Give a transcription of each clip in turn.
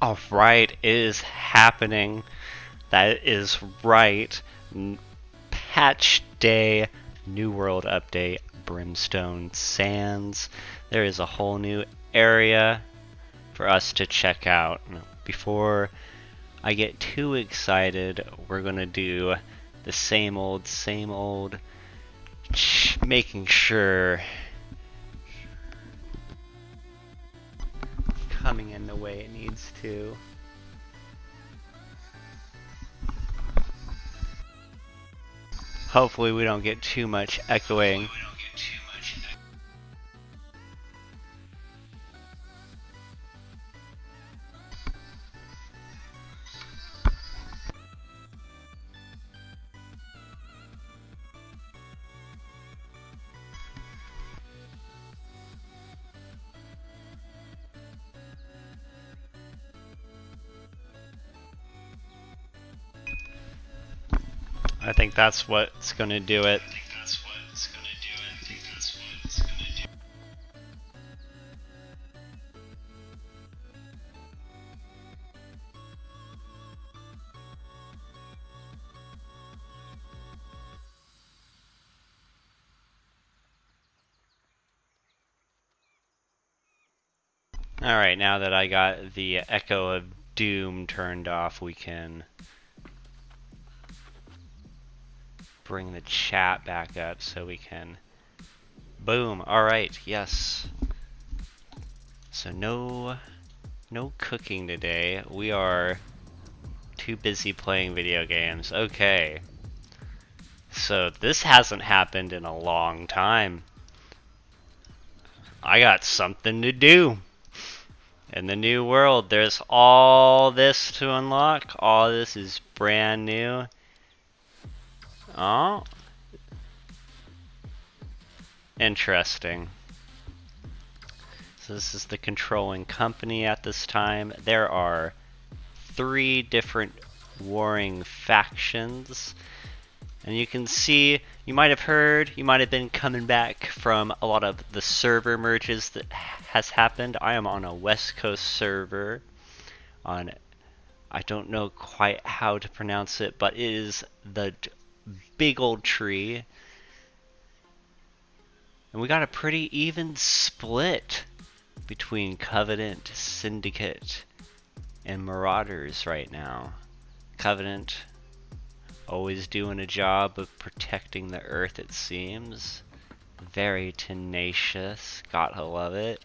Alright, it is happening. That is right. Patch Day, New World Update, Brimstone Sands. There is a whole new area for us to check out. Before I get too excited, we're gonna do the same old, making sure coming in the way it needs to. Hopefully we don't get too much echoing. I think that's what's gonna do it. Alright, now that I got the Echo of Doom turned off, we can bring the chat back up so we can... Boom! Alright, yes. So no cooking today. We are too busy playing video games. Okay. So this hasn't happened in a long time. I got something to do. In the new world, there's all this to unlock. All this is brand new. Oh. Interesting. So this is the controlling company at this time. There are 3 different warring factions. And you can see, you might have heard, you might have been coming back from a lot of the server merges that has happened. I am on a West Coast server on, I don't know quite how to pronounce it, but it is the big old tree. And we got a pretty even split between Covenant, Syndicate, and Marauders right now. Covenant always doing a job of protecting the Earth, it seems. Very tenacious, gotta love it.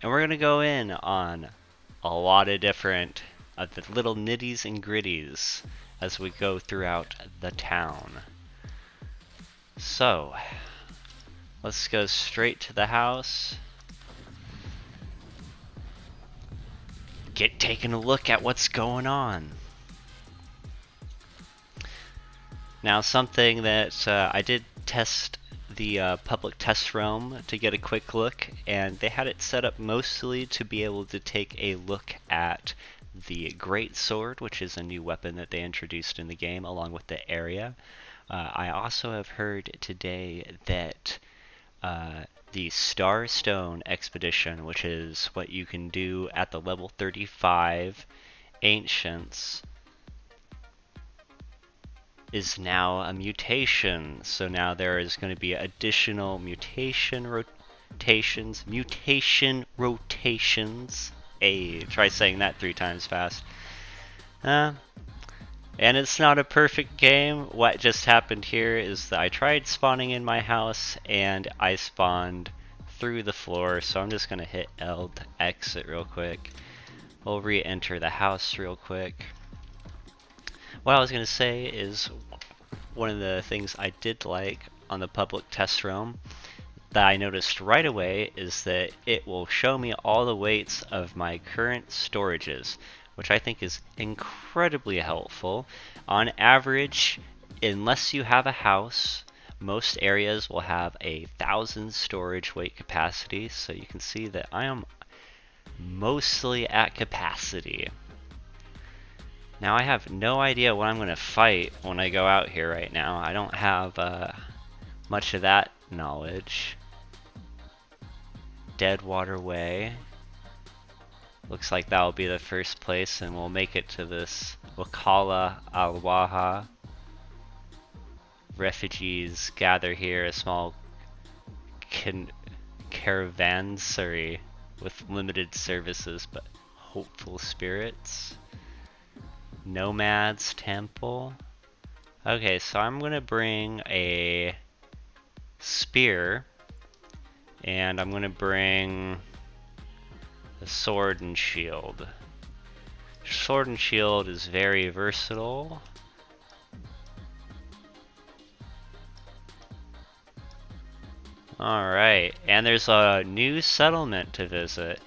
And we're gonna go in on a lot of different the little nitties and gritties as we go throughout the town. So, let's go straight to the house. Get taking a look at what's going on. Now, something that I did test the public test realm to get a quick look, and they had it set up mostly to be able to take a look at the Great Sword, which is a new weapon that they introduced in the game, along with the area. I also have heard today that the Starstone Expedition, which is what you can do at the level 35 Ancients, is now a mutation. So now there is going to be additional mutation rotations. Hey, try saying that 3 times fast. And it's not a perfect game. What just happened here is that I tried spawning in my house and I spawned through the floor, so I'm just going to hit L to exit real quick. We'll re-enter the house real quick. What I was going to say is one of the things I did like on the public test realm that I noticed right away is that it will show me all the weights of my current storages, which I think is incredibly helpful. On average, unless you have a house, most areas will have 1,000 storage weight capacity, so you can see that I am mostly at capacity. Now I have no idea what I'm going to fight when I go out here right now. I don't have much of that knowledge. Deadwater Way. Looks like that will be the first place, and we'll make it to this Wakala al-Waha. Refugees gather here, a small caravanserai with limited services but hopeful spirits. Nomads Temple. Okay, so I'm gonna bring a spear, and I'm gonna bring a sword and shield. Sword and shield is very versatile. Alright, and there's a new settlement to visit.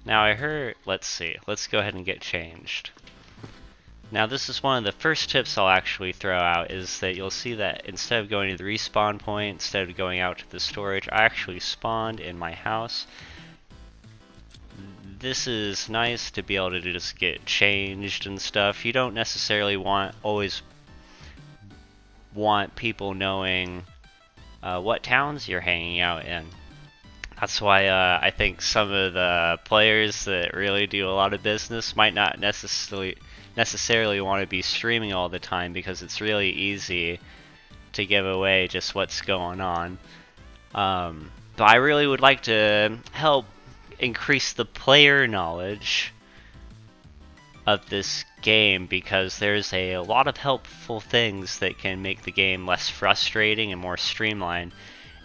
Now I heard, let's see, let's go ahead and get changed. Now this is one of the first tips I'll actually throw out, is that you'll see that instead of going to the respawn point, instead of going out to the storage, I actually spawned in my house. This is nice to be able to just get changed and stuff. You don't necessarily always want people knowing what towns you're hanging out in. That's why I think some of the players that really do a lot of business might not necessarily want to be streaming all the time, because it's really easy to give away just what's going on. But I really would like to help increase the player knowledge of this game, because there's a lot of helpful things that can make the game less frustrating and more streamlined,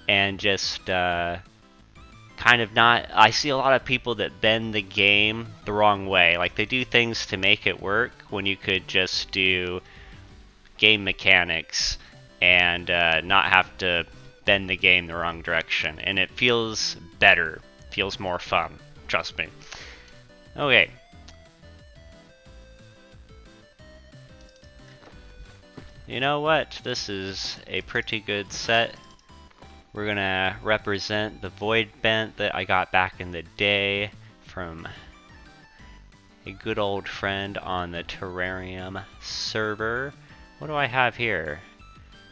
and just kind of not. I see a lot of people that bend the game the wrong way. Like, they do things to make it work when you could just do game mechanics and not have to bend the game the wrong direction. And it feels better, feels more fun. Trust me. Okay. You know what? This is a pretty good set. We're gonna represent the Void Bent that I got back in the day from a good old friend on the Terrarium server. What do I have here?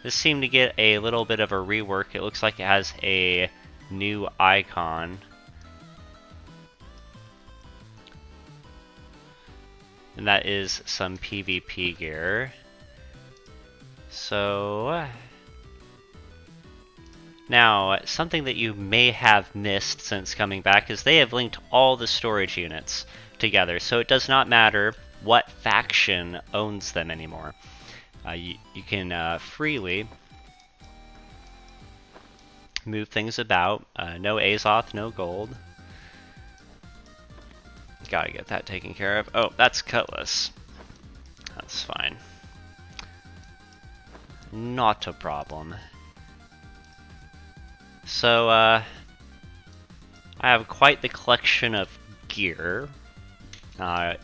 This seemed to get a little bit of a rework. It looks like it has a new icon. And that is some PvP gear. So now, something that you may have missed since coming back is they have linked all the storage units together, so it does not matter what faction owns them anymore. You can freely move things about. No Azoth, no gold. Gotta get that taken care of. Oh, that's Cutlass. That's fine. Not a problem. So, I have quite the collection of gear.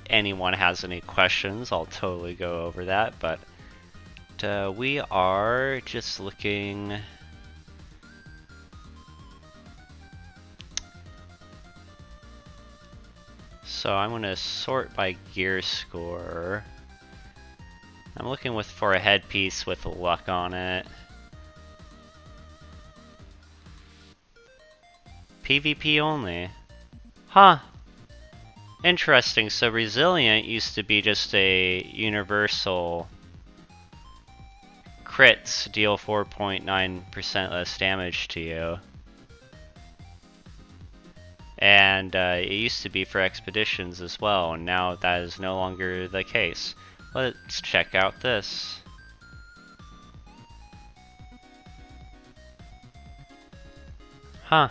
Anyone has any questions, I'll totally go over that, but we are just looking. So I'm going to sort by gear score. I'm looking for a headpiece with luck on it. PvP only. Huh. Interesting. So Resilient used to be just a universal crits deal 4.9% less damage to you. And it used to be for expeditions as well, and now that is no longer the case. Let's check out this. Huh.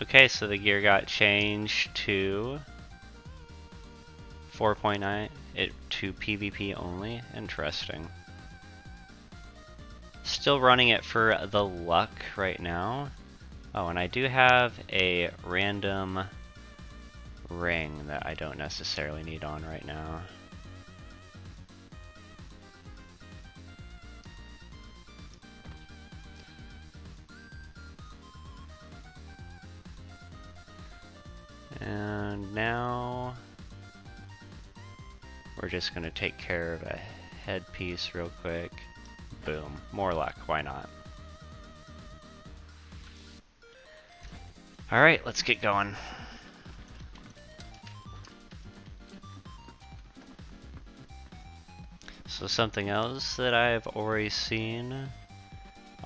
Okay, so the gear got changed to 4.9 to PvP only. Interesting. Still running it for the luck right now. Oh, and I do have a random ring that I don't necessarily need on right now. And now we're just gonna take care of a headpiece real quick. Boom. More luck, why not? Alright, let's get going. So something else that I've already seen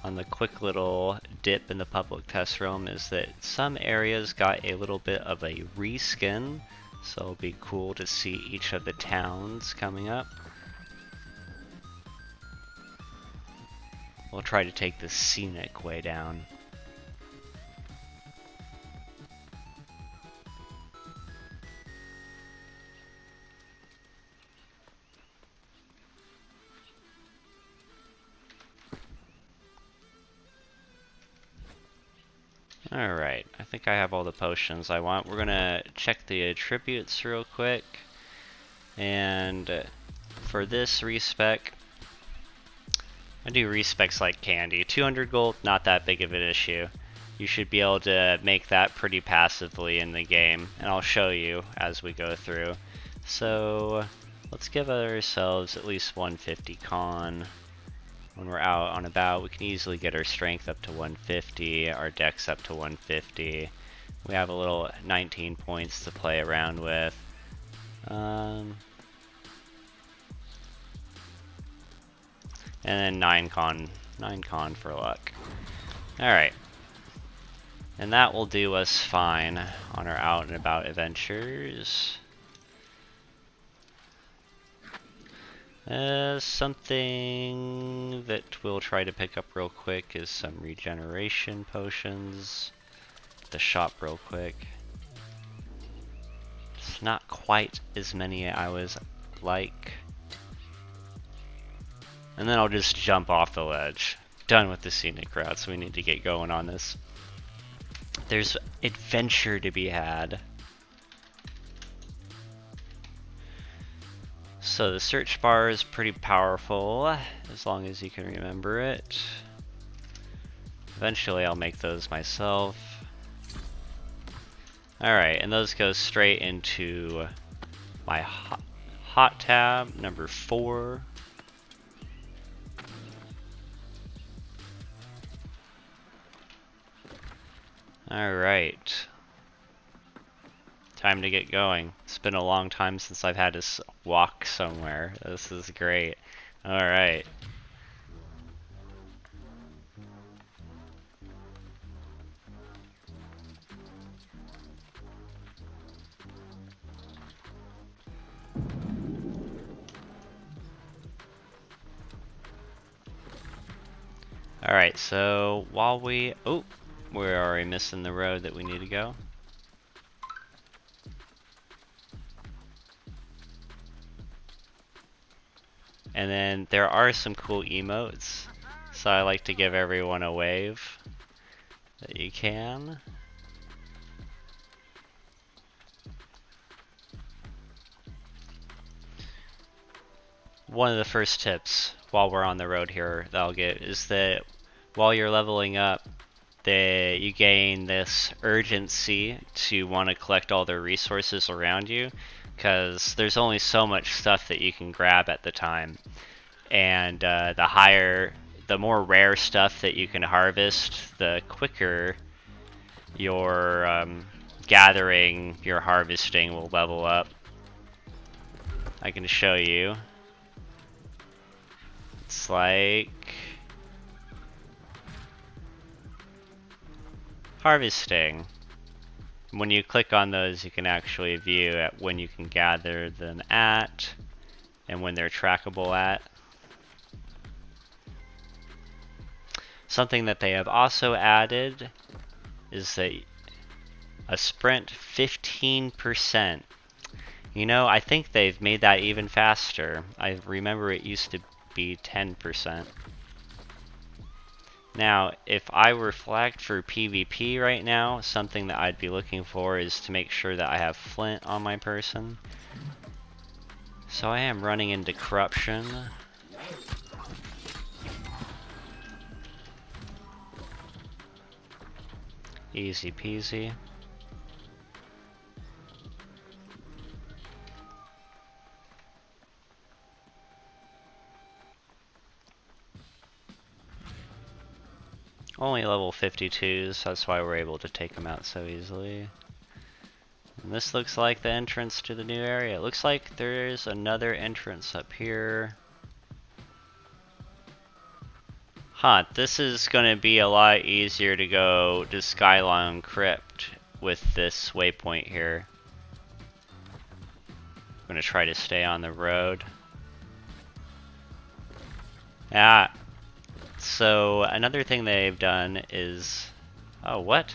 on the quick little dip in the public test realm is that some areas got a little bit of a reskin, so it'll be cool to see each of the towns coming up. We'll try to take the scenic way down. Alright, I think I have all the potions I want. We're gonna check the attributes real quick. And for this respec, I do respecs like candy. 200 gold, not that big of an issue. You should be able to make that pretty passively in the game, and I'll show you as we go through. So let's give ourselves at least 150 con. When we're out on about, we can easily get our strength up to 150, our dex up to 150. We have a little 19 points to play around with. And then 9 con for luck. Alright. And that will do us fine on our out and about adventures. Something that we'll try to pick up real quick is some regeneration potions. The shop real quick. It's not quite as many I was like. And then I'll just jump off the ledge. Done with the scenic routes, we need to get going on this. There's adventure to be had. So the search bar is pretty powerful, as long as you can remember it. Eventually I'll make those myself. Alright, and those go straight into my hot tab, number 4. Alright. Time to get going. It's been a long time since I've had to walk somewhere. This is great. Alright. Alright, so while we... Oh! We're already missing the road that we need to go. And then there are some cool emotes, so I like to give everyone a wave that you can. One of the first tips while we're on the road here that I'll get is that while you're leveling up, you gain this urgency to want to collect all the resources around you, because there's only so much stuff that you can grab at the time, and the more rare stuff that you can harvest, the quicker your gathering, your harvesting will level up. I can show you. It's like harvesting. When you click on those, you can actually view at when you can gather them at and when they're trackable at. Something that they have also added is that a sprint 15%. You know, I think they've made that even faster. I remember it used to be 10%. Now, if I were flagged for PvP right now, something that I'd be looking for is to make sure that I have flint on my person. So I am running into corruption. Easy peasy. only level 52s, that's why we're able to take them out so easily. And this looks like the entrance to the new area. It looks like there's another entrance up here. Huh, this is gonna be a lot easier to go to Skylon Crypt with this waypoint here. I'm gonna try to stay on the road. Yeah. So another thing they've done is, oh, what?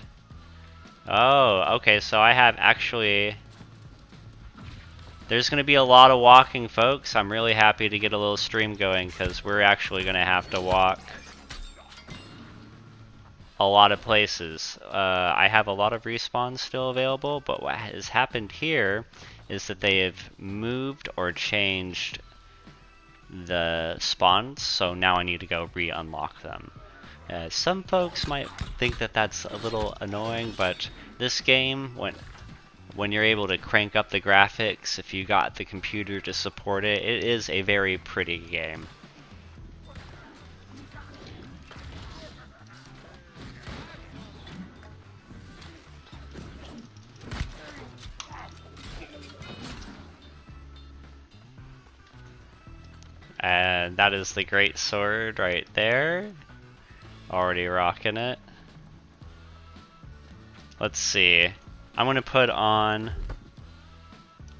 Oh, okay, so I have actually, there's gonna be a lot of walking, folks. I'm really happy to get a little stream going because we're actually gonna have to walk a lot of places. I have a lot of respawns still available, but what has happened here is that they have moved or changed the spawns, so now I need to go re-unlock them. Some folks might think that that's a little annoying, but this game, when you're able to crank up the graphics, if you got the computer to support it, it is a very pretty game. And that is the great sword right there. Already rocking it. Let's see. I'm gonna put on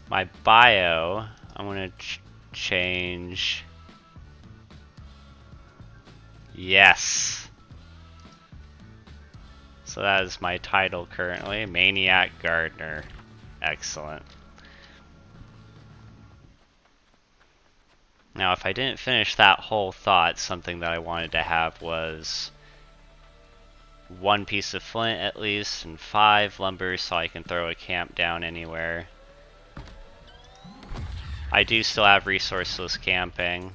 my bio. I'm gonna change. Yes. So that is my title currently, Maniac Gardener. Excellent. Now, if I didn't finish that whole thought, something that I wanted to have was 1 piece of flint at least, and 5 lumber so I can throw a camp down anywhere. I do still have resourceless camping.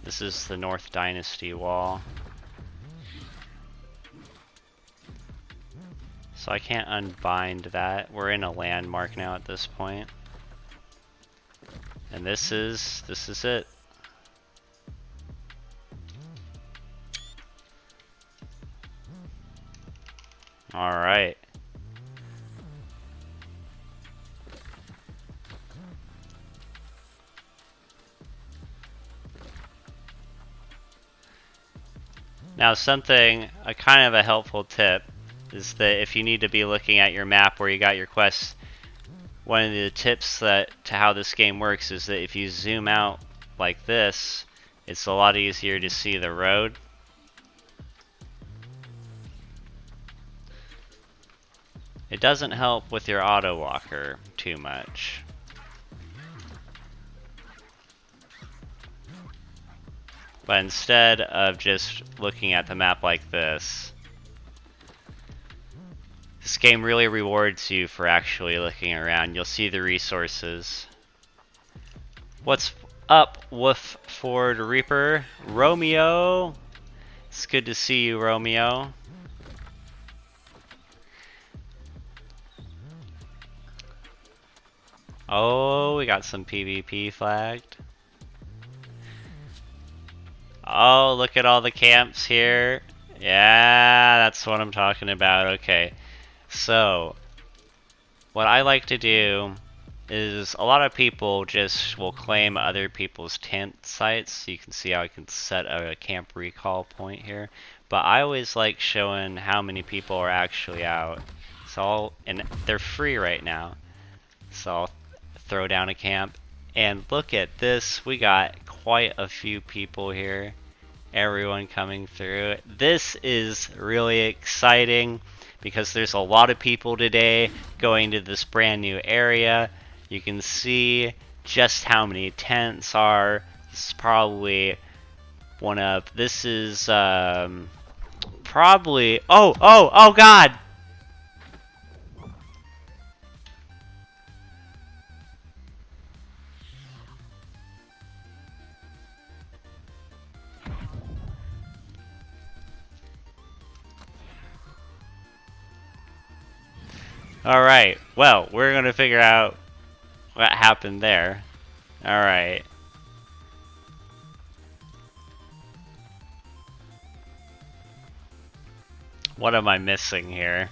This is the North Dynasty wall. So I can't unbind that. We're in a landmark now at this point. And this is it. Alright. Now something, a kind of a helpful tip, is that if you need to be looking at your map where you got your quests, one of the tips to how this game works is that if you zoom out like this, it's a lot easier to see the road. It doesn't help with your auto walker too much. But instead of just looking at the map like this game really rewards you for actually looking around. You'll see the resources. What's up, Wolf Ford Reaper? Romeo! It's good to see you, Romeo. Oh, we got some PvP flagged. Oh, look at all the camps here. Yeah, that's what I'm talking about. Okay. So, what I like to do is a lot of people just will claim other people's tent sites. You can see how I can set a camp recall point here. But I always like showing how many people are actually out. So and they're free right now. So I'll throw down a camp. And look at this. We got quite a few people here. Everyone coming through. This is really exciting because there's a lot of people today going to this brand new area. You can see just how many tents are. This is probably one of, this is probably, oh god! Alright, well, we're gonna figure out what happened there. Alright. What am I missing here?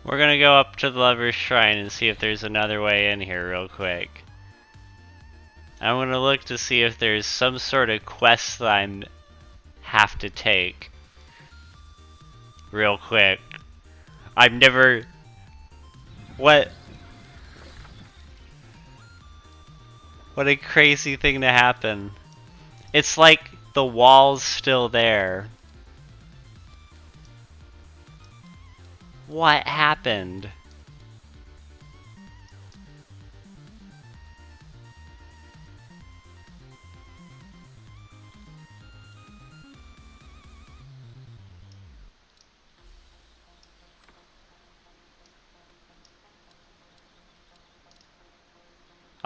We're gonna go up to the Lover's Shrine and see if there's another way in here real quick. I'm gonna look to see if there's some sort of quest that I have to take. Real quick. I've never... What? What a crazy thing to happen. It's like the wall's still there. What happened?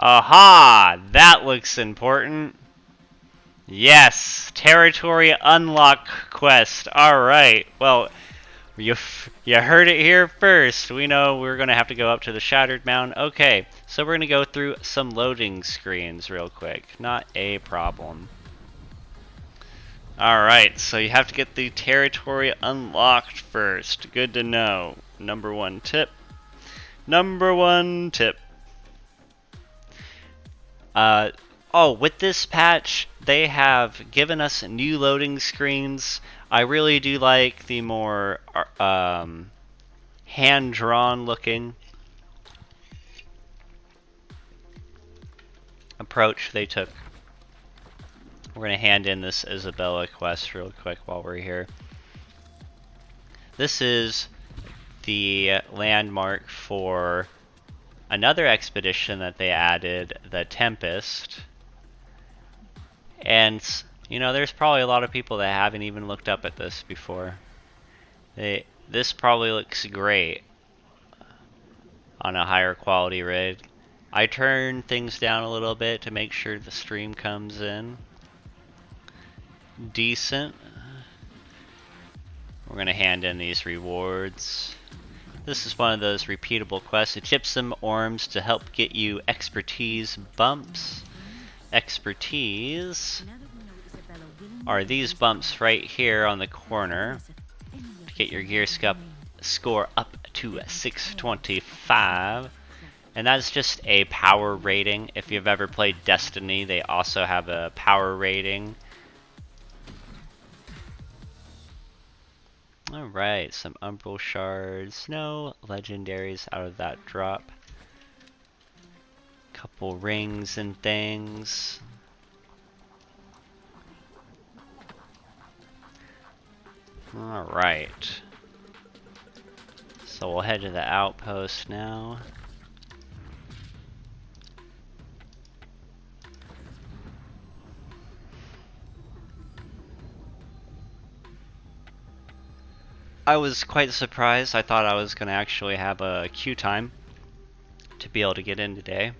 Aha! That looks important. Yes! Territory Unlock quest. Alright, well, you heard it here first. We know we're going to have to go up to the Shattered Mound. Okay, so we're going to go through some loading screens real quick. Not a problem. Alright, so you have to get the territory unlocked first. Good to know. Number one tip. Number one tip. Oh, with this patch, they have given us new loading screens. I really do like the more hand-drawn looking approach they took. We're going to hand in this Isabella quest real quick while we're here. This is the landmark for another expedition that they added, the Tempest. And, you know, there's probably a lot of people that haven't even looked up at this before. This probably looks great on a higher quality rig. I turn things down a little bit to make sure the stream comes in decent. We're going to hand in these rewards. This is one of those repeatable quests. Gypsum Orms to help get you expertise bumps. Expertise are these bumps right here on the corner to get your gear score up to 625. And that's just a power rating. If you've ever played Destiny, they also have a power rating. Alright, some Umbral Shards. No legendaries out of that drop. Couple rings and things. Alright. So we'll head to the outpost now. I was quite surprised. I thought I was going to actually have a queue time to be able to get in today.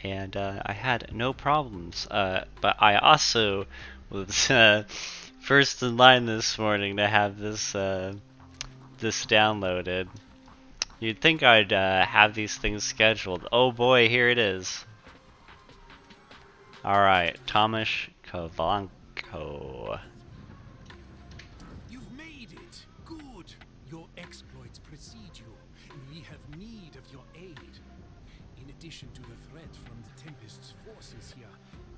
And I had no problems. But I also was first in line this morning to have this this downloaded. You'd think I'd have these things scheduled. Oh boy, here it is. Alright, Tomasz Kavanko. You've made it! Good! Your exploits precede you, and we have need of your aid. In addition to the threat from the Tempest's forces here,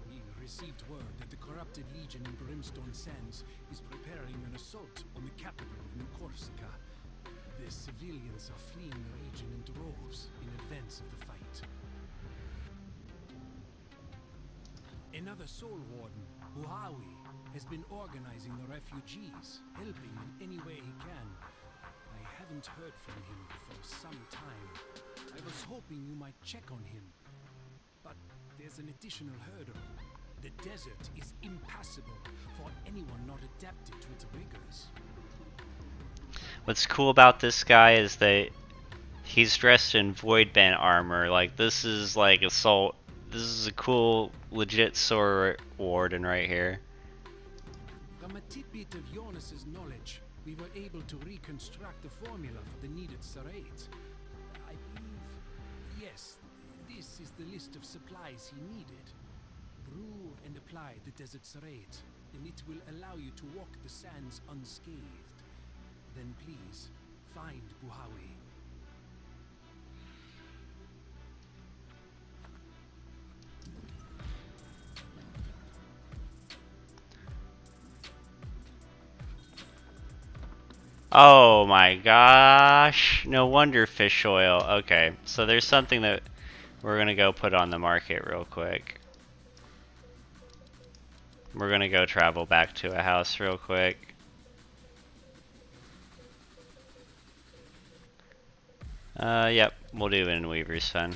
we received word that the corrupted Legion in Brimstone Sands is preparing an assault on the capital of New Corsica. The civilians are fleeing the region in droves in advance of the fight. Another Soul Warden, Buhawi, has been organizing the refugees, helping in any way he can. I haven't heard from him for some time. I was hoping you might check on him. But there's an additional hurdle. The desert is impassable for anyone not adapted to its rigors. What's cool about this guy is that he's dressed in Voidbent armor. Like, this is like assault. This is a cool, legit sword warden right here. From a tidbit of Jonas's knowledge, we were able to reconstruct the formula for the needed Serrate. I believe, yes, this is the list of supplies he needed. Brew and apply the Desert Serrate, and it will allow you to walk the sands unscathed. Then please, find Buhawi. Oh my gosh. No wonder fish oil. Okay, so there's something that we're gonna go put on the market real quick. We're gonna go travel back to a house real quick. Yep, we'll do it in Weaver's Fen.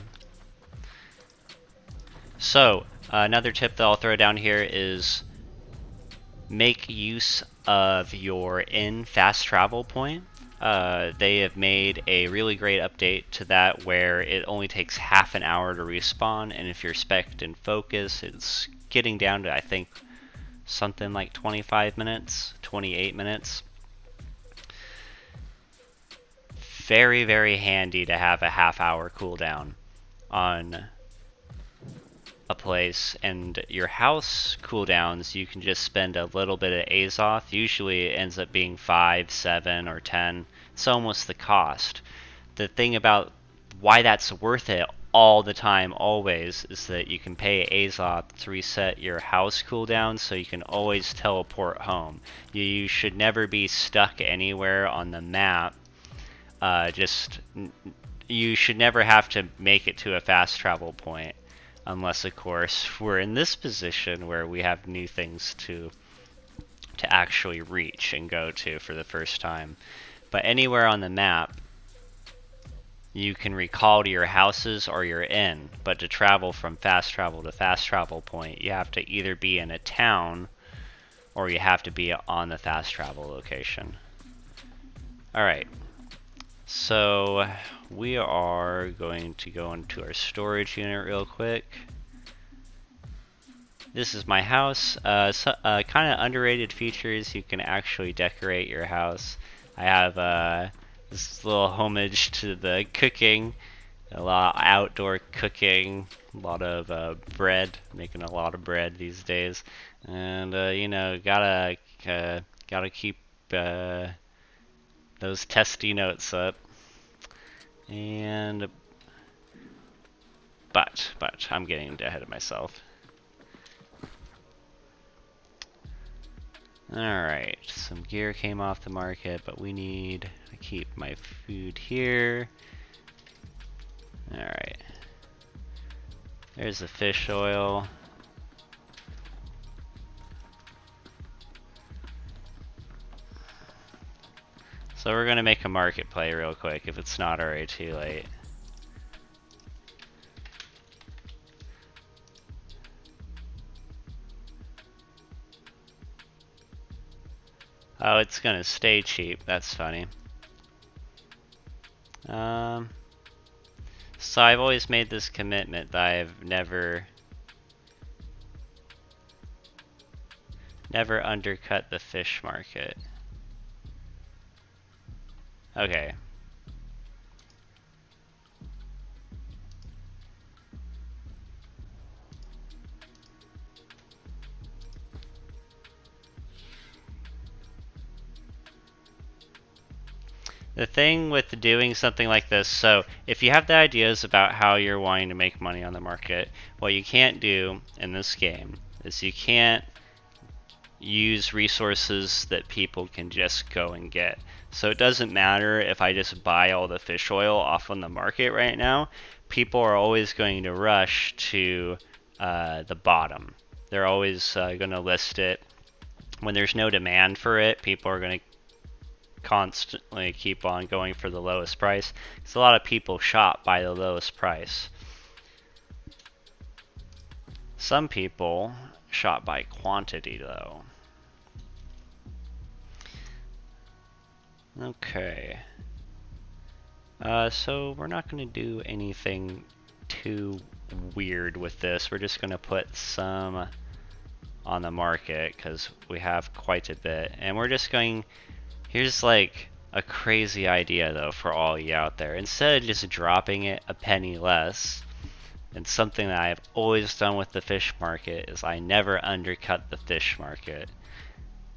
So, another tip that I'll throw down here is make use of your inn fast travel point. They have made a really great update to that where it only takes half an hour to respawn, and if you're spec'd in focus, it's getting down to, I think, something like 25 minutes, 28 minutes. Very, very handy to have a half-hour cooldown on a place, and your house cooldowns, you can just spend a little bit of Azoth. Usually it ends up being 5, 7, or 10. It's almost the cost. The thing about why that's worth it all the time, always, is that you can pay Azoth to reset your house cooldown so you can always teleport home. You should never be stuck anywhere on the map. You should never have to make it to a fast travel point. Unless, of course, we're in this position where we have new things to actually reach and go to for the first time. But anywhere on the map, you can recall to your houses or your inn. But to travel from fast travel to fast travel point, you have to either be in a town or you have to be on the fast travel location. Alright. So we are going to go into our storage unit real quick. This is my house. Kind of underrated features, you can actually decorate your house. I have this little homage to the cooking, a lot of outdoor cooking, a lot of bread, making a lot of bread these days, and you know, gotta keep those testy notes up. And but I'm getting ahead of myself. Alright, some gear came off the market, but we need to keep my food here. Alright. There's the fish oil. So we're gonna make a market play real quick if it's not already too late. Oh, it's gonna stay cheap. That's funny. So I've always made this commitment that I've never undercut the fish market. Okay. The thing with doing something like this, so if you have the ideas about how you're wanting to make money on the market, what you can't do in this game is you can't use resources that people can just go and get. So it doesn't matter if I just buy all the fish oil off on the market right now, people are always going to rush to the bottom. They're always going to list it. When there's no demand for it, people are going to constantly keep on going for the lowest price. Because a lot of people shop by the lowest price. Some people shop by quantity though. Okay. So we're not going to do anything too weird with this. We're just going to put some on the market because we have quite a bit. And we're just going, here's like a crazy idea though for all you out there. Instead of just dropping it a penny less, and something that I've always done with the fish market is I never undercut the fish market.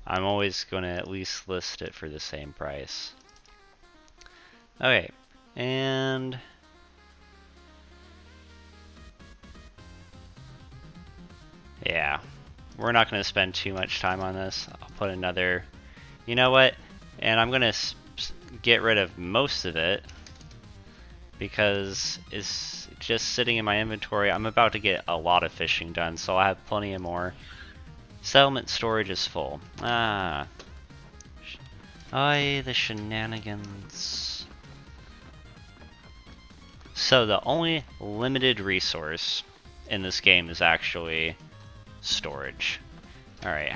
I'm always going to at least list it for the same price. Okay, and yeah, we're not going to spend too much time on this. I'll put another, you know what, and I'm going to get rid of most of it because it's just sitting in my inventory. I'm about to get a lot of fishing done, so I'll have plenty of more. Settlement storage is full. Ah. Aye, the shenanigans. So the only limited resource in this game is actually storage. Alright,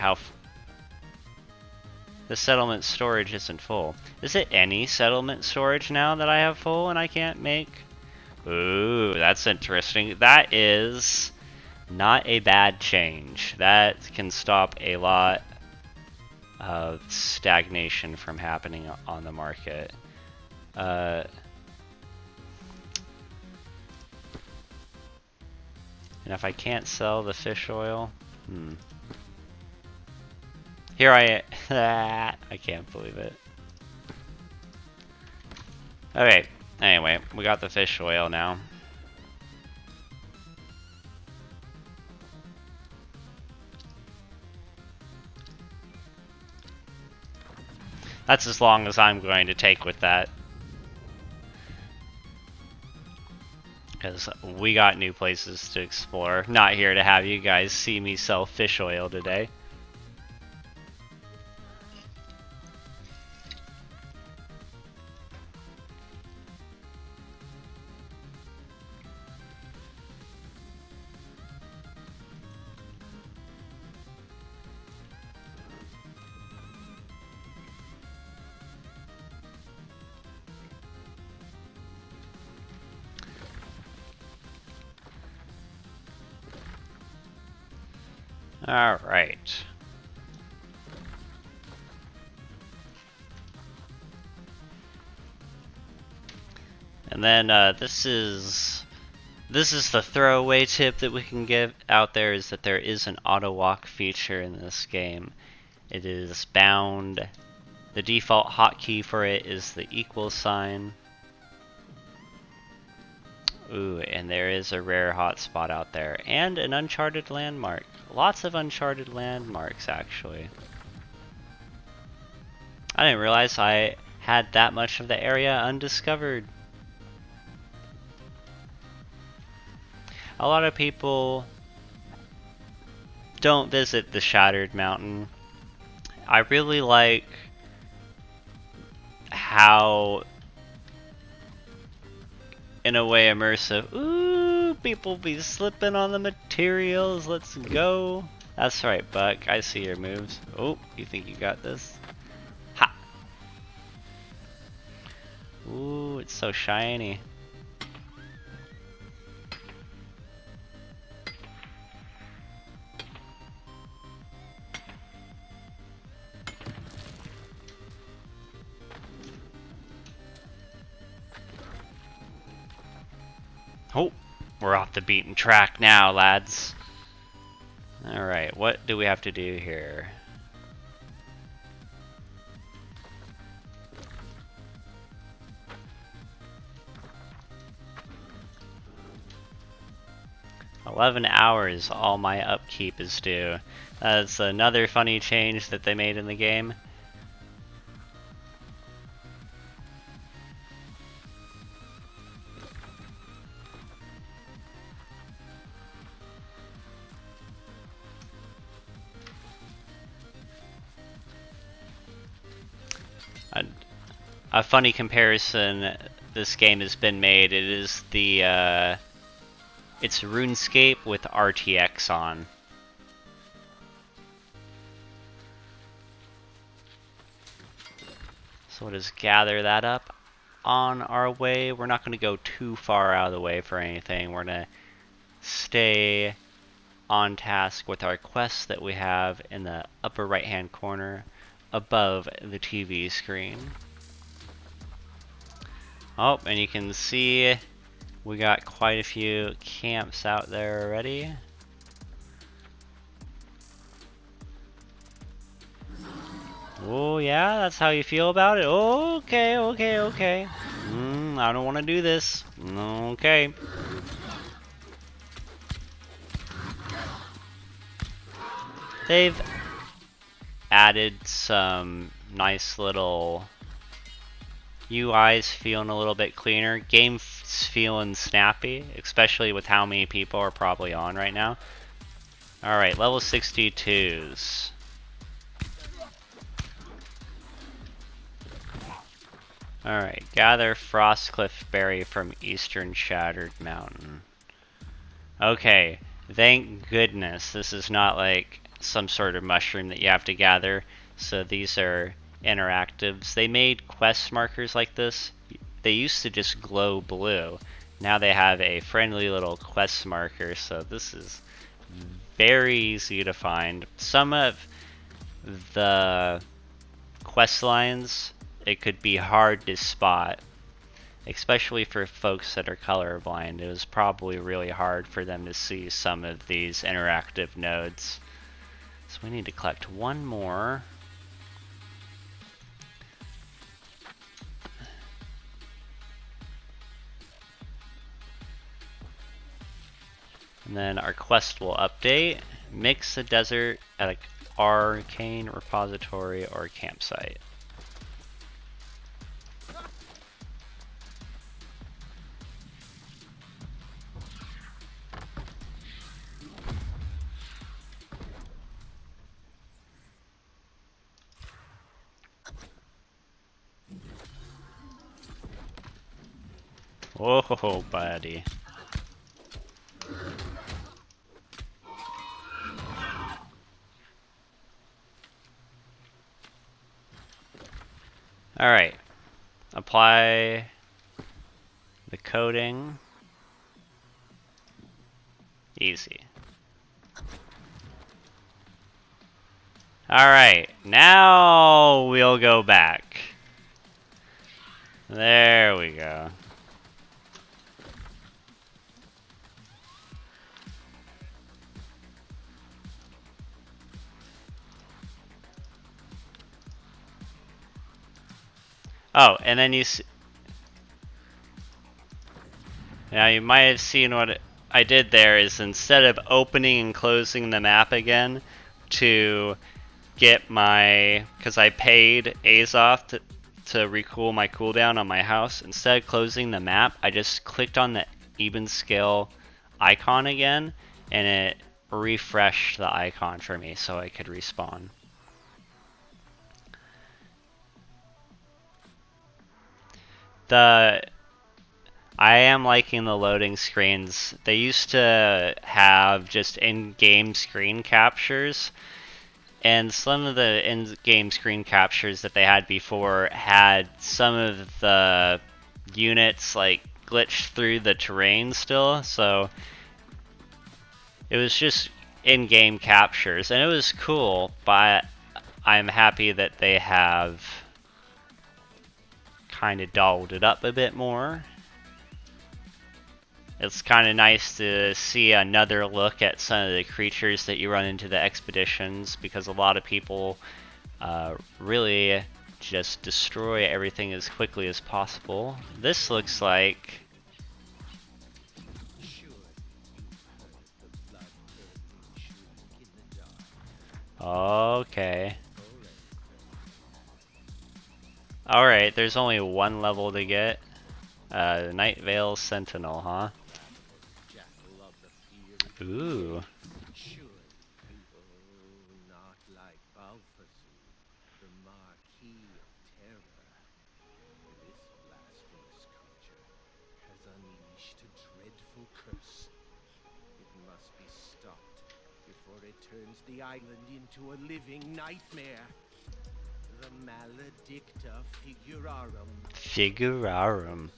the settlement storage isn't full. Is it any settlement storage now that I have full and I can't make? Ooh, that's interesting. That is not a bad change. That can stop a lot of stagnation from happening on the market. And if I can't sell the fish oil, here I can't believe it. Okay, anyway, we got the fish oil now. That's as long as I'm going to take with that. Because we got new places to explore. Not here to have you guys see me sell fish oil today. Alright. And then this is the throwaway tip that we can give out there, is that there is an auto walk feature in this game. It is bound. The default hotkey for it is the equal sign. Ooh, and there is a rare hotspot out there, and an uncharted landmark. Lots of uncharted landmarks, actually. I didn't realize I had that much of the area undiscovered. A lot of people don't visit the Shattered Mountain. I really like how, in a way, immersive. Ooh, people be slipping on the materials. Let's go. That's right, Buck. I see your moves. Oh, you think you got this? Ha! Ooh, it's so shiny. Oh, we're off the beaten track now, lads. Alright, what do we have to do here? $11 hours, all my upkeep is due. That's another funny change that they made in the game. a funny comparison this game has been made. It is the it's RuneScape with RTX on. So we'll just gather that up on our way. We're not going to go too far out of the way for anything. We're going to stay on task with our quests that we have in the upper right hand corner above the TV screen. Oh, and you can see we got quite a few camps out there already. Oh yeah, that's how you feel about it? Okay, okay, okay. I don't want to do this. Okay. They've added some nice little UIs, feeling a little bit cleaner. Game's feeling snappy, especially with how many people are probably on right now. Alright, level 62s. Alright, gather Frostcliff Berry from Eastern Shattered Mountain. Okay, thank goodness this is not like some sort of mushroom that you have to gather. So these are interactives. They made quest markers like this. They used to just glow blue. Now they have a friendly little quest marker, so this is very easy to find. Some of the quest lines, it could be hard to spot, especially for folks that are colorblind. It was probably really hard for them to see some of these interactive nodes. So we need to collect one more. And then our quest will update. Mix the desert at an arcane repository or campsite. Whoa, buddy. Alright. Apply the coding. Easy. Alright, now we'll go back. There we go. Oh, and then now you might have seen what I did there is instead of opening and closing the map again to get my, because I paid Azoth to recool my cooldown on my house, instead of closing the map, I just clicked on the even scale icon again and it refreshed the icon for me so I could respawn. I am liking the loading screens. They used to have just in-game screen captures, and some of the in-game screen captures that they had before had some of the units like glitched through the terrain still, so it was just in-game captures, and it was cool, but I'm happy that they have kind of dolled it up a bit more. It's kind of nice to see another look at some of the creatures that you run into the expeditions, because a lot of people really just destroy everything as quickly as possible. This looks like... Okay. Alright, there's only one level to get. Night Vale Sentinel, huh? Ooh. unleashed a dreadful curse. It must be stopped before it turns the island into a living nightmare. The Maledicta Figurarum. Figurarum.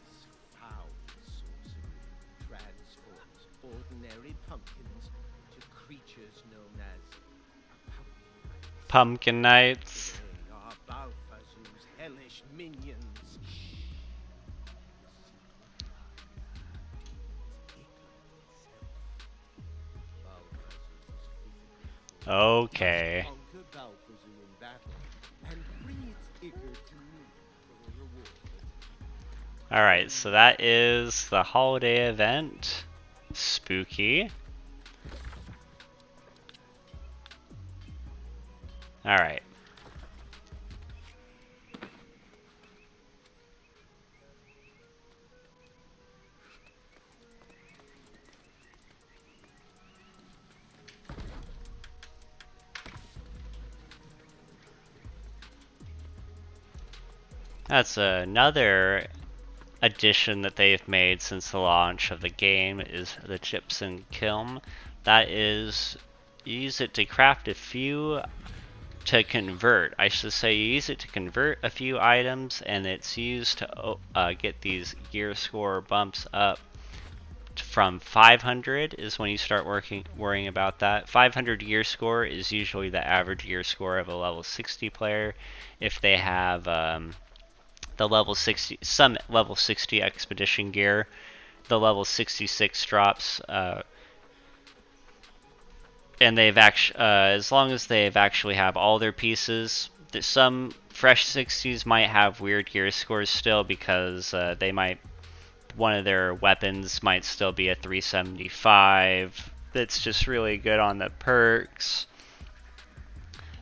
This foul sorcery transforms ordinary pumpkins to creatures known as Pumpkin Knights. They are Balfazu's hellish minions. Okay. Conquer Balfazu in battle and bring its ichor to me for a reward. Alright, so that is the holiday event. Spooky. Alright. That's another addition that they've made since the launch of the game is the gypsum kiln. That is, you use it to craft a few, to convert, I should say, you use it to convert a few items, and it's used to get these gear score bumps up from 500 is when you start worrying about that. 500 gear score is usually the average gear score of a level 60 player. If they have the level 60, some level 60 expedition gear, the level 66 drops, and they've actually, as long as they've actually have all their pieces. Some fresh 60s might have weird gear scores still because they might, one of their weapons might still be a 375. That's just really good on the perks.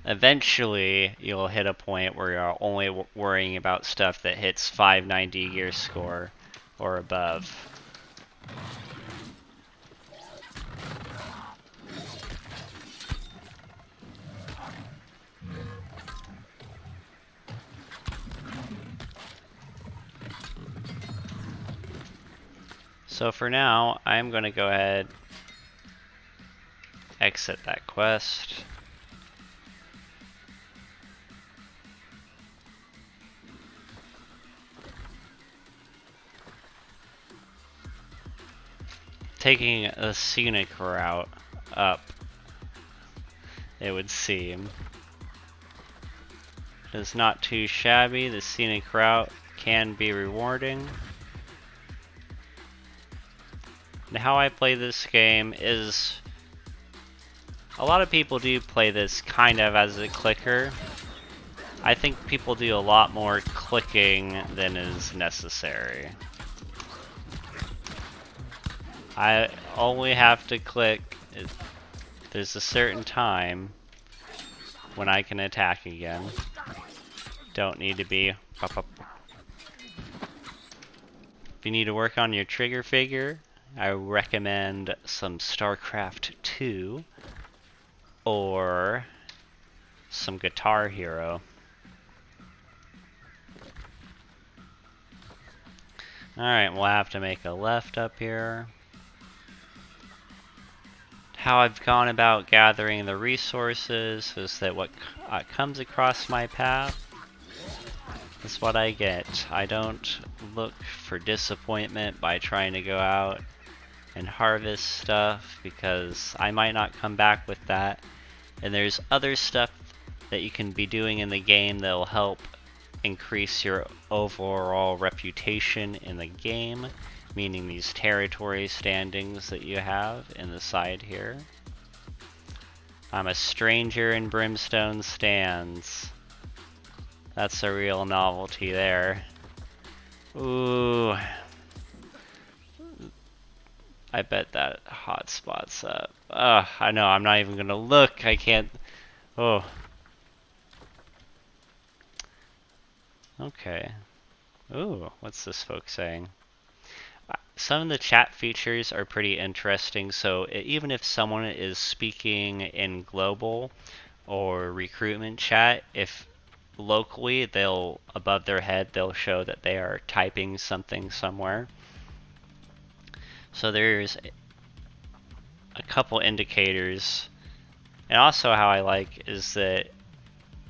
Eventually, you'll hit a point where you're only worrying about stuff that hits 590 gear score or above. So for now, I'm going to go ahead, exit that quest. Taking a scenic route up, it would seem. It's not too shabby. The scenic route can be rewarding. And how I play this game is, a lot of people do play this kind of as a clicker. I think people do a lot more clicking than is necessary. I only have to click if there's a certain time when I can attack again. Don't need to be pop up. If you need to work on your trigger figure, I recommend some StarCraft 2 or some Guitar Hero. Alright, we'll have to make a left up here. How I've gone about gathering the resources is that what comes across my path is what I get. I don't look for disappointment by trying to go out and harvest stuff because I might not come back with that. And there's other stuff that you can be doing in the game that will help increase your overall reputation in the game, meaning these territory standings that you have in the side here. I'm a stranger in Brimstone Stands. That's a real novelty there. Ooh. I bet that hotspot's up. Ugh, I know, I'm not even gonna look. I can't. Oh. Okay. Ooh, what's this folks saying? Some of the chat features are pretty interesting, so even if someone is speaking in global or recruitment chat, if locally, they'll, above their head, they'll show that they are typing something somewhere. So there's a couple indicators. And also how I like is that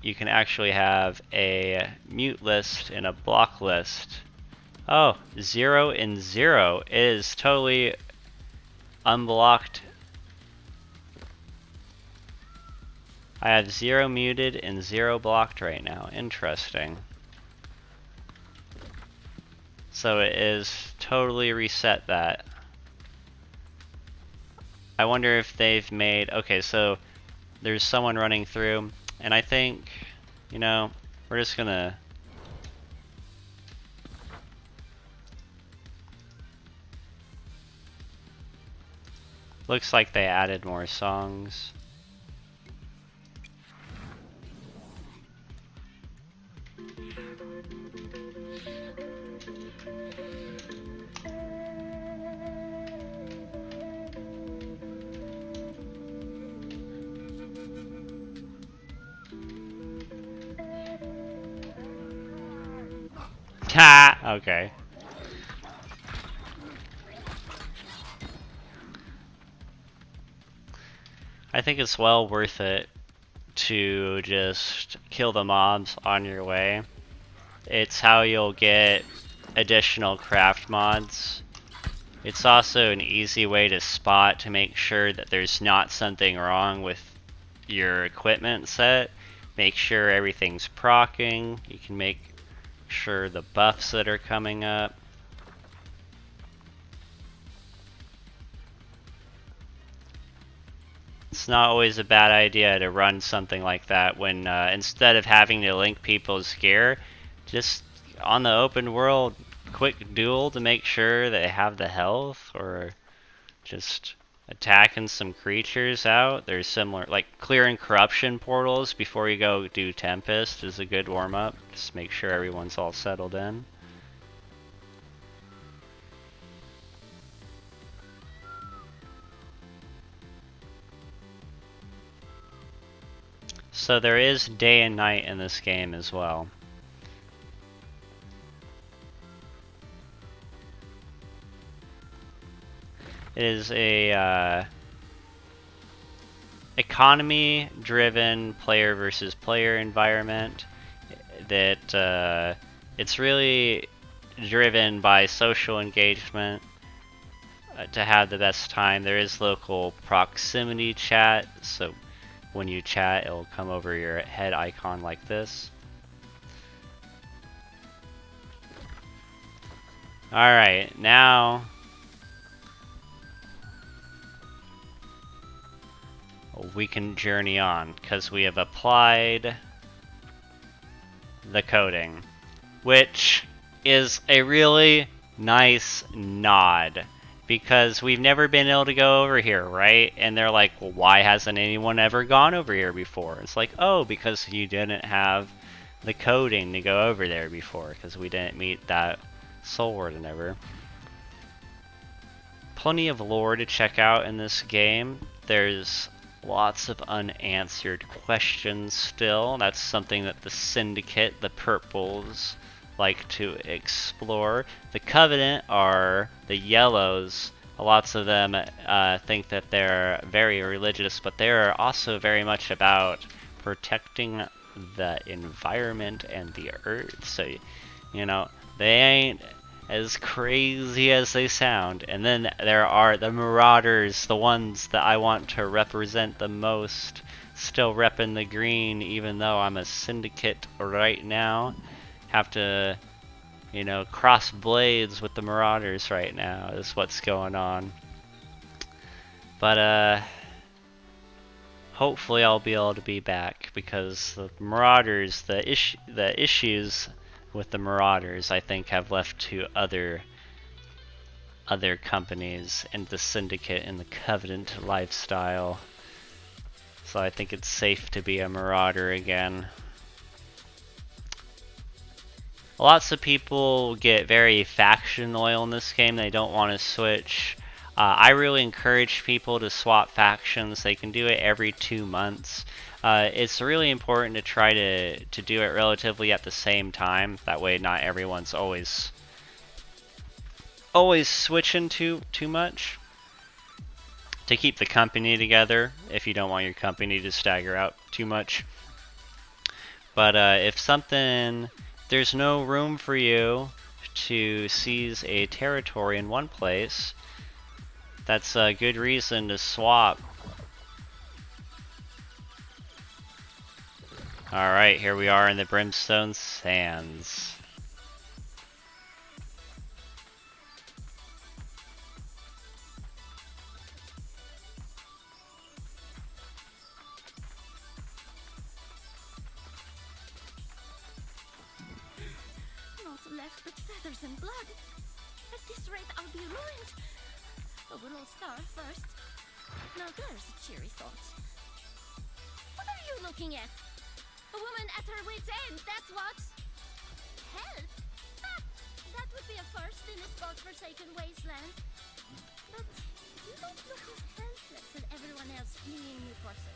you can actually have a mute list and a block list. Oh, 0 and 0 is totally unblocked. I have 0 muted and 0 blocked right now. Interesting. So it is totally reset that. I wonder if they've made... Okay, so there's someone running through, and I think, you know, we're just gonna... Looks like they added more songs. Ha! Okay. I think it's well worth it to just kill the mobs on your way. It's how you'll get additional craft mods. It's also an easy way to spot to make sure that there's not something wrong with your equipment set. Make sure everything's proccing. You can make sure the buffs that are coming up. It's not always a bad idea to run something like that when instead of having to link people's gear, just on the open world, quick duel to make sure they have the health, or just attacking some creatures out. There's similar, like clearing corruption portals before you go do Tempest is a good warm-up. Just make sure everyone's all settled in. So there is day and night in this game as well. It is a economy-driven player versus player environment that it's really driven by social engagement to have the best time. There is local proximity chat, so when you chat, it'll come over your head icon like this. Alright, now we can journey on, because we have applied the coding, which is a really nice nod. Because we've never been able to go over here, right? And they're like, well, why hasn't anyone ever gone over here before? It's like, oh, because you didn't have the coding to go over there before, because we didn't meet that soul warden ever. Plenty of lore to check out in this game. There's lots of unanswered questions still. That's something that the Syndicate, the Purples, like to explore. The Covenant are the Yellows. Lots of them think that they're very religious, but they're also very much about protecting the environment and the earth. So, you know, they ain't as crazy as they sound. And then there are the Marauders, the ones that I want to represent the most. Still repping the green, even though I'm a Syndicate right now. Have to, you know, cross blades with the Marauders right now is what's going on. But hopefully I'll be able to be back, because the Marauders, the issues with the Marauders, I think, have left to other companies and the Syndicate and the Covenant lifestyle. So I think it's safe to be a Marauder again. Lots of people get very faction loyal in this game. They don't want to switch. I really encourage people to swap factions. They can do it every 2 months. It's really important to try to do it relatively at the same time. That way, not everyone's always switching too much. To keep the company together, if you don't want your company to stagger out too much. But if there's no room for you to seize a territory in one place, that's a good reason to swap. Alright, here we are in the Brimstone Sands. Not left but feathers and blood. At this rate, I'll be ruined. But we'll all starve first. Now there's a cheery thought. What are you looking at? A woman at her wit's end, that's what! Help? Ha! That would be a first in this godforsaken wasteland. But you don't look as helpless as everyone else fleeing you for so.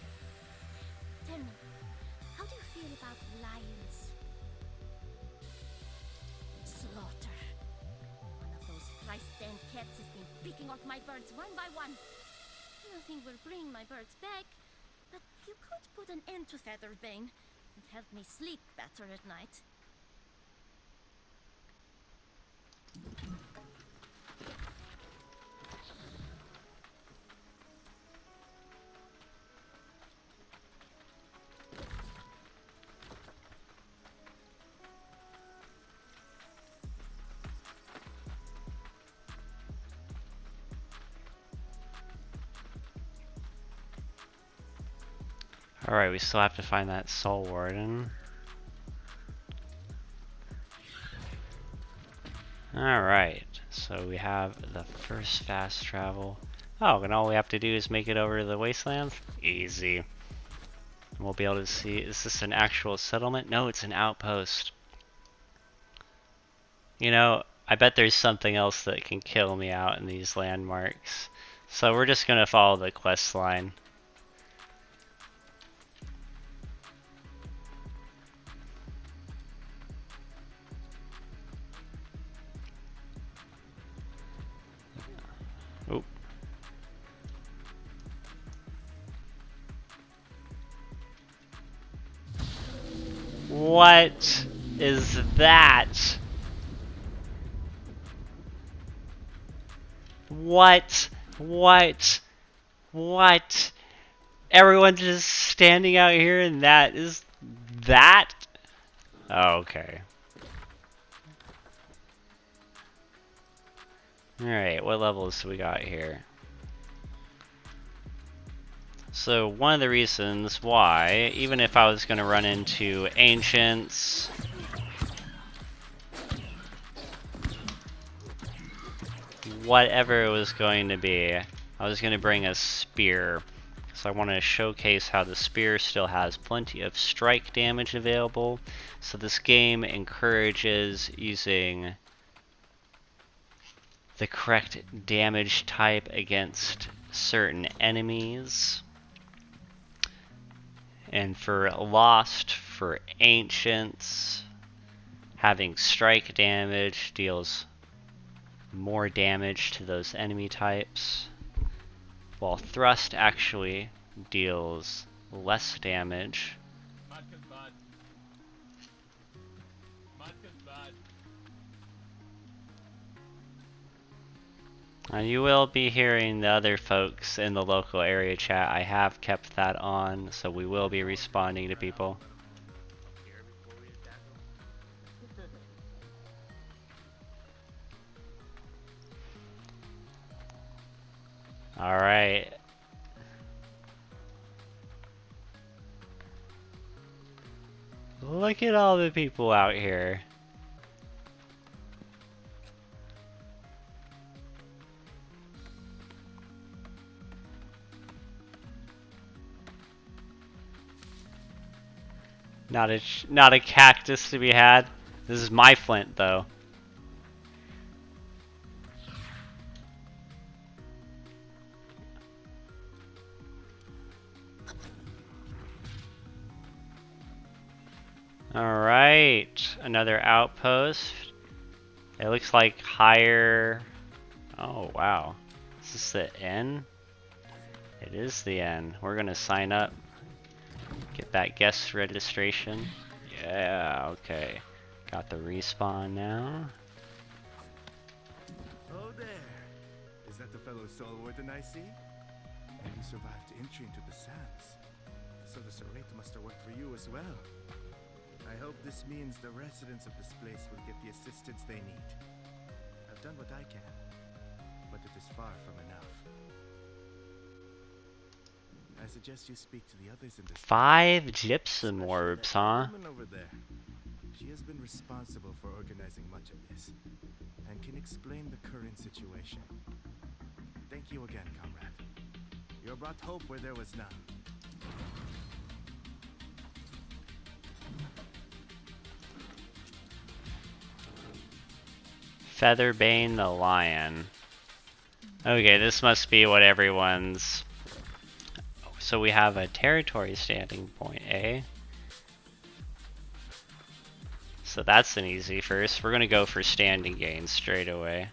Tell me, how do you feel about lions? Slaughter. One of those thrice-stand cats has been picking off my birds one by one. Nothing will bring my birds back, but you could put an end to Featherbane and help me sleep better at night. Alright, we still have to find that Soul Warden. Alright, so we have the first fast travel. Oh, and all we have to do is make it over to the Wastelands? Easy. And we'll be able to see, is this an actual settlement? No, it's an outpost. You know, I bet there's something else that can kill me out in these landmarks. So we're just gonna follow the quest line. Oop. What is that? What? What? What? Everyone just standing out here and that is that? Oh, okay. Alright, what levels do we got here? So one of the reasons why, even if I was going to run into ancients, whatever it was going to be, I was going to bring a spear. So I want to showcase how the spear still has plenty of strike damage available. So this game encourages using the correct damage type against certain enemies. And for Lost, for Ancients, having strike damage deals more damage to those enemy types, while Thrust actually deals less damage. And you will be hearing the other folks in the local area chat. I have kept that on, so we will be responding to people. Alright. Look at all the people out here. Not a cactus to be had. This is my flint, though. Alright, another outpost. It looks like higher... Oh, wow. Is this the N? It is the N. We're gonna sign up. Get that guest registration. Yeah, okay. Got the respawn now. Oh there! Is that the fellow Solwarden I see? And he survived entry into the sands. So the Serrate must have worked for you as well. I hope this means the residents of this place will get the assistance they need. I've done what I can, but it is far from enough. I suggest you speak to the others in this 5 gypsum especially orbs, that huh? woman over there. She has been responsible for organizing much of this, and can explain the current situation. Thank you again, comrade. You brought hope where there was none. Featherbane the Lion. Okay, this must be what everyone's... So we have a territory standing point, eh? So that's an easy first. We're gonna go for standing gains straight away.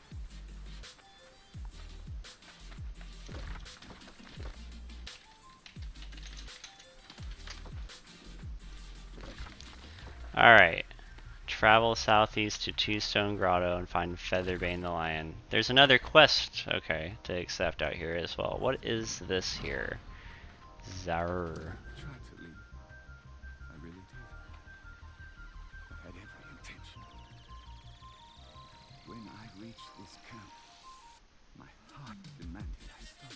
Alright. Travel southeast to Two Stone Grotto and find Featherbane the Lion. There's another quest, okay, to accept out here as well. What is this here? Zar. Tried to leave. I really did. I had every intention. When I reached this camp, my heart demanded I stop.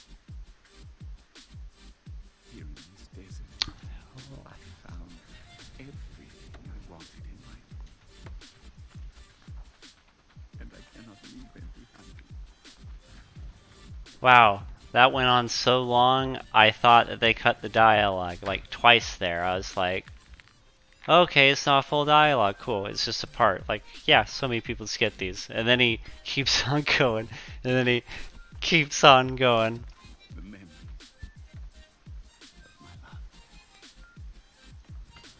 Here in this desert, I found everything I wanted in life. And I cannot leave them behind me. Wow, that went on so long, I thought that they cut the dialogue like twice there. I was like, okay, it's not full dialogue, cool, it's just a part. Like, yeah, so many people skip these. And then he keeps on going, and then he keeps on going. The memory of my love.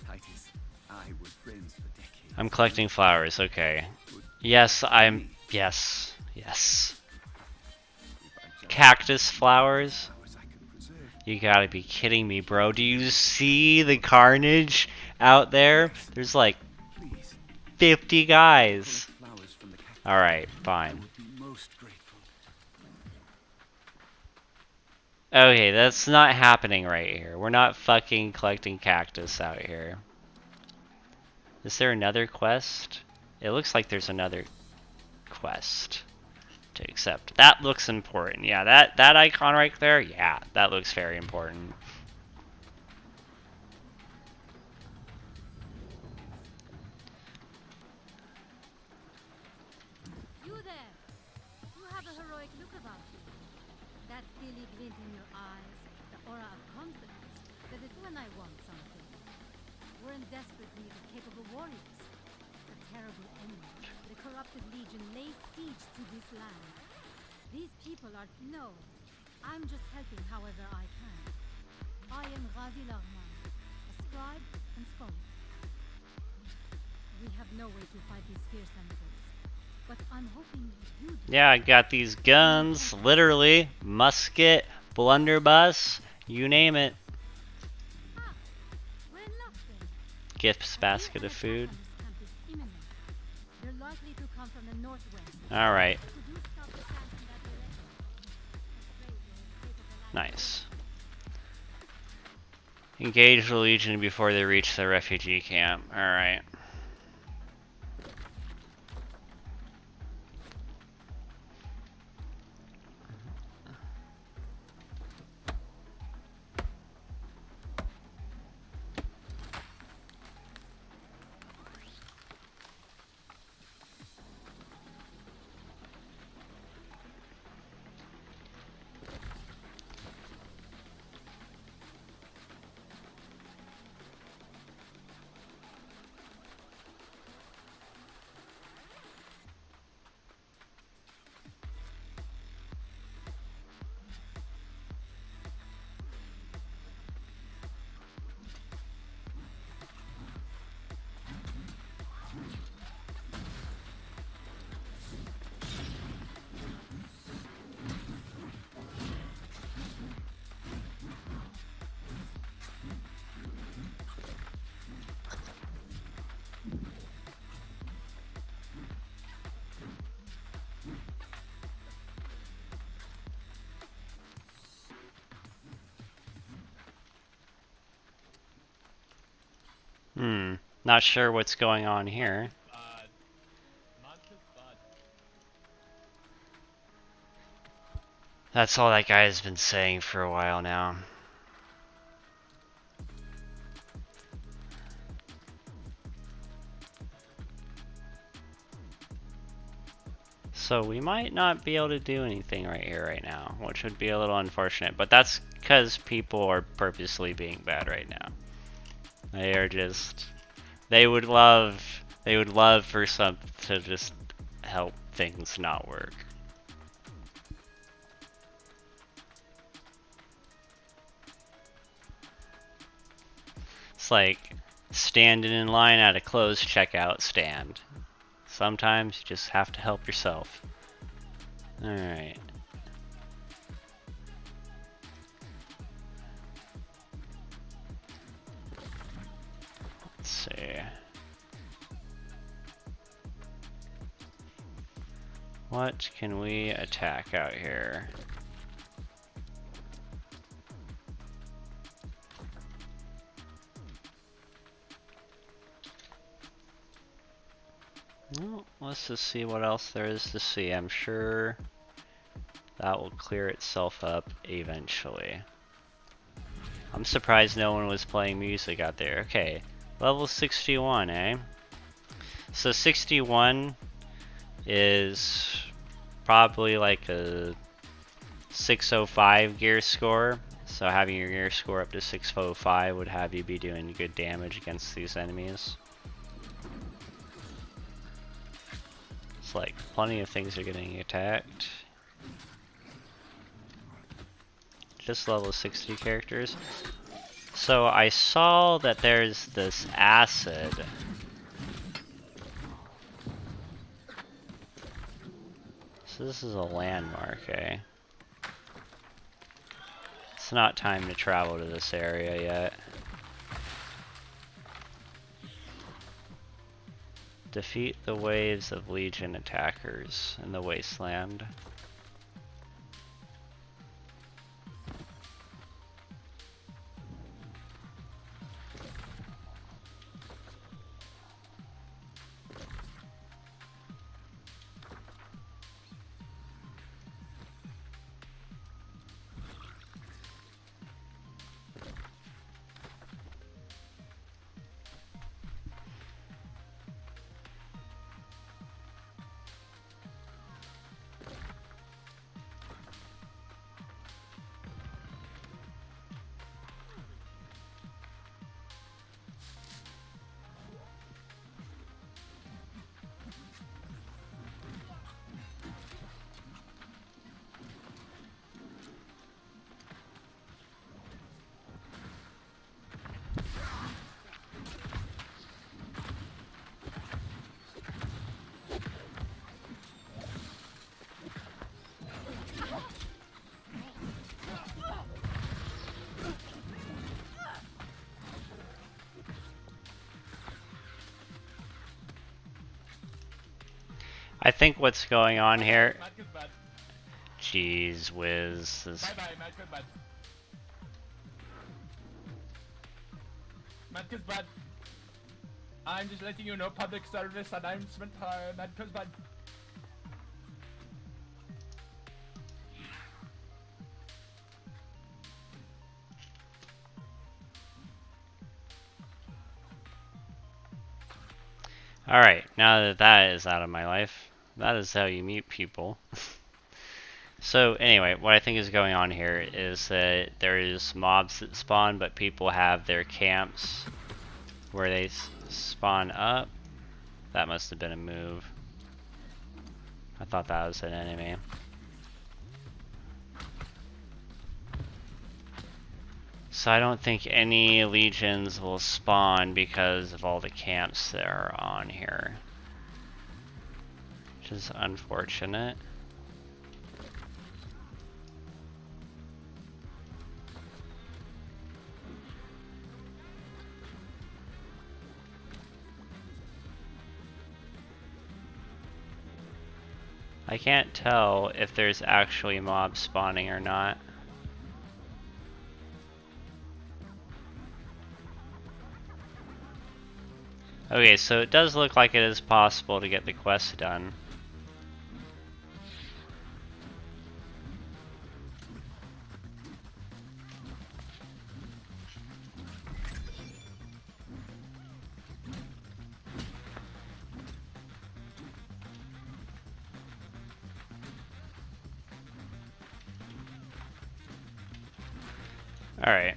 Titus, I were friends for decades. I'm collecting flowers, okay. Would Yes, I'm, me yes, yes. if I just Cactus flowers? flowers I could preserve. You gotta be kidding me, bro. Do you see the carnage out there? There's like Please, 50 guys. collect flowers from the cactus. Alright, I fine. would be most grateful. Okay, that's not happening right here. We're not fucking collecting cactus out here. Is there another quest? It looks like there's another quest to accept. That looks important. Yeah, that icon right there, yeah, that looks very important. You there! You have a heroic look about you. That steely glint in your eyes, the aura of confidence, that is when I want something. We're in desperate need of capable warriors. A terrible enemy, the corrupted legion lays siege to this land. These people are... No, I'm just helping however I can. I am Ghazi Lahman, a scribe and scholar. We have no way to fight these fierce enemies, but I'm hoping you do. Yeah, I got these guns, literally, musket, blunderbuss, you name it. Ah, we're in luck then. Gifts basket of food. Camp is imminent. They're likely to come from the northwest. Alright, Could you stop the sands in that direction? Afraid we're in state of the land. nice. Engage the Legion before they reach the refugee camp. Alright. Not sure what's going on here. That's all that guy's been saying for a while now. So we might not be able to do anything right here right now, which would be a little unfortunate, but that's because people are purposely being bad right now. They are just, they would love for some to just help things not work. It's like standing in line at a closed checkout stand. Sometimes you just have to help yourself. Alright. Let's see. What can we attack out here? Well, let's just see what else there is to see. I'm sure that will clear itself up eventually. I'm surprised no one was playing music out there. Okay, level 61, eh? So 61 is probably like a 605 gear score. So having your gear score up to 605 would have you be doing good damage against these enemies. It's like plenty of things are getting attacked. Just level 60 characters. So I saw that there's this acid. So this is a landmark, eh? It's not time to travel to this area yet. Defeat the waves of Legion attackers in the wasteland. I think what's going on here. Jeez whiz. Madcus bad. I'm just letting you know, public service announcement, Madcus bad. Alright, now that that is out of my life, that is how you meet people. So anyway, what I think is going on here is that there is mobs that spawn, but people have their camps where they spawn up. That must have been a move. I thought that was an enemy. So I don't think any legions will spawn because of all the camps that are on here. Which is unfortunate. I can't tell if there's actually mobs spawning or not. Okay, so it does look like it is possible to get the quest done. Alright.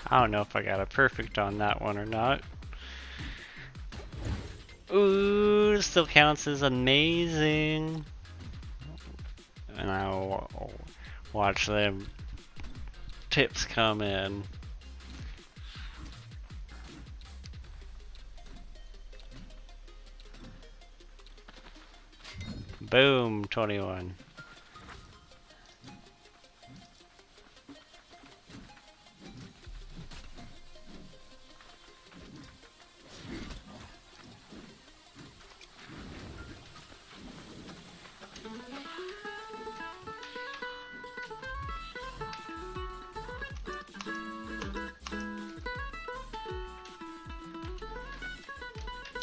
I don't know if I got a perfect on that one or not. Ooh, still counts as amazing. And I'll watch them tips come in. Boom, 21.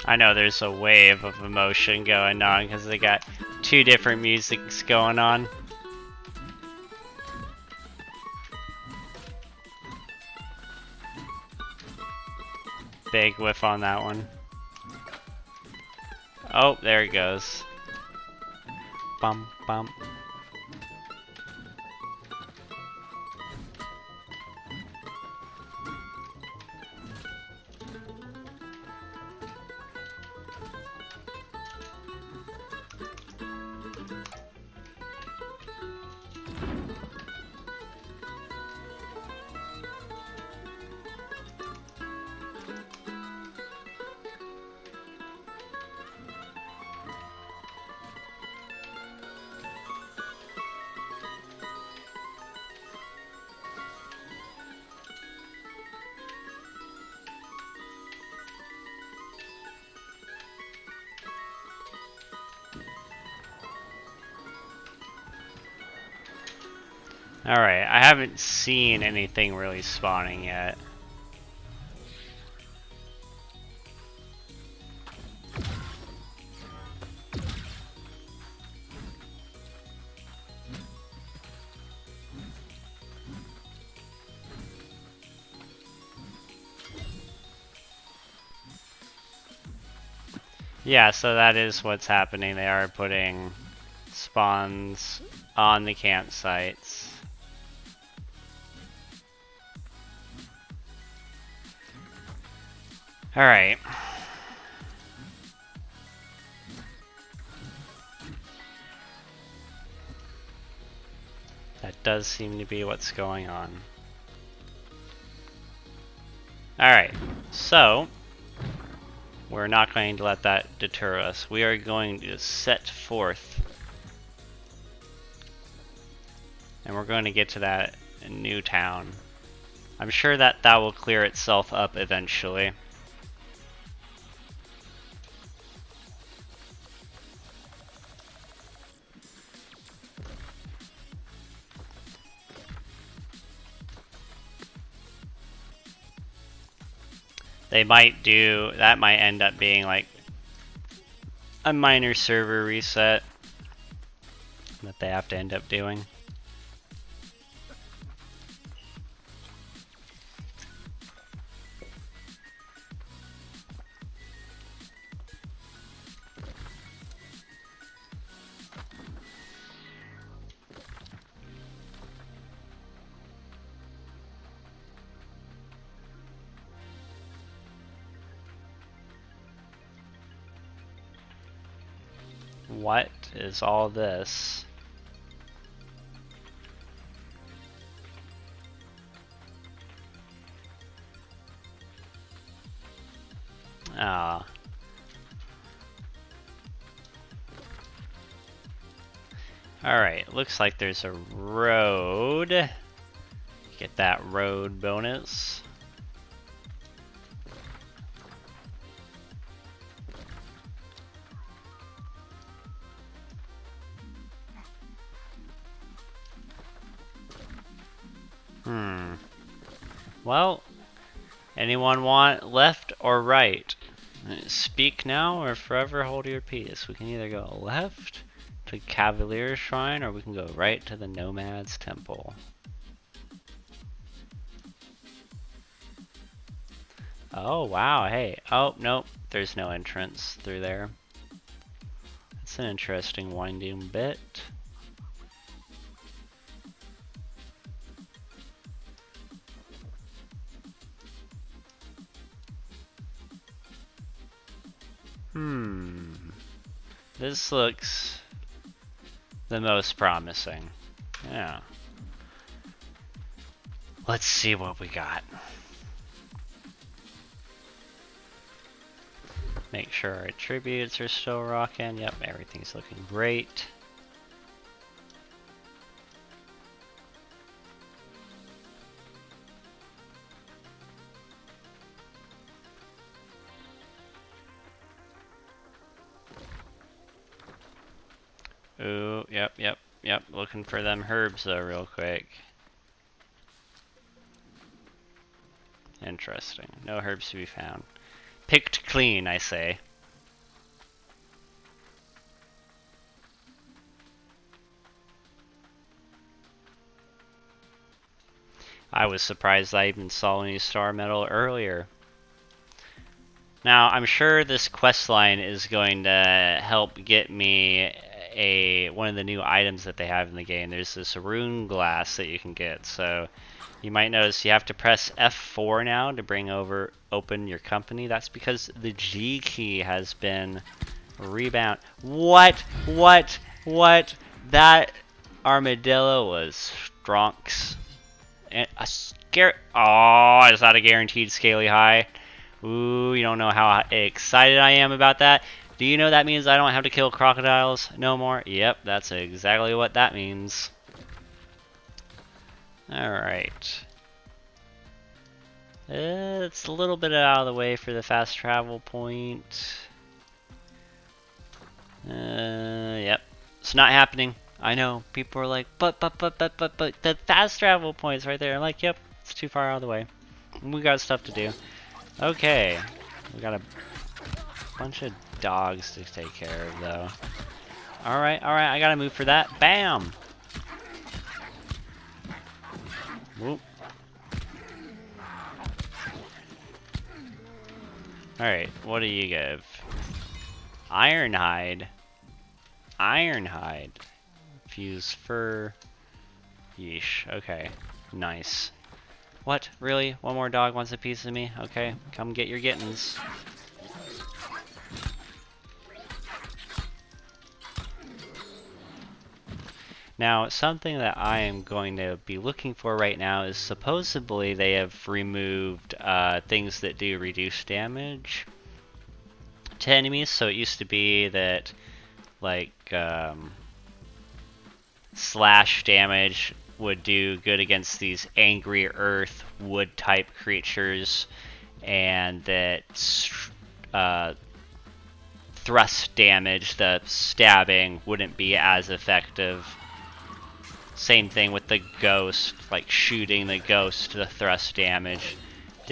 I know there's a wave of emotion going on because they got two different musics going on. Big whiff on that one. Oh, there it goes. Bum, bum. Alright, I haven't seen anything really spawning yet. Yeah, so that is what's happening. They are putting spawns on the campsites. Alright. That does seem to be what's going on. Alright, so we're not going to let that deter us. We are going to set forth. And we're going to get to that new town. I'm sure that that will clear itself up eventually. They might do, that might end up being like a minor server reset that they have to end up doing. What is all this? Ah. Alright, looks like there's a road. Get that road bonus. Well, anyone want left or right? Speak now or forever hold your peace. We can either go left to Cavalier Shrine or we can go right to the Nomad's Temple. Oh wow, hey. Oh, nope, there's no entrance through there. That's an interesting winding bit. This looks the most promising. Yeah. Let's see what we got. Make sure our attributes are still rocking. Yep, everything's looking great. Ooh, yep. Looking for them herbs though real quick. Interesting. No herbs to be found. Picked clean, I say. I was surprised I even saw any star metal earlier. Now, I'm sure this quest line is going to help get me one of the new items that they have in the game. There's this rune glass that you can get. So you might notice you have to press F4 now to open your company. That's because the G key has been rebound. What? That armadillo was Stronks. And a scare. Oh, is that a guaranteed scaly high? Ooh, you don't know how excited I am about that. Do you know that means I don't have to kill crocodiles no more? Yep, that's exactly what that means. Alright. It's a little bit out of the way for the fast travel point. Yep. It's not happening. I know. People are like, but the fast travel point's right there. I'm like, yep, it's too far out of the way. We got stuff to do. Okay. We got a bunch of dogs to take care of, though. Alright, I gotta move for that. Bam! Whoop. Alright, what do you give? Ironhide. Ironhide. Fuse fur. Yeesh. Okay. Nice. What? Really? One more dog wants a piece of me? Okay. Come get your gittins. Now, something that I am going to be looking for right now is supposedly they have removed things that do reduce damage to enemies. So it used to be that, like, slash damage would do good against these angry earth wood type creatures, and that thrust damage, the stabbing, wouldn't be as effective. Same thing with the ghost, like shooting the ghost, the thrust damage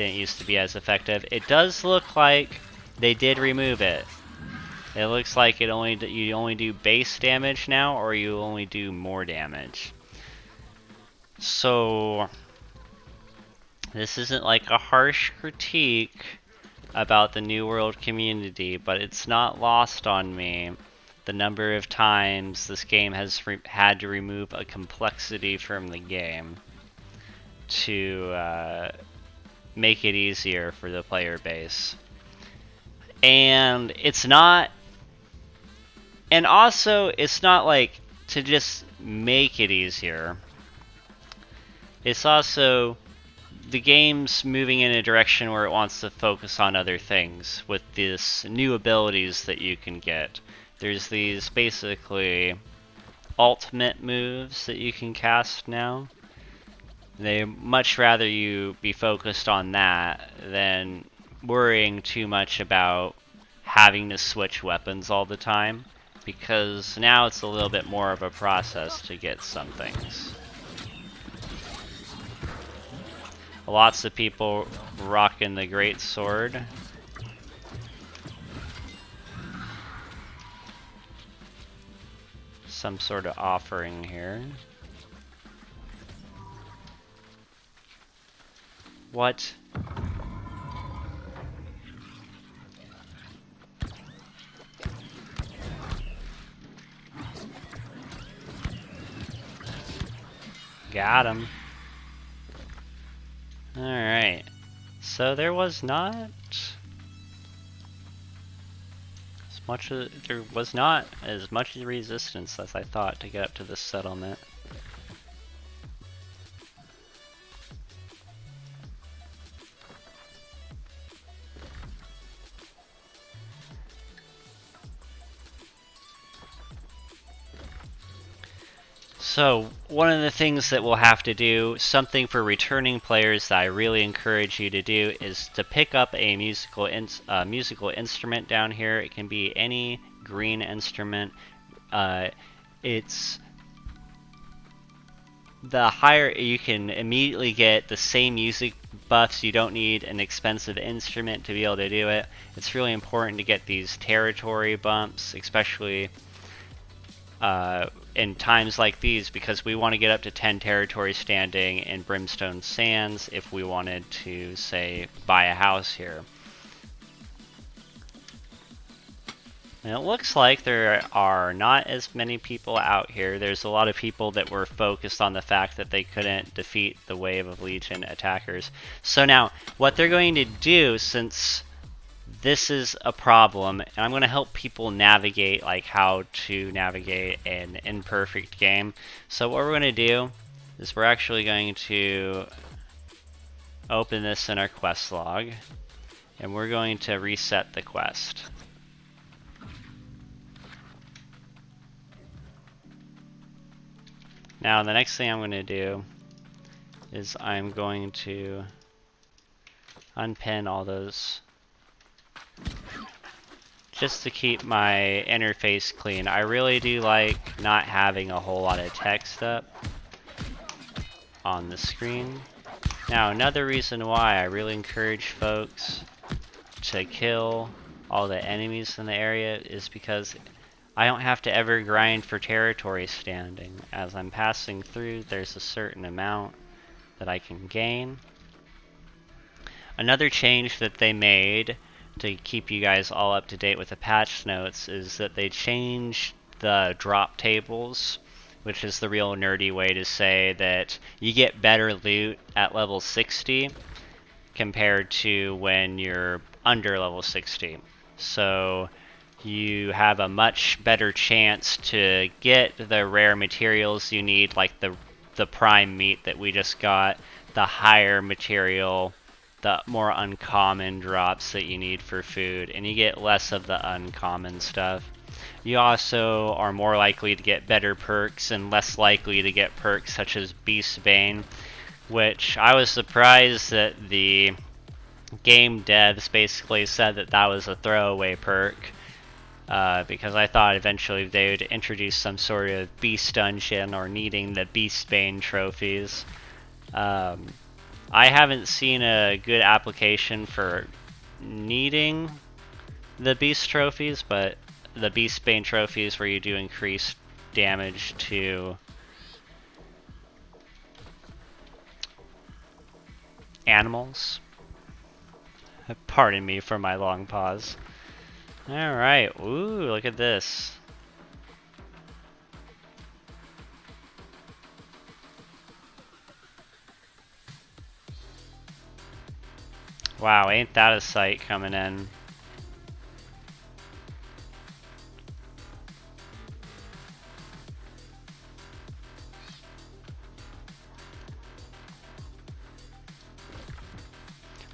didn't used to be as effective. It does look like they did remove it. It looks like you only do base damage now, or you only do more damage. So this isn't like a harsh critique about the New World community, but it's not lost on me the number of times this game has had to remove a complexity from the game to make it easier for the player base. And it's not, and also it's not like to just make it easier. It's also the game's moving in a direction where it wants to focus on other things with these new abilities that you can get. There's these basically ultimate moves that you can cast now. They much rather you be focused on that than worrying too much about having to switch weapons all the time, because now it's a little bit more of a process to get some things. Lots of people rocking the great sword. Some sort of offering here. What? Got him. Alright. So there was not as much resistance as I thought to get up to this settlement. So, one of the things that we'll have to do, something for returning players that I really encourage you to do, is to pick up a musical instrument down here. It can be any green instrument. It's the higher you can immediately get the same music buffs. You don't need an expensive instrument to be able to do it. It's really important to get these territory bumps, especially in times like these, because we want to get up to 10 territory standing in Brimstone Sands if we wanted to, say, buy a house here. And it looks like there are not as many people out here. There's a lot of people that were focused on the fact that they couldn't defeat the wave of Legion attackers. So now, what they're going to do, since this is a problem, and I'm going to help people navigate like how to navigate an imperfect game. So what we're going to do is we're actually going to open this in our quest log, and we're going to reset the quest. Now the next thing I'm going to do is I'm going to unpin all those just to keep my interface clean. I really do like not having a whole lot of text up on the screen. Now another reason why I really encourage folks to kill all the enemies in the area is because I don't have to ever grind for territory standing. As I'm passing through, there's a certain amount that I can gain. Another change that they made to keep you guys all up to date with the patch notes is that they changed the drop tables, which is the real nerdy way to say that you get better loot at level 60 compared to when you're under level 60. So you have a much better chance to get the rare materials you need, like the prime meat that we just got, the higher material, the more uncommon drops that you need for food, and you get less of the uncommon stuff. You also are more likely to get better perks and less likely to get perks such as Beastbane, which I was surprised that the game devs basically said that that was a throwaway perk, because I thought eventually they would introduce some sort of beast dungeon or needing the Beastbane trophies. I haven't seen a good application for needing the beast trophies, but the beast bane trophies where you do increased damage to animals. Pardon me for my long pause. Alright, ooh, look at this. Wow, ain't that a sight coming in.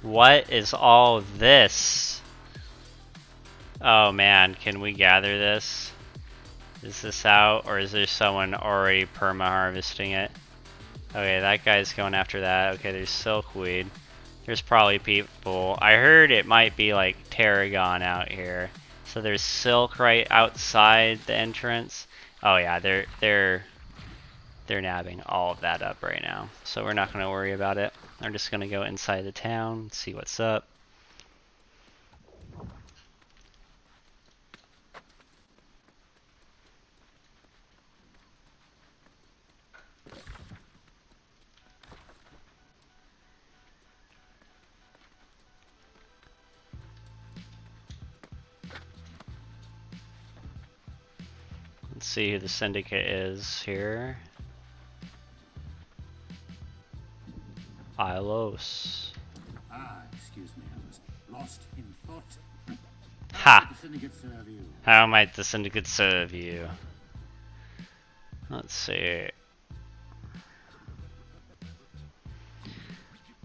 What is all this? Oh man, can we gather this? Is this out, or is there someone already perma-harvesting it? Okay, that guy's going after that. Okay, there's silkweed. There's probably people. I heard it might be like tarragon out here. So there's silk right outside the entrance. Oh yeah, they're nabbing all of that up right now. So we're not gonna worry about it. I'm just gonna go inside the town, see what's up. Let's see who the syndicate is here. Ilos. Ah, excuse me, I was lost in thought. Ha! The syndicate serve you. How might the syndicate serve you? Let's see.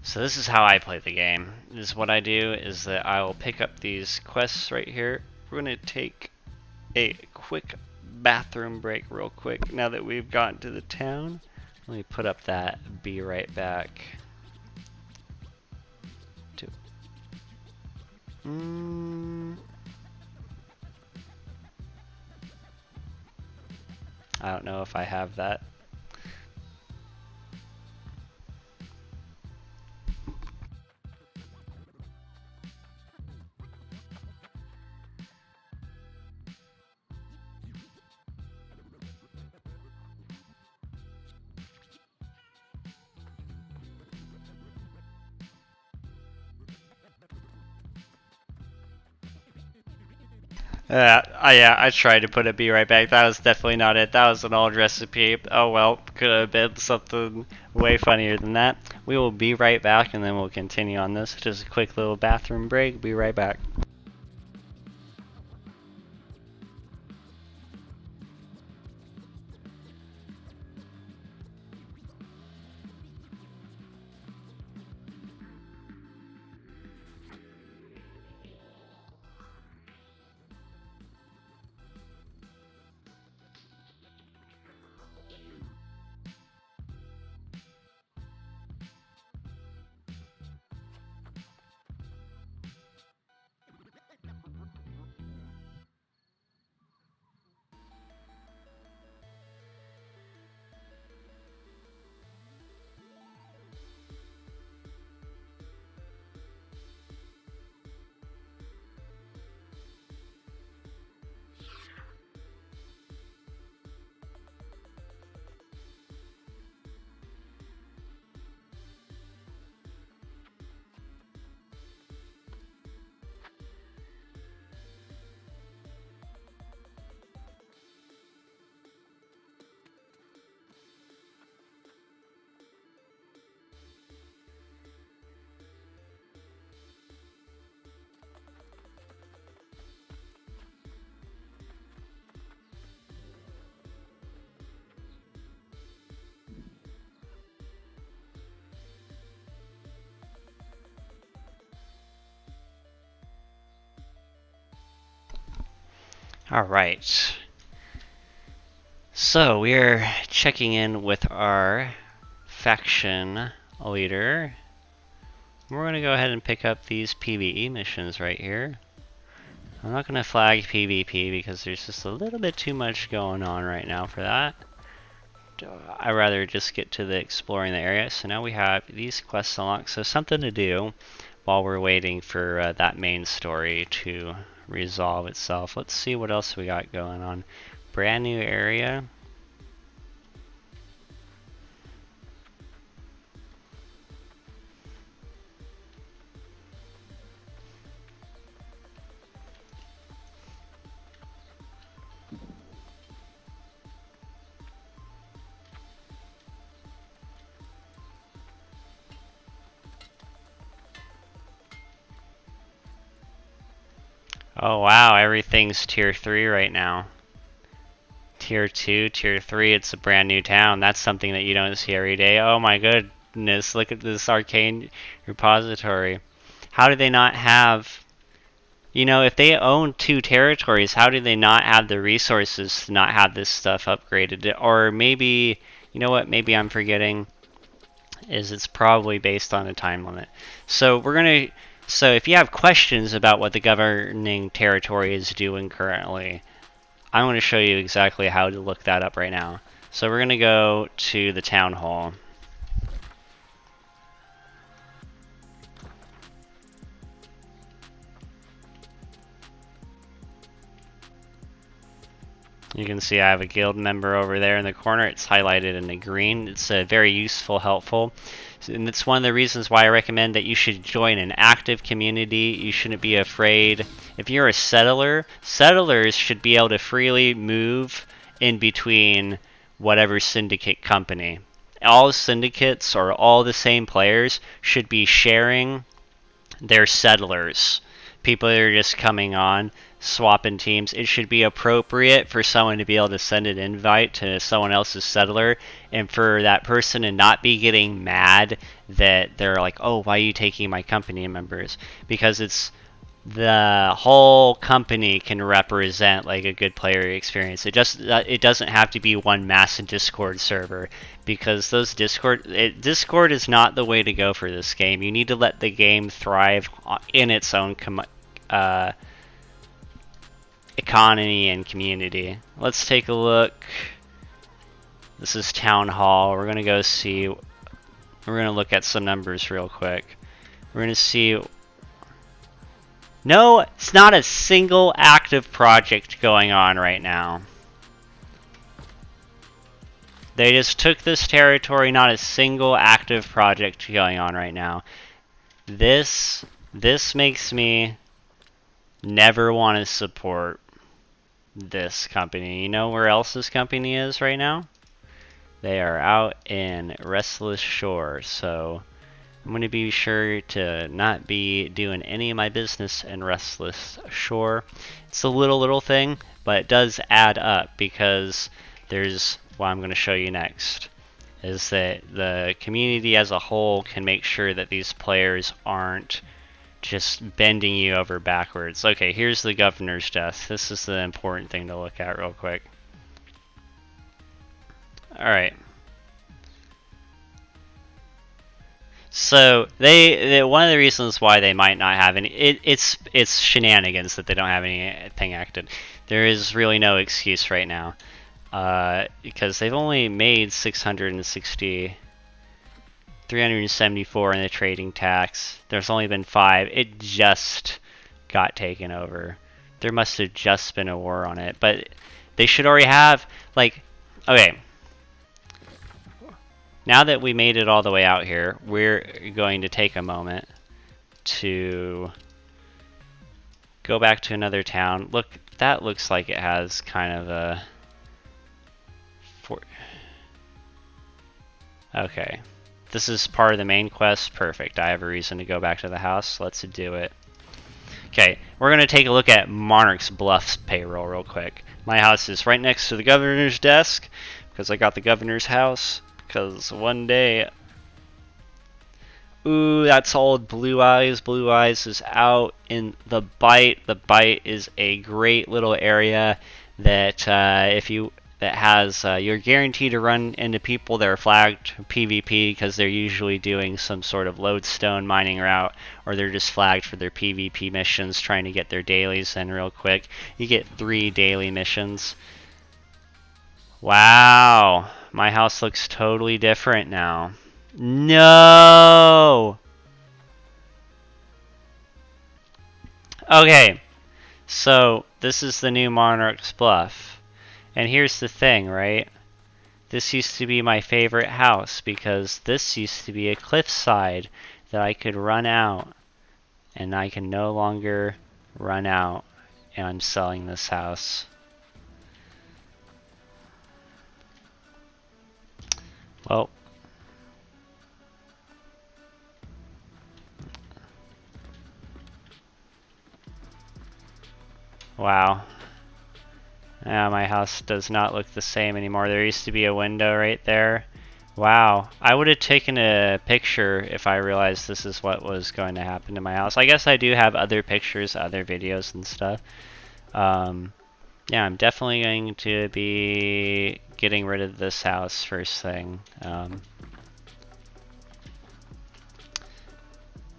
So this is how I play the game. This is what I do is that I will pick up these quests right here. We're gonna take a quick bathroom break real quick now that we've gotten to the town. Let me put up that be right back. I don't know if I have that. Yeah, I tried to put a be right back. That was definitely not it. That was an old recipe. Oh well, could have been something way funnier than that. We will be right back and then we'll continue on this. Just a quick little bathroom break. Be right back. Alright. So we're checking in with our faction leader. We're going to go ahead and pick up these PvE missions right here. I'm not going to flag PvP because there's just a little bit too much going on right now for that. I'd rather just get to the exploring the area. So now we have these quests unlocked. So something to do while we're waiting for that main story to resolve itself. Let's see what else we got going on. Brand new area. Oh wow, everything's tier 3 right now. Tier 2, tier 3, it's a brand new town. That's something that you don't see every day. Oh my goodness, look at this arcane repository. How do they not have... You know, if they own 2 territories, how do they not have the resources to not have this stuff upgraded? Or maybe, you know what, maybe I'm forgetting, is it's probably based on a time limit. So we're going to... So if you have questions about what the governing territory is doing currently, I'm going to show you exactly how to look that up right now. So we're going to go to the town hall. You can see I have a guild member over there in the corner. It's highlighted in the green. It's very useful, helpful. And it's one of the reasons why I recommend that you should join an active community. You shouldn't be afraid. If you're a settler, settlers should be able to freely move in between whatever syndicate company. All syndicates or all the same players should be sharing their settlers. People that are just coming on, swapping teams. It should be appropriate for someone to be able to send an invite to someone else's settler, and for that person to not be getting mad that they're like, oh, why are you taking my company members? Because it's the whole company can represent like a good player experience. It doesn't have to be one massive Discord server, because those Discord is not the way to go for this game. You need to let the game thrive in its own economy and community. Let's take a look. This is Town Hall. We're gonna go see. We're gonna look at some numbers real quick. We're gonna see. No, it's not a single active project going on right now. They just took this territory, not a single active project going on right now. This makes me never want to support this company. You know where else this company is right now? They are out in Restless Shore, so I'm going to be sure to not be doing any of my business in Restless Shore. It's a little thing, but it does add up, because there's what I'm going to show you next, is that the community as a whole can make sure that these players aren't just bending you over backwards. Okay, here's the governor's desk. This is the important thing to look at real quick. Alright. So they one of the reasons why they might not have any, it's shenanigans that they don't have anything acted. There is really no excuse right now, because they've only made 374 in the trading tax. There's only been 5. It just got taken over. There must have just been a war on it, but they should already have, like, okay. Now that we made it all the way out here, we're going to take a moment to go back to another town. Look, that looks like it has kind of a... Okay. This is part of the main quest. Perfect. I have a reason to go back to the house. Let's do it. Okay, we're going to take a look at Monarch's Bluff's payroll real quick. My house is right next to the governor's desk, because I got the governor's house. Because one day... Ooh, that's old Blue Eyes. Blue Eyes is out in the Bite. The Bite is a great little area that you're guaranteed to run into people that are flagged PvP, because they're usually doing some sort of lodestone mining route, or they're just flagged for their PvP missions, trying to get their dailies in real quick. You get 3 daily missions. Wow. My house looks totally different now. No! Okay, so this is the new Monarch's Bluff. And here's the thing, right? This used to be my favorite house because this used to be a cliffside that I could run out. And I can no longer run out. And I'm selling this house. Well. Wow. Yeah, my house does not look the same anymore. There used to be a window right there. Wow. I would have taken a picture if I realized this is what was going to happen to my house. I guess I do have other pictures, other videos and stuff. Yeah, I'm definitely going to be getting rid of this house first thing.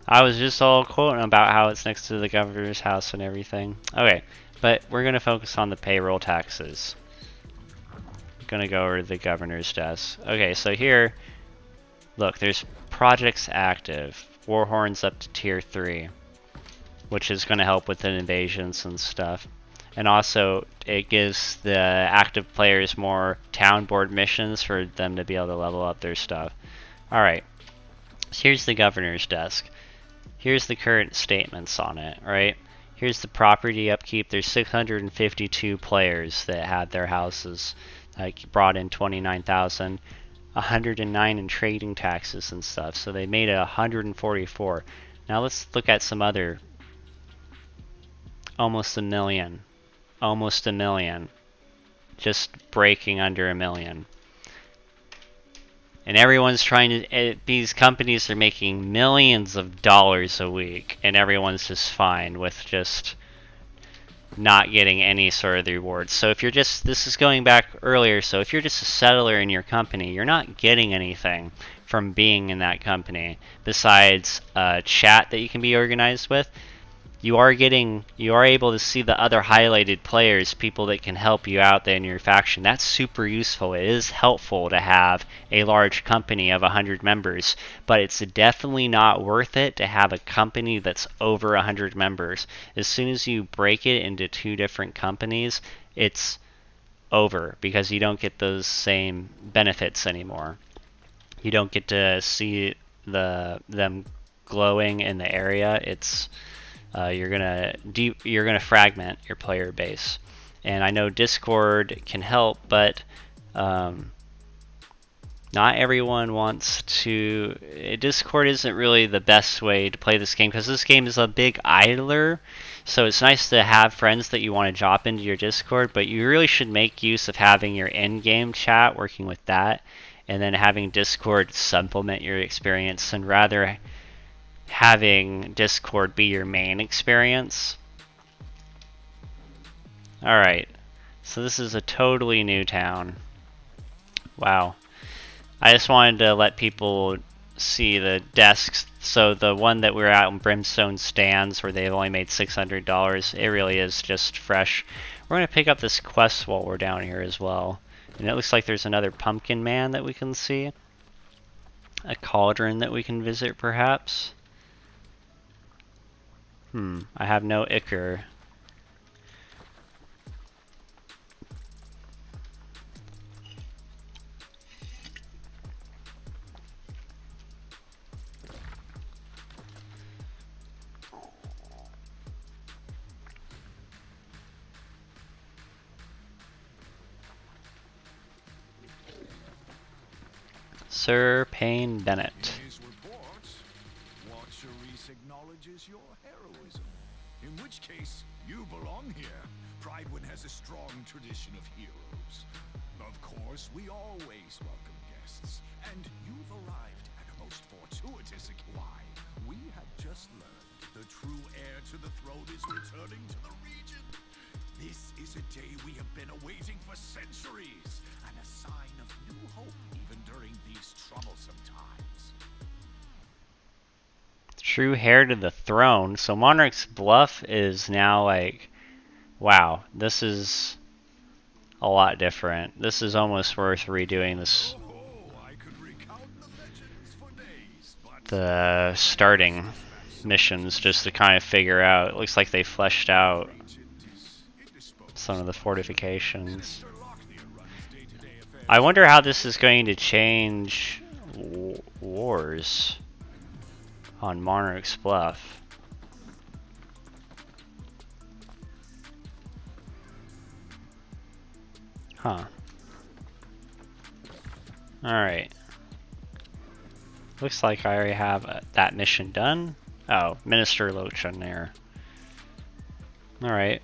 I was just all quoting about how it's next to the governor's house and everything. Okay, but we're going to focus on the payroll taxes. I'm going to go over to the governor's desk. Okay, so here, look, there's projects active. Warhorn's up to tier 3, which is going to help with the invasions and stuff. And also, it gives the active players more town board missions for them to be able to level up their stuff. Alright, so here's the governor's desk. Here's the current statements on it, right? Here's the property upkeep. There's 652 players that had their houses, like brought in 29,000, 109 in trading taxes and stuff. So they made 144. Now let's look at some other. Almost a million. Almost a million. Just breaking under a million. And everyone's trying to, these companies are making millions of dollars a week, and everyone's just fine with just not getting any sort of rewards. So if you're just, this is going back earlier, so if you're just a settler in your company, you're not getting anything from being in that company besides a chat that you can be organized with. You are able to see the other highlighted players, people that can help you out in your faction. That's super useful. It is helpful to have a large company of 100 members, but it's definitely not worth it to have a company that's over 100 members. As soon as you break it into 2 different companies, it's over because you don't get those same benefits anymore. You don't get to see them glowing in the area. It's you're gonna fragment your player base, and I know Discord can help, but not everyone wants to. Discord isn't really the best way to play this game because this game is a big idler. So it's nice to have friends that you want to drop into your Discord, but you really should make use of having your in-game chat, working with that, and then having Discord supplement your experience, and rather having Discord be your main experience. Alright, so this is a totally new town. Wow. I just wanted to let people see the desks. So the one that we're at in Brimstone Stands, where they've only made $600, it really is just fresh. We're going to pick up this quest while we're down here as well. And it looks like there's another pumpkin man that we can see. A cauldron that we can visit, perhaps. I have no ichor. Sir Payne Bennett. His report, Watcheries acknowledges your heroism. In which case, you belong here. Pridewood has a strong tradition of heroes. Of course, we always welcome guests, and you've arrived at a most fortuitous why. We have just learned the true heir to the throne is returning to the region. This is a day we have been awaiting for centuries, and a sign of new hope even during these troublesome times. True heir to the throne. So Monarch's Bluff is now like, wow, this is a lot different. This is almost worth redoing this. I could recount the legends for days, but The starting missions just to kind of figure out. It looks like they fleshed out some of the fortifications. I wonder how this is going to change wars on Monarch's Bluff. Huh. Alright. Looks like I already have that mission done. Oh, Minister Lochan there. Alright.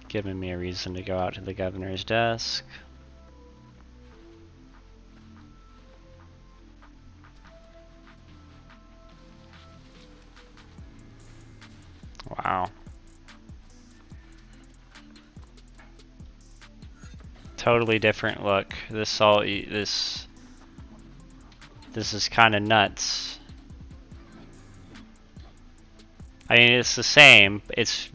Giving me a reason to go out to the governor's desk. Wow. Totally different look. This is kind of nuts. I mean, it's the same. It's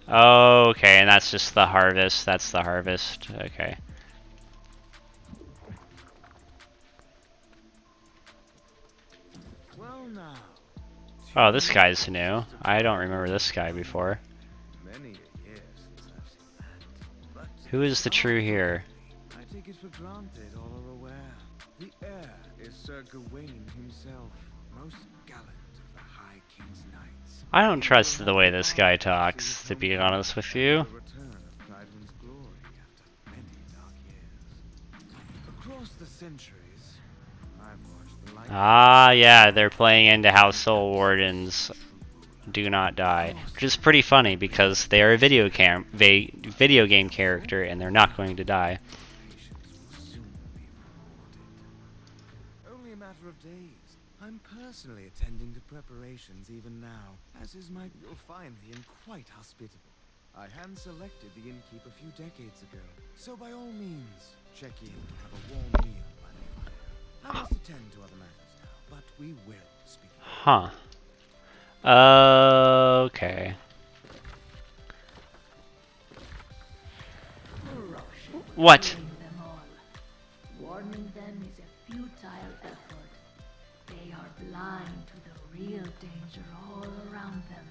oh, okay, and that's just the harvest. That's the harvest. Okay. Well now. Oh, this guy's new. I don't remember this guy before. Many a year since I've seen that. But Who is the true here? I take it for granted all are aware. The heir is Sir Gawain himself, most gallant of the High King's knights. I don't trust the way this guy talks, to be honest with you. The return of Prydwen's glory after many dark years. Across the centuries, I've watched the light. Ah, yeah, they're playing into how Soul Wardens do not die, which is pretty funny because they are a video game character and they're not going to die. Patience will soon be rewarded. Only a matter of days. I'm personally attending to preparations even now, as is my. You'll find the inn quite hospitable. I hand-selected the innkeep a few decades ago, so by all means, check in and have a warm meal by the fire. I must attend to other matters now, but we will speak. Huh. Okay. What? Warning them is a futile effort. They are blind to the real danger all around them.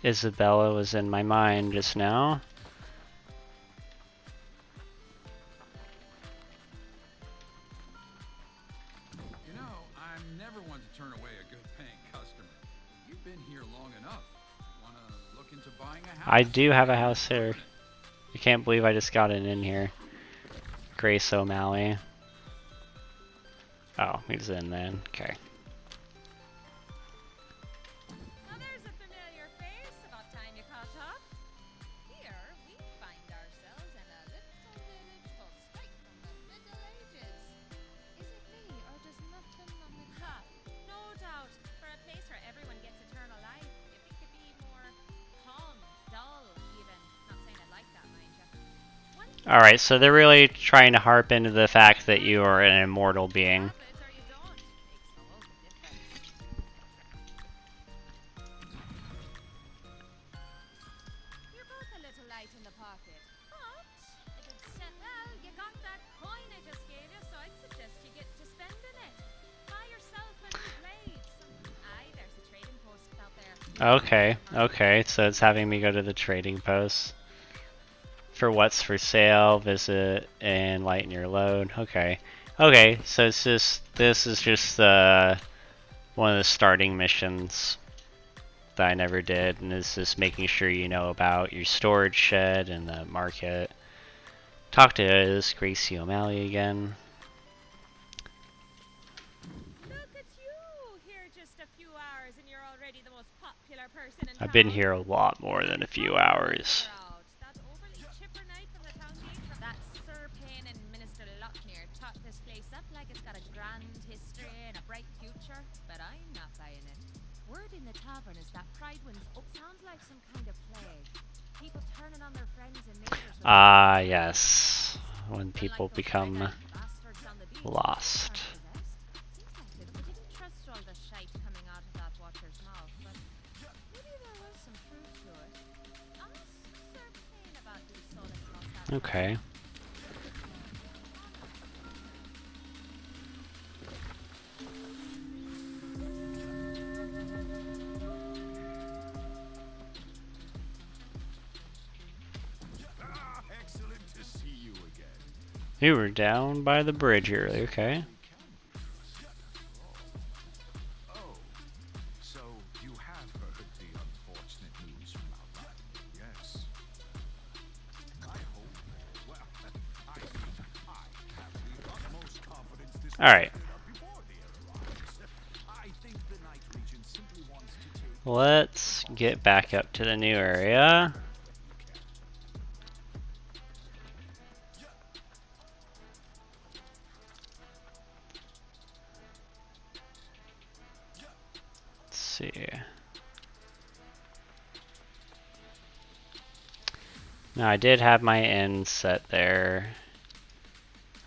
Isabella was in my mind just now. You know, I'm never one to turn away a good-paying customer. You've been here long enough. Want to look into buying a house? I do have a house here. I can't believe I just got it in here. Grace O'Malley. Oh, he's in then. Okay. Now there's a familiar face. About time you caught up. Here we find ourselves in a little village called straight from the Middle Ages. Is it me, or does nothing on the ha? No doubt. For a place where everyone gets eternal life, you'd think it'd be more calm, dull, even. Not saying I'd like that, mind you. Alright, so they're really trying to harp into the fact that you are an immortal being. You're both a little light in the pocket, but if it's set well, you got that coin I just gave you, so I'd suggest you get to spending it. Buy yourself a new blade. Aye, there's a trading post out there. Okay, okay, so it's having me go to the trading post. For what's for sale, visit and lighten your load. Okay. Okay, so it's just, this is just one of the starting missions that I never did, and it's just making sure you know about your storage shed and the market. Talk to this Gracie O'Malley again. Look at you! Here just a few hours and you're already the most popular person in I've been town. here a lot more than a few hours. That overly chipper knight from the town gate from that Sir Payne and Minister Lochner taught this place up like it's got a grand history and a bright future, but I'm not buying it. Word in the tavern is that Prydwen's up sounds like some kind of plague. People turning on their friends and neighbors. Ah, yes. When people become lost. Okay. Excellent to see you again. You were down by the bridge earlier, okay. Oh, so you have heard the unfortunate news from Alban? Yes. I hope. Well, I think I have the utmost confidence this All right. before the air arrives. I think the Night Legion simply wants to take. Let's get back up to the new area. Let's see. Now I did have my end set there.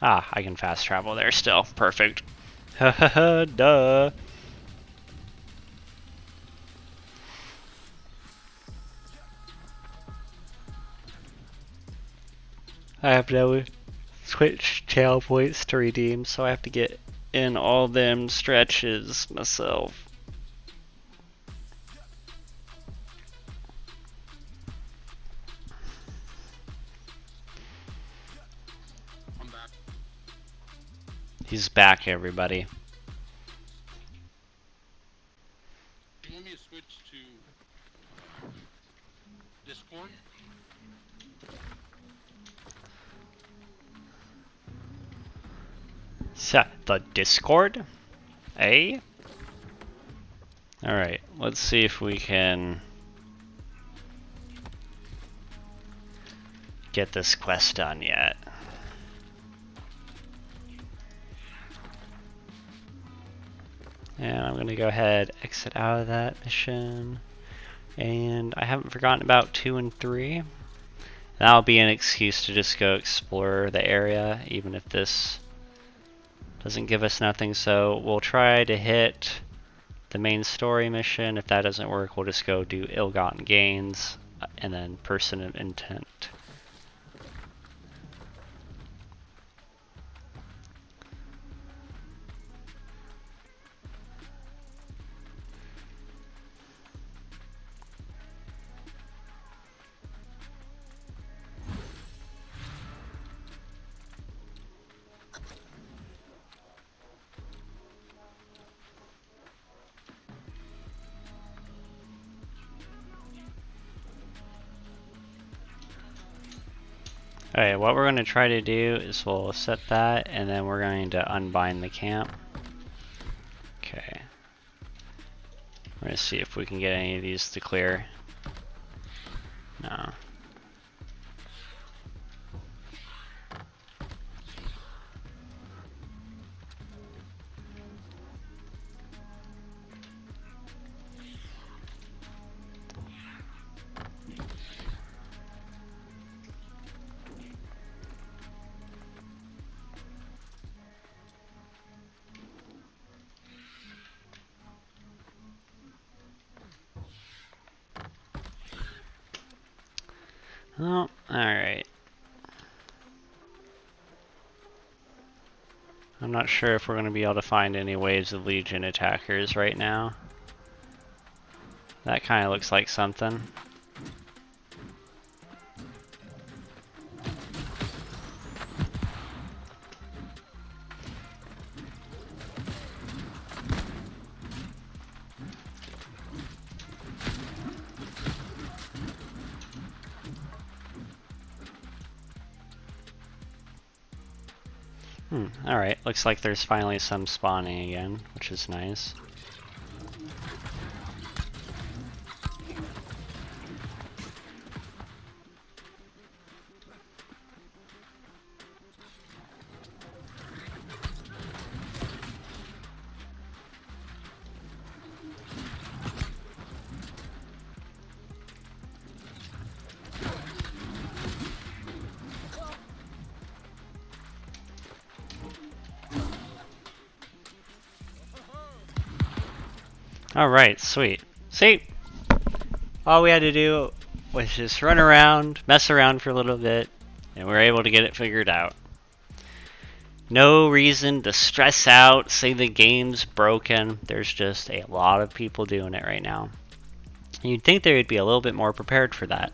Ah, I can fast travel there still. Perfect. Hahaha, duh. I have no Switch channel points to redeem, so I have to get in all them stretches myself. I'm back. He's back, everybody. Do you want me to switch to Discord? So, the Discord? Eh? Alright, let's see if we can get this quest done yet. And I'm going to go ahead, exit out of that mission. And I haven't forgotten about 2 and 3. That'll be an excuse to just go explore the area, even if this doesn't give us nothing. So we'll try to hit the main story mission. If that doesn't work, we'll just go do ill-gotten gains and then person of intent. Alright, what we're going to try to do is we'll set that, and then we're going to unbind the camp. Okay. We're going to see if we can get any of these to clear. No. Oh, alright. I'm not sure if we're going to be able to find any waves of Legion attackers right now. That kind of looks like something. Alright, looks like there's finally some spawning again, which is nice. Alright, sweet. See? All we had to do was just run around, mess around for a little bit, and we're able to get it figured out. No reason to stress out, say the game's broken. There's just a lot of people doing it right now. You'd think they would be a little bit more prepared for that.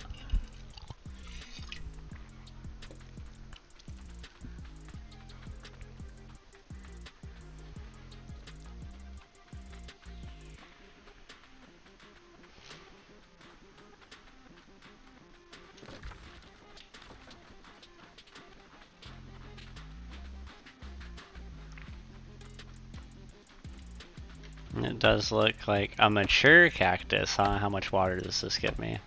It does look like a mature cactus, huh? How much water does this give me?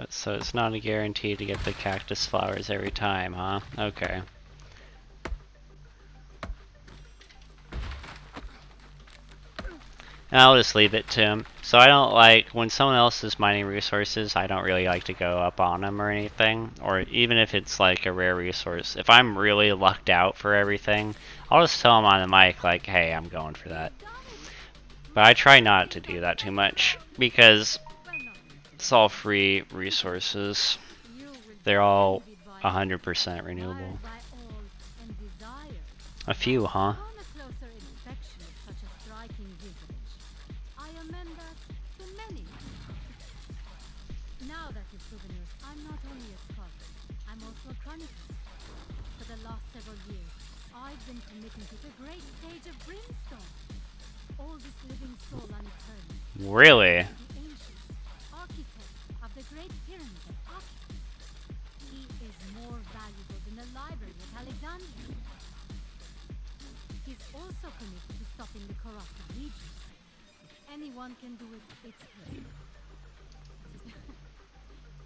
So it's not a guarantee to get the cactus flowers every time, huh? Okay. And I'll just leave it to him. So I don't like, when someone else is mining resources, I don't really like to go up on them or anything. Or even if it's like a rare resource. If I'm really lucked out for everything, I'll just tell them on the mic like, hey, I'm going for that. But I try not to do that too much, because it's all free resources. They're all 100% renewable. A few, huh? Really? Anyone can do it, it's him.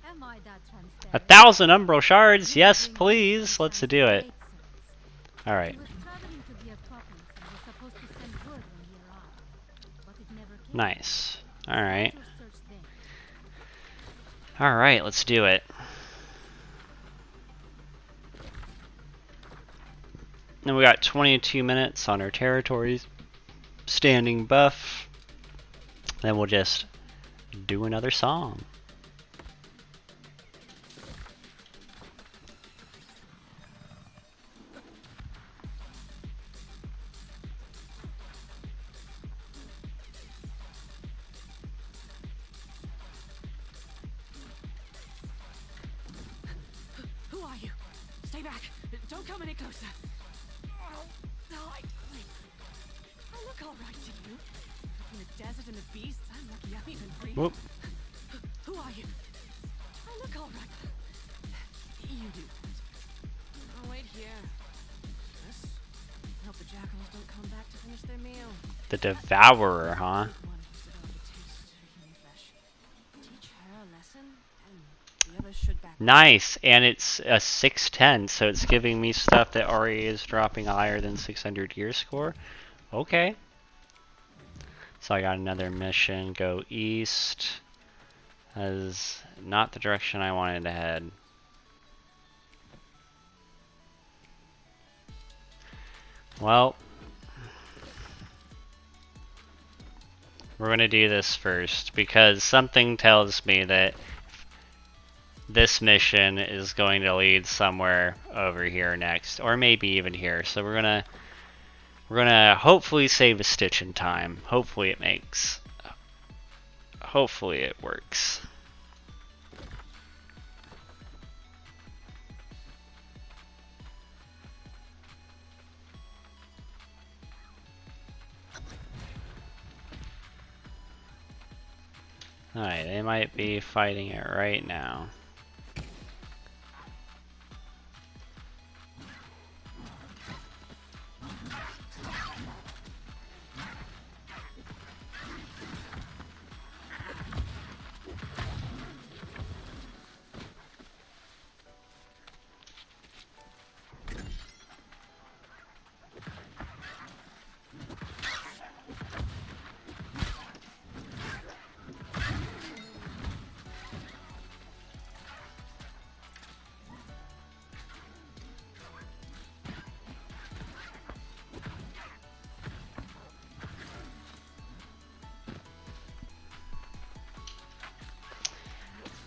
Am I that transparent? 1,000 Umbral Shards, yes please, let's do it. Alright. Nice. Alright. Alright, let's do it. Then we got 22 minutes on our territories. Standing buff. Then we'll just do another song. Who are you? Stay back. Don't come any closer. I look all right to you. In the desert and the beasts, I'm lucky I'm even breathing. Whoop. Who are you? I look all right. You do. I'll wait here. Yes. I hope the jackals don't come back to finish their meal. The Devourer, huh? Teach her a lesson, and the others should back. Nice, and it's a 610, so it's giving me stuff that already is dropping higher than 600 gear score. Okay. So I got another mission, go east. That is not the direction I wanted to head. Well, we're gonna do this first, because something tells me that this mission is going to lead somewhere over here next, or maybe even here. So we're gonna hopefully save a stitch in time. Hopefully it works. Alright, they might be fighting it right now.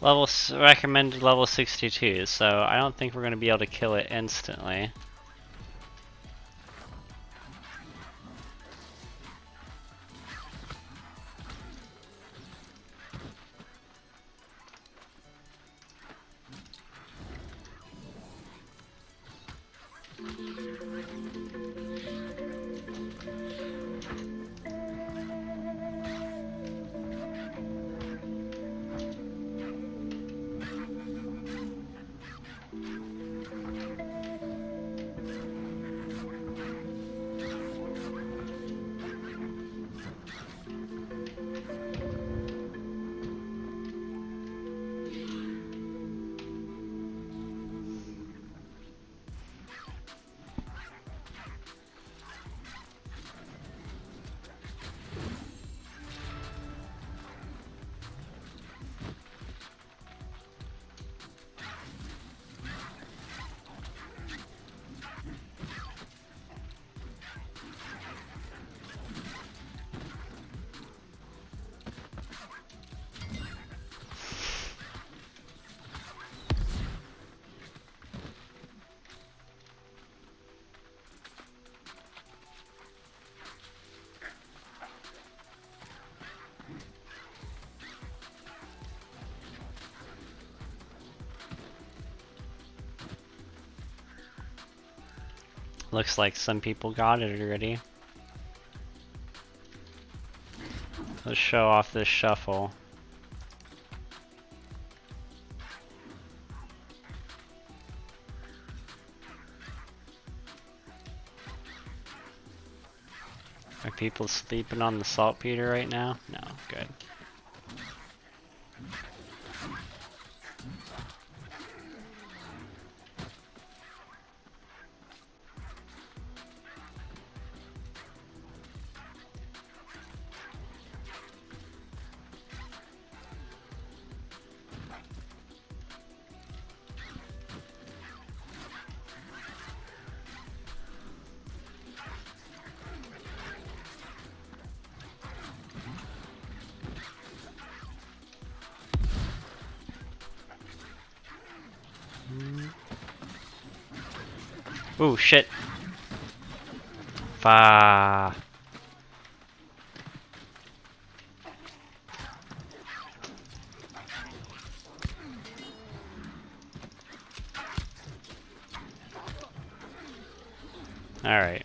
recommended level 62, so I don't think we're going to be able to kill it instantly. Looks like some people got it already. Let's show off this shuffle. Are people sleeping on the saltpeter right now? No, good. Ooh, shit. Fa. All right.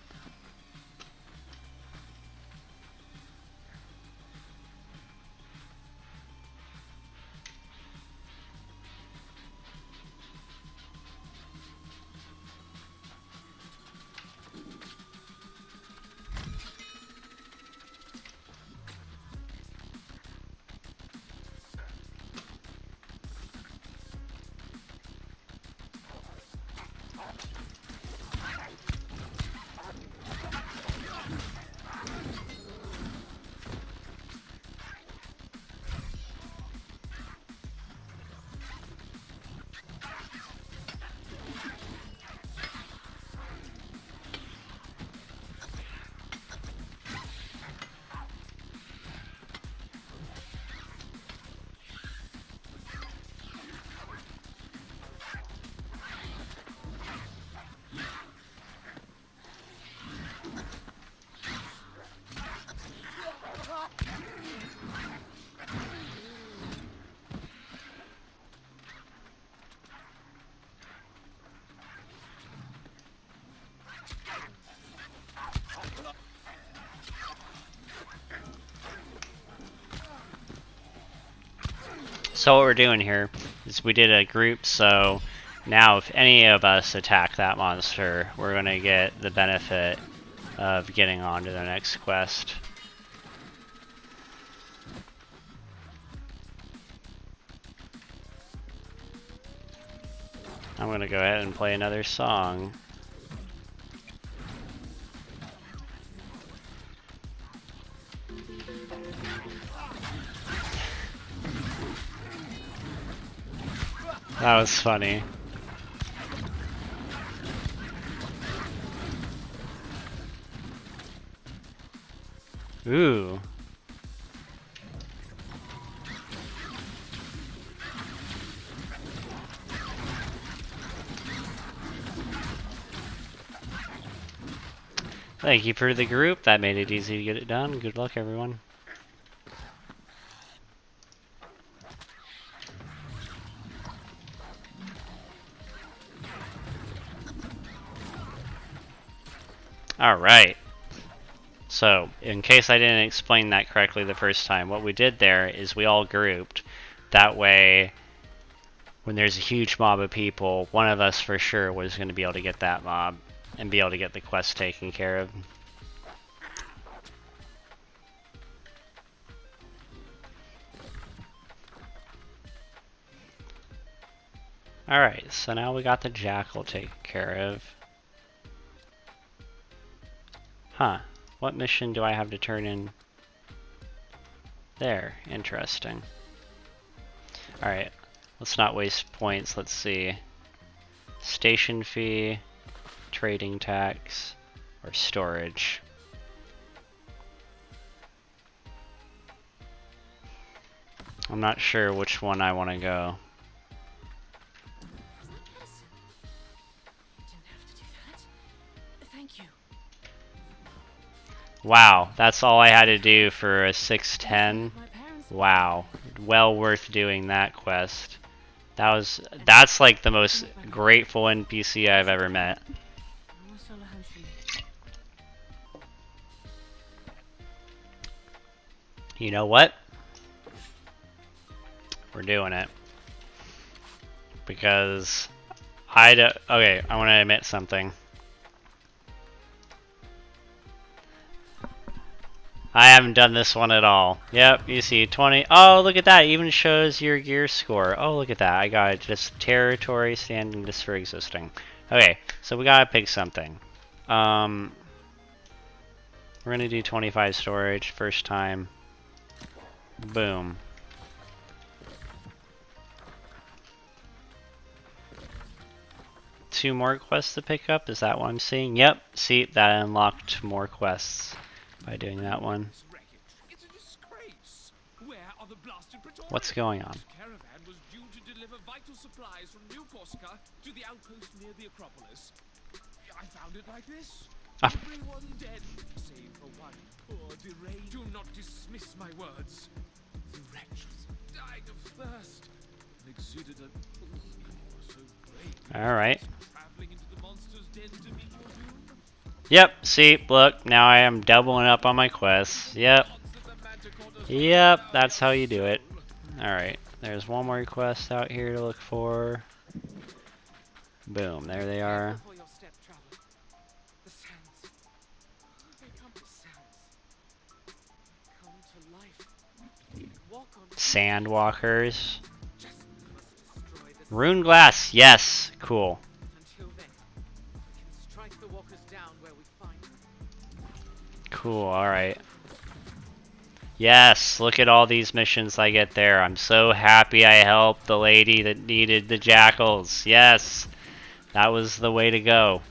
So what we're doing here is we did a group, so now if any of us attack that monster, we're going to get the benefit of getting on to the next quest. I'm going to go ahead and play another song. That was funny. Ooh. Thank you for the group. That made it easy to get it done. Good luck, everyone. Alright. So, in case I didn't explain that correctly the first time, what we did there is we all grouped. That way, when there's a huge mob of people, one of us for sure was going to be able to get that mob and be able to get the quest taken care of. Alright, so now we got the jackal taken care of. Huh. What mission do I have to turn in? There. Interesting. Alright. Let's not waste points. Let's see. Station fee, trading tax, or storage. I'm not sure which one I want to go. Wow, that's all I had to do for a 610. Wow, well worth doing that quest. That's like the most grateful NPC I've ever met. You know what? We're doing it. Because okay, I want to admit something. I haven't done this one at all. Yep, you see 20. Oh, look at that. It even shows your gear score. Oh, look at that. I got just territory standing just for existing. Okay, so we gotta pick something. We're gonna do 25 storage first time. Boom. Two more quests to pick up. Is that what I'm seeing? Yep. See, that unlocked more quests by doing that one. What's going on? Caravan was due to deliver vital supplies from New Corsica to the outpost near the Acropolis. I found it like this. Everyone dead, save for one poor deranged. Do not dismiss my words. The wretch died of thirst and exuded a so great. All right. Traveling into the monster's den to meet your doom. Yep, see, look, now I am doubling up on my quests. Yep. Yep, that's how you do it. Alright, there's one more quest out here to look for. Boom, there they are. Sandwalkers. Rune glass, yes, cool. Cool, alright. Yes, look at all these missions I get there. I'm so happy I helped the lady that needed the jackals. Yes, that was the way to go.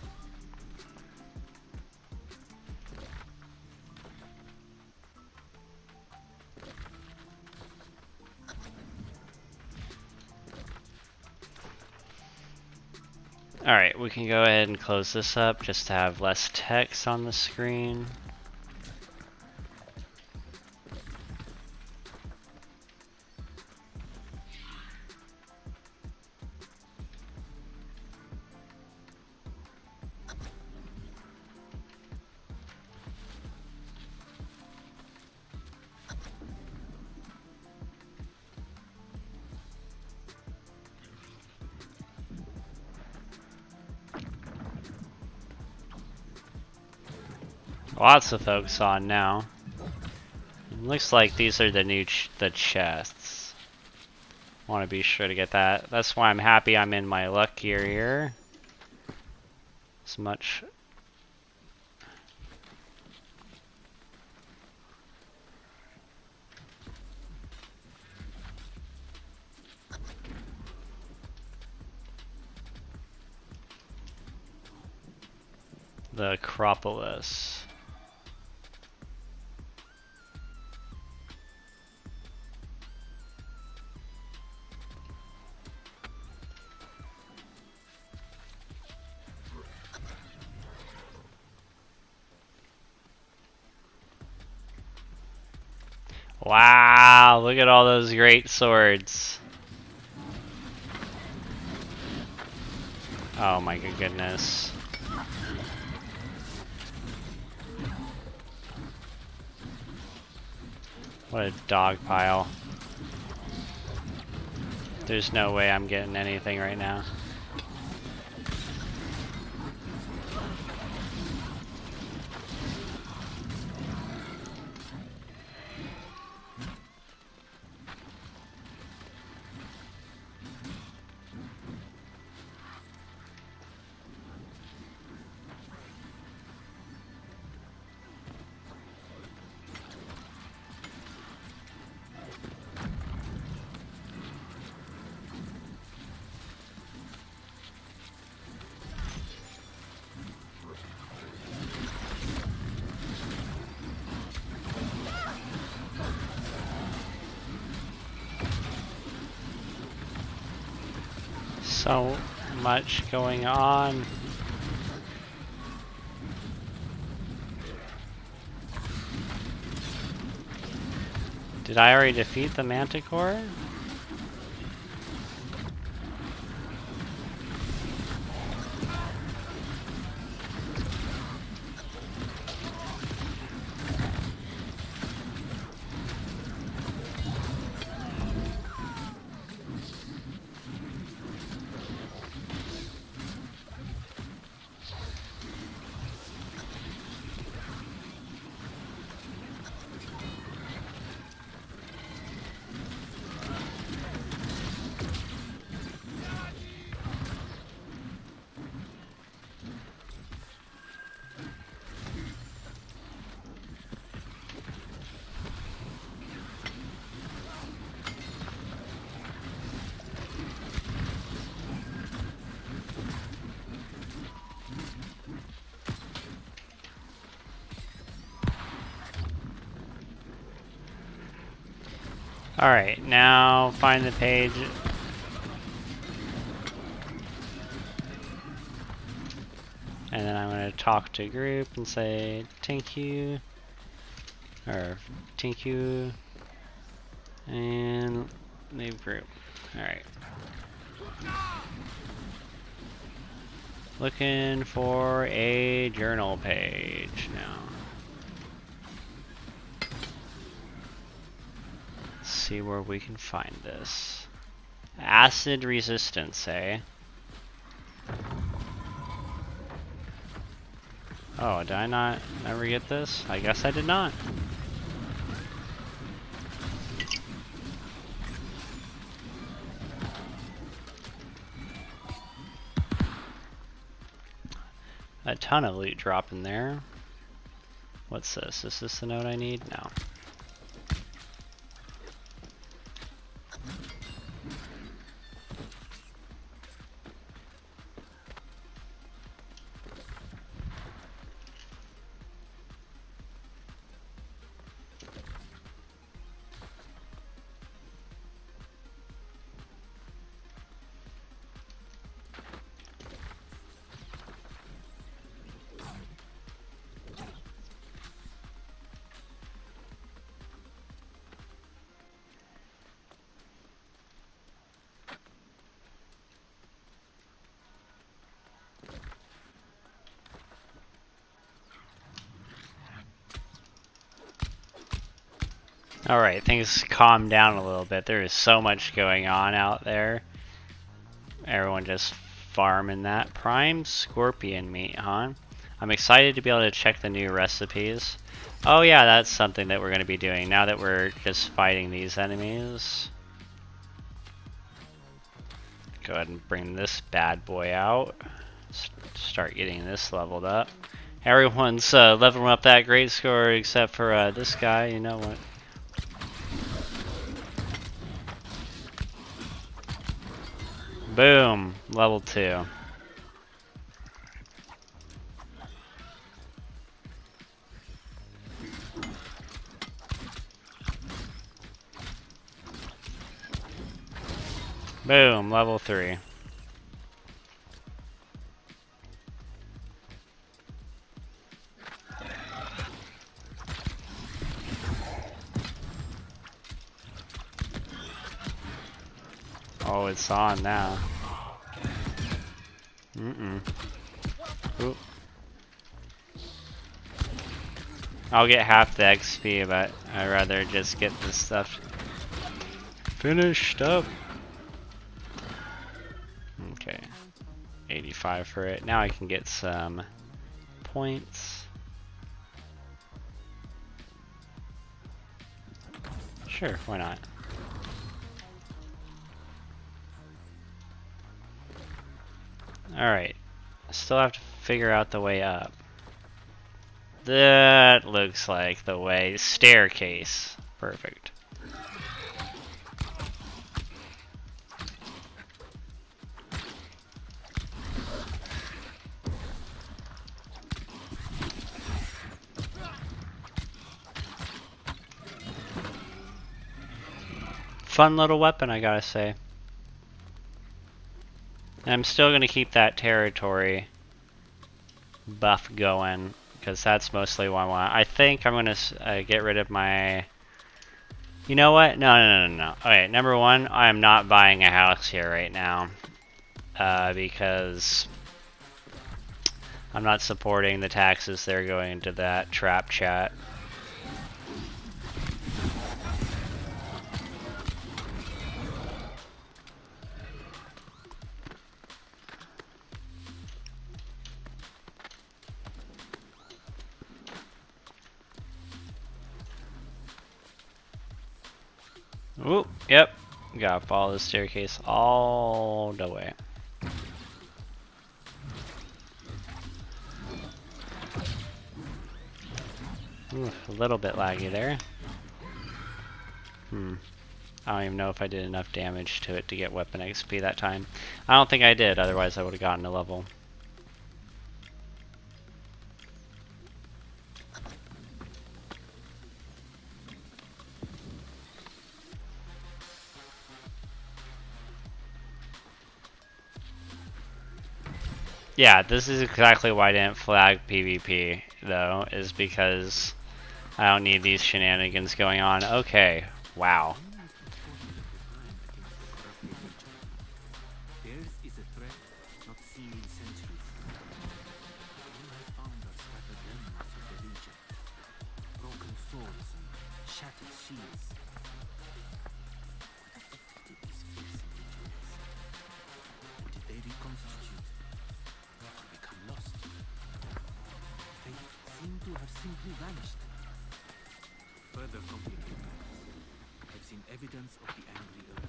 Alright, we can go ahead and close this up just to have less text on the screen. Lots of folks on now. It looks like these are the new the chests. Want to be sure to get that. That's why I'm happy I'm in my luck gear here. As much. The Acropolis. Wow, look at all those great swords. Oh my goodness. What a dog pile. There's no way I'm getting anything right now. So much going on. Did I already defeat the Manticore? Alright, now find the page. And then I'm going to talk to group and say thank you. Or thank you. And leave group. Alright. Looking for a journal page now. See where we can find this. Acid resistance, eh? Oh, did I not never get this? I guess I did not. A ton of loot drop in there. What's this? Is this the note I need? No. Alright, things calm down a little bit. There is so much going on out there. Everyone just farming that. Prime scorpion meat, huh? I'm excited to be able to check the new recipes. Oh yeah, that's something that we're going to be doing now that we're just fighting these enemies. Go ahead and bring this bad boy out. Start getting this leveled up. Everyone's leveling up that great score except for this guy, you know what? Boom, level 2. Boom, level 3. it's on now. Oop. I'll get half the XP, but I'd rather just get this stuff finished up. Okay. 85 for it. Now I can get some points. Sure, why not? Alright. Still have to figure out the way up. That looks like the way. Staircase. Perfect. Fun little weapon, I gotta say. And I'm still gonna keep that territory buff going, because that's mostly what I want. I think I'm gonna get rid of my... You know what? No. Okay, number one, I am not buying a house here right now. Because I'm not supporting the taxes that are going into that trap chat. Ooh, yep. Gotta follow the staircase all the way. Ooh, a little bit laggy there. I don't even know if I did enough damage to it to get weapon XP that time. I don't think I did, otherwise I would have gotten a level. Yeah, this is exactly why I didn't flag PvP, though, is because I don't need these shenanigans going on. Okay, wow. Theirs is a threat not seen in centuries. All I found are scattered remnants of the Legion. Broken swords and shattered shields. What affected these fearsome legionaries? Or did they reconstitute? Or become lost? They seem to have simply vanished. Further complicate matters, I've seen evidence of the angry earth.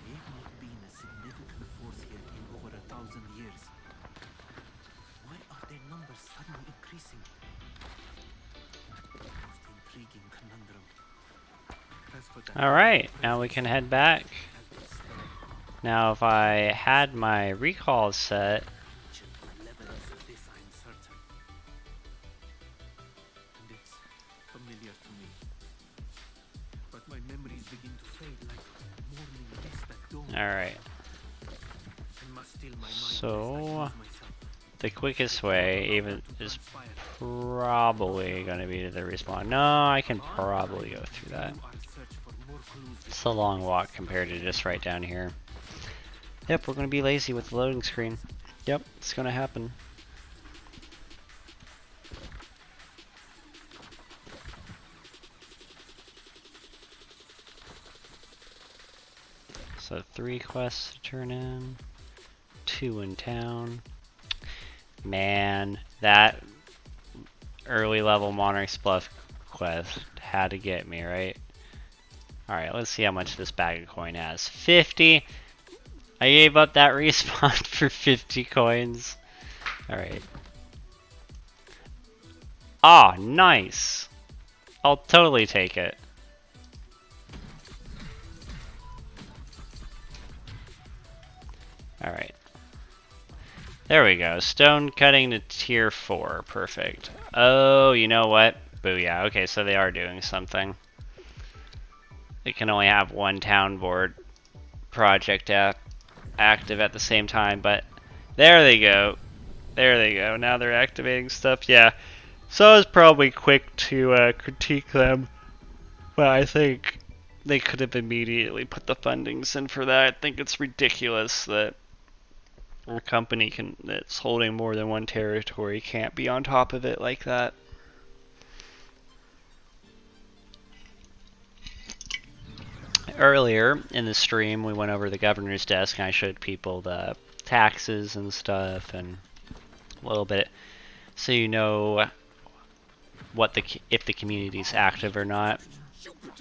They've not been a significant force here in over 1,000 years. Why are their numbers suddenly increasing? Most intriguing conundrum. Alright, now we can head back. Now if I had my recall set... Alright. So, the quickest way even is probably going to be to the respawn. No, I can probably go through that. It's a long walk compared to just right down here. Yep, we're going to be lazy with the loading screen. Yep, it's going to happen. So 3 quests to turn in, 2 in town. Man, that early level Monarch's Bluff quest had to get me, right? Alright, let's see how much this bag of coin has. 50! I gave up that respawn for 50 coins. Alright. Ah, nice! I'll totally take it. Alright. There we go. Stone cutting to tier 4. Perfect. Oh, you know what? Booyah. Okay, so they are doing something. They can only have one town board project active at the same time, but there they go. There they go. Now they're activating stuff. Yeah. So I was probably quick to critique them, but I think they could have immediately put the fundings in for that. I think it's ridiculous that a company that's holding more than one territory can't be on top of it like that. Earlier in the stream, we went over the governor's desk and I showed people the taxes and stuff and a little bit, so you know what if the community's active or not.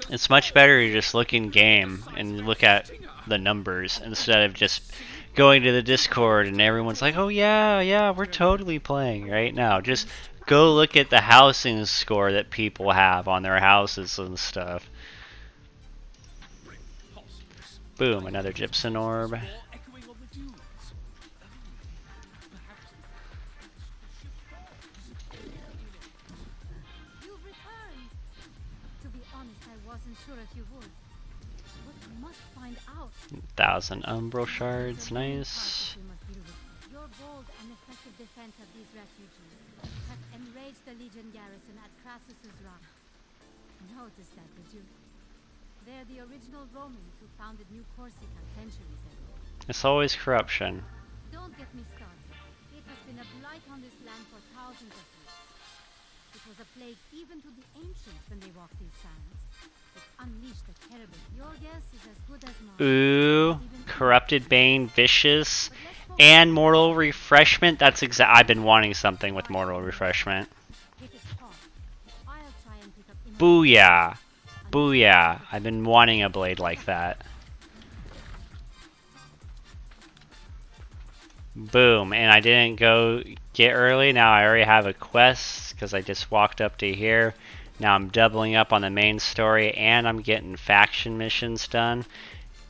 It's much better to just look in game and look at the numbers instead of just going to the Discord and everyone's like, oh yeah, we're totally playing right now. Just go look at the housing score that people have on their houses and stuff. Boom, another gypsum orb. You've returned. To be honest, I wasn't sure if you would. But we must find out. 1,000 umbral shards, nice. Your bold and effective defense of these refugees has enraged the Legion garrison at Crassus's Rock. Noticed that, did you? They're the original Romans who founded New Corsica centuries ago. It's always corruption. Don't get me started. It has been a blight on this land for thousands of years. It was a plague even to the ancients when they walked these sands. It unleashed the terrible. Your guess is as good as mine. Ooh, corrupted bane, vicious, and mortal refreshment. That's I've been wanting something with mortal refreshment. Booyah! Booyah! I've been wanting a blade like that. Boom, and I didn't go get early. Now I already have a quest because I just walked up to here. Now I'm doubling up on the main story and I'm getting faction missions done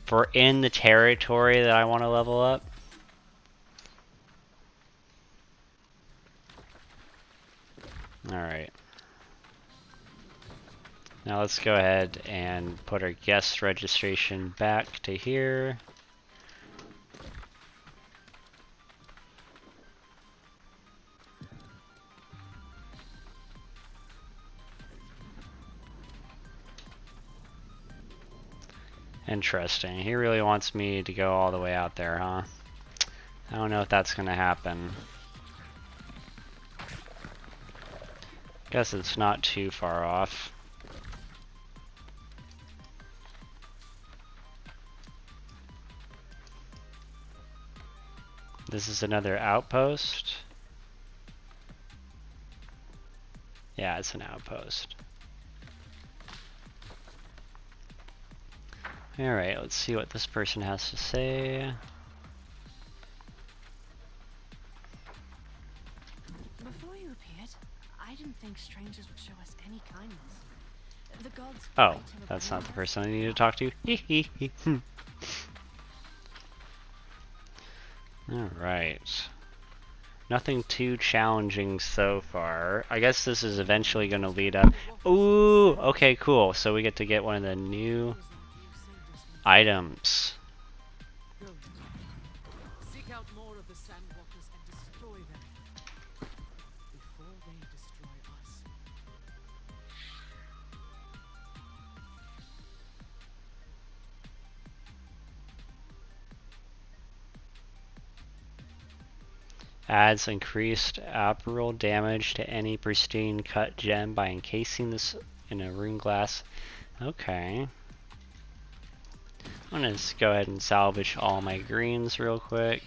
for in the territory that I want to level up. Alright. Now let's go ahead and put our guest registration back to here. Interesting. He really wants me to go all the way out there, huh? I don't know if that's gonna happen. Guess it's not too far off. This is another outpost. Yeah, it's an outpost. Alright, let's see what this person has to say. Before you appeared, I didn't think strangers would show us any kindness. The gods. Oh, that's not the person I need to talk to. Alright. Nothing too challenging so far. I guess this is eventually going to lead up. Ooh, okay, cool. So we get to get one of the new items. Seek out more of the Sandwalkers and destroy them before they destroy us. Adds increased apparel damage to any pristine cut gem by encasing this in a rune glass. Okay. I'm gonna just go ahead and salvage all my greens real quick.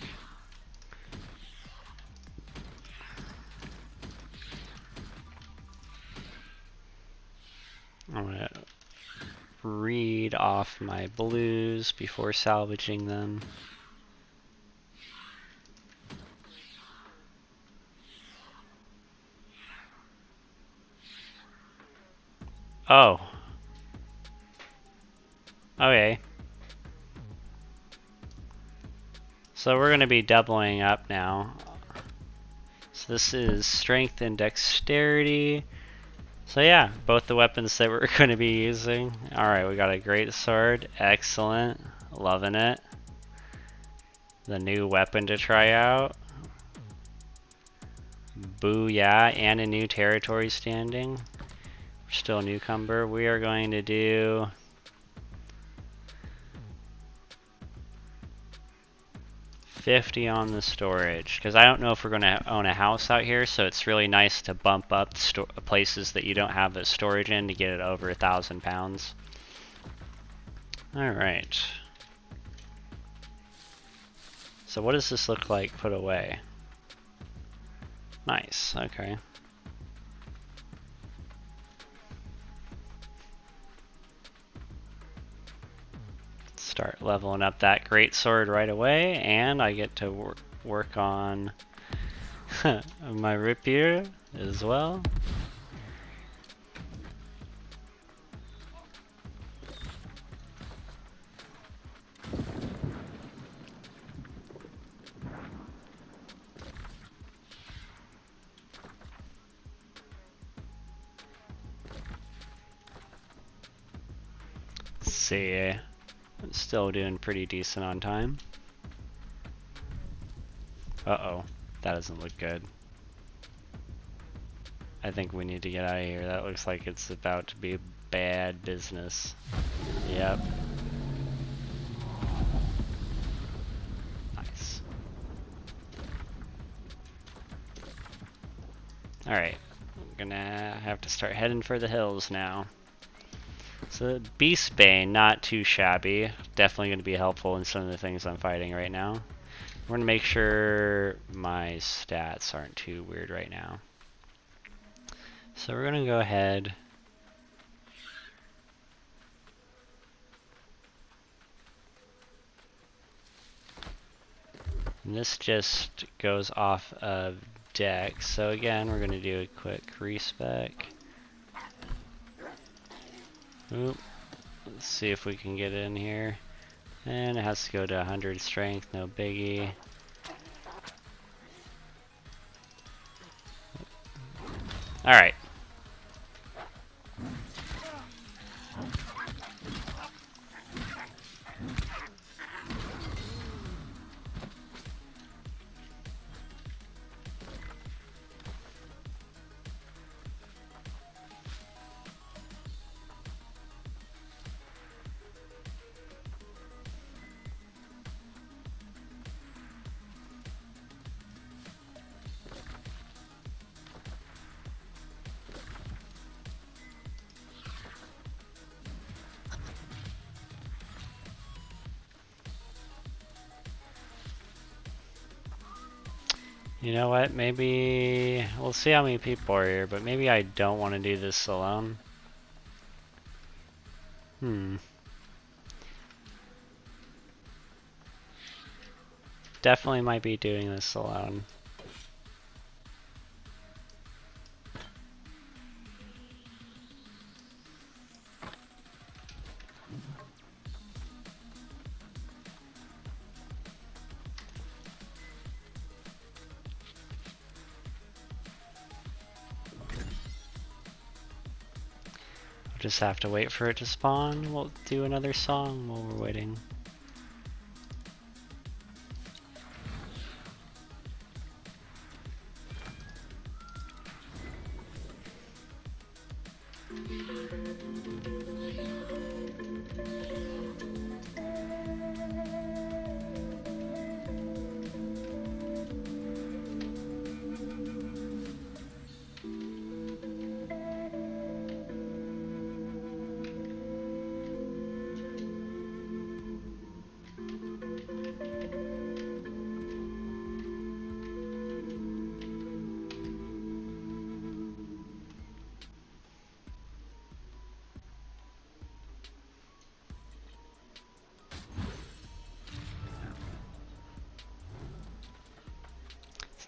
I'm gonna read off my blues before salvaging them. Oh. Okay. So we're going to be doubling up now. So this is strength and dexterity. So yeah, both the weapons that we're going to be using. Alright, we got a great sword. Excellent. Loving it. The new weapon to try out. Booyah, and a new territory standing. We're still a newcomer. We are going to do 50 on the storage, because I don't know if we're going to own a house out here, so it's really nice to bump up places that you don't have a storage in to get it over 1,000 pounds. Alright. So what does this look like put away? Nice, okay. Start leveling up that great sword right away, and I get to work on my rapier as well. Let's see. Still doing pretty decent on time. Uh-oh, that doesn't look good. I think we need to get out of here. That looks like it's about to be bad business. Yep. Nice. Alright, I'm gonna have to start heading for the hills now. So Beast Bane, not too shabby. Definitely going to be helpful in some of the things I'm fighting right now. We're going to make sure my stats aren't too weird right now. So we're going to go ahead. And this just goes off of deck. So again, we're going to do a quick respec. Oop. Let's see if we can get in here. And it has to go to 100 strength, no biggie. Alright. You know what, maybe we'll see how many people are here, but maybe I don't want to do this alone. Definitely might be doing this alone. Just have to wait for it to spawn. We'll do another song while we're waiting.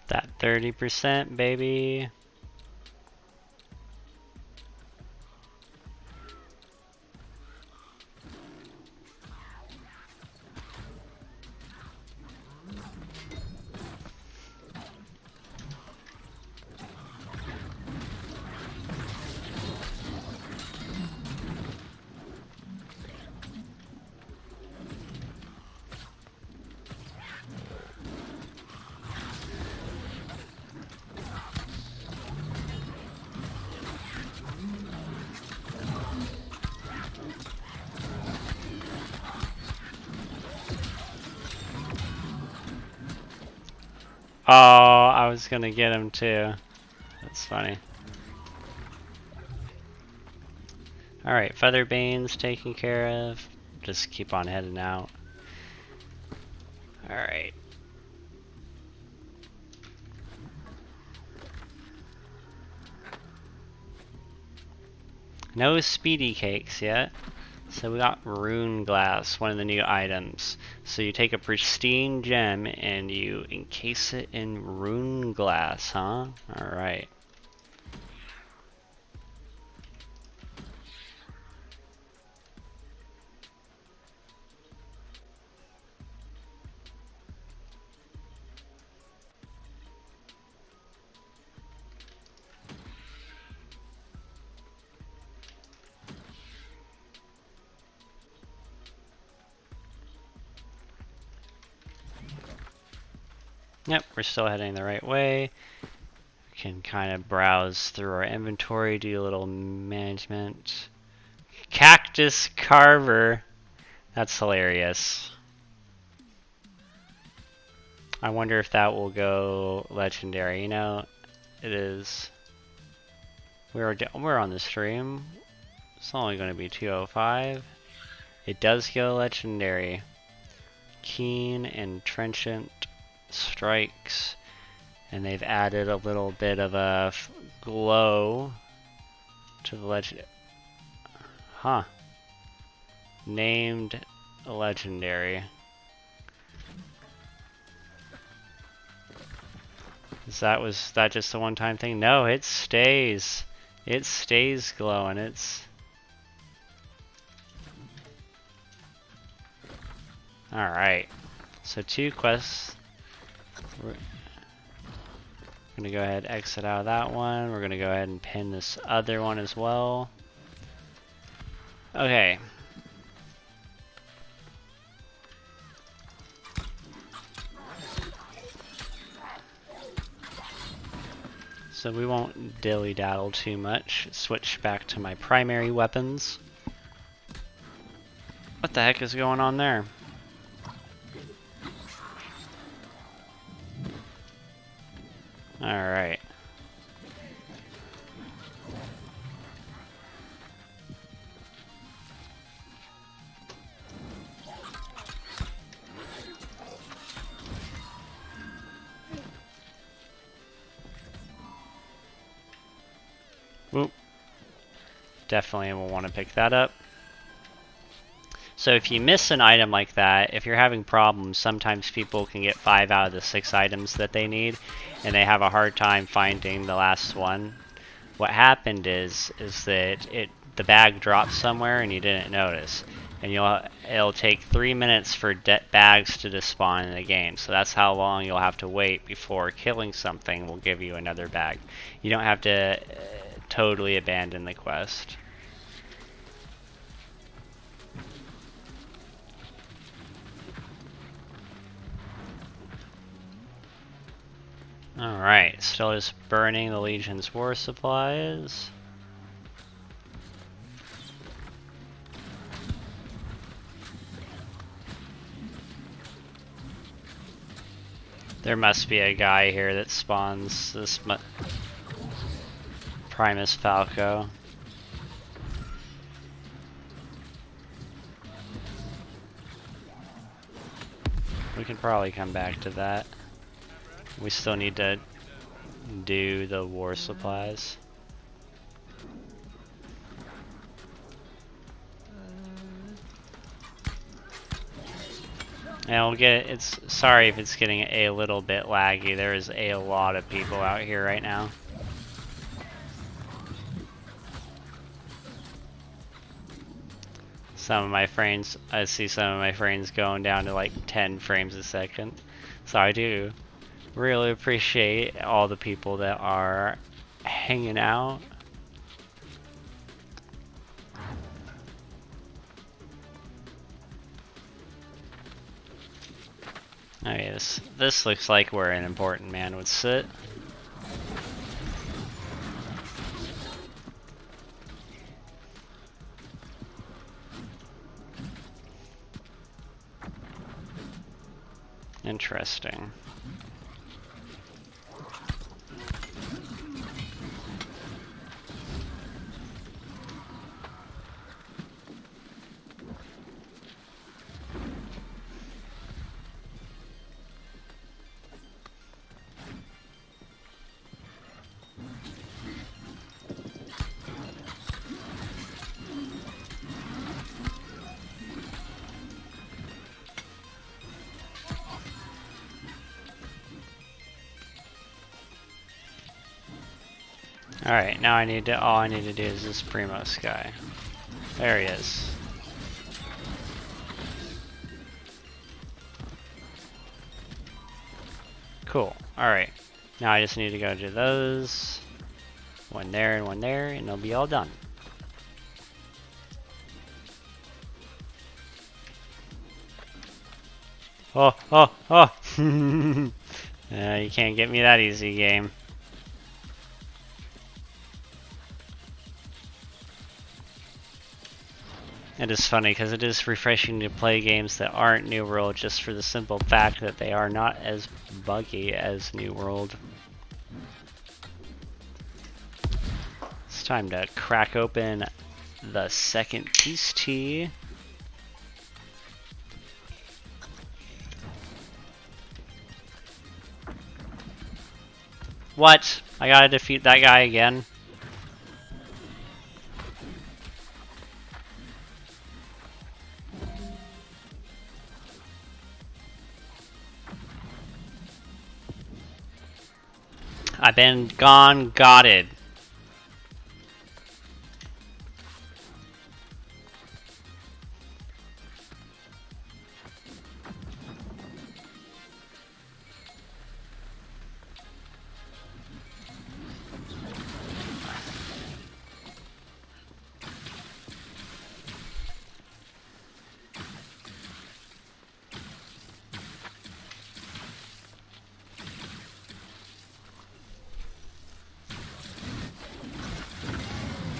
That 30%, baby. Oh, I was gonna get him too. That's funny. Alright, Featherbane's taken care of. Just keep on heading out. Alright. No speedy cakes yet. So we got Rune Glass, one of the new items. So you take a pristine gem and you encase it in Rune Glass, huh? Alright. Yep, we're still heading the right way. We can kind of browse through our inventory, do a little management. Cactus Carver. That's hilarious. I wonder if that will go legendary. You know, it is. We're on the stream. It's only going to be 205. It does go legendary. Keen and trenchant strikes, and they've added a little bit of a glow to the legend. Huh. Named legendary. Was that just a one-time thing? No, it stays. It stays glowing. It's alright. So 2 quests. We're gonna go ahead and exit out of that one. We're gonna go ahead and pin this other one as well. Okay. So we won't dilly-daddle too much. Switch back to my primary weapons. What the heck is going on there? Alright. Whoop. Definitely will want to pick that up. So if you miss an item like that, if you're having problems, sometimes people can get 5 out of the 6 items that they need, and they have a hard time finding the last one. What happened is that the bag dropped somewhere and you didn't notice, and it'll take 3 minutes for bags to despawn in the game. So that's how long you'll have to wait before killing something will give you another bag. You don't have to totally abandon the quest. Alright, still just burning the Legion's war supplies. There must be a guy here that spawns this Primus Falco. We can probably come back to that. We still need to do the war supplies. And we'll get it's sorry if it's getting a little bit laggy. There is a lot of people out here right now. Some of my frames, I see some of my frames going down to like 10 frames a second. So I do really appreciate all the people that are hanging out. Okay, this looks like where an important man would sit. Interesting. Alright, now all I need to do is this Primos guy. There he is. Cool. Alright. Now I just need to go do those. One there and one there, and it'll be all done. Oh, oh, oh! You can't get me that easy, game. It is funny because it is refreshing to play games that aren't New World just for the simple fact that they are not as buggy as New World. It's time to crack open the second peace tea. What? I gotta defeat that guy again? I've been gone, gotted.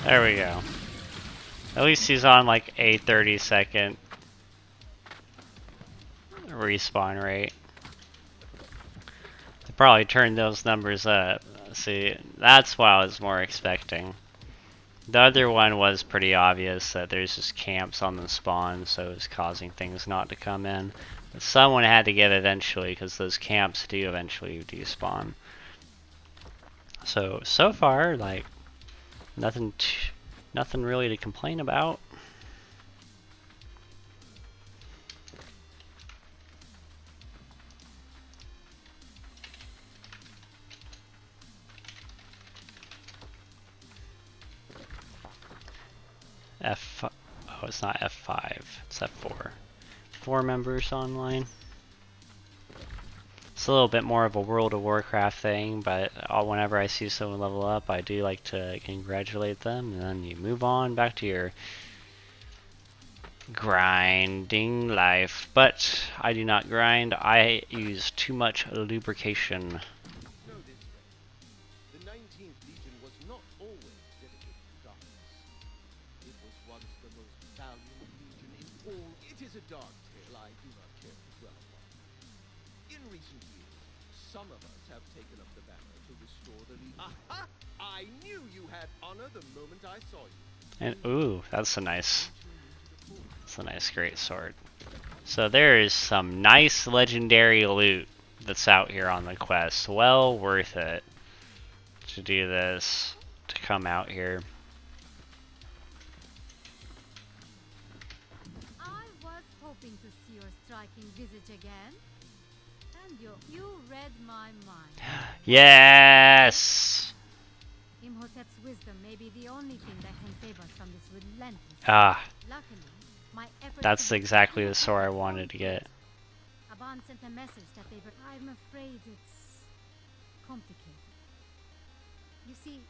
There we go. At least he's on like a 30-second respawn rate. They probably turned those numbers up. See, that's what I was more expecting. The other one was pretty obvious that there's just camps on the spawn, so it's causing things not to come in. But someone had to give eventually, because those camps do eventually despawn. So far, like, nothing really to complain about. Oh, it's not F5, it's F4. 4 members online. It's a little bit more of a World of Warcraft thing, but whenever I see someone level up, I do like to congratulate them, and then you move on back to your grinding life. But I do not grind, I use too much lubrication. The 19th Legion was not always dedicated to darkness. It was once the most valiant legion in all. It is a dark tale I do not care to dwell upon. In recent years, some of us have taken up the banner to restore the Legion. Aha! I knew you had honor the moment I saw you. And ooh, that's a nice great sword. So there is some nice legendary loot that's out here on the quest. Well worth it to do this, to come out here. I was hoping to see your striking visage again. And you read my mind. Yes! Imhotep's wisdom may be the only thing that can save us from this relentless. Luckily, my efforts. That's exactly the sword I wanted to get. Aban sent a message that they were. I'm afraid it's complicated. You see,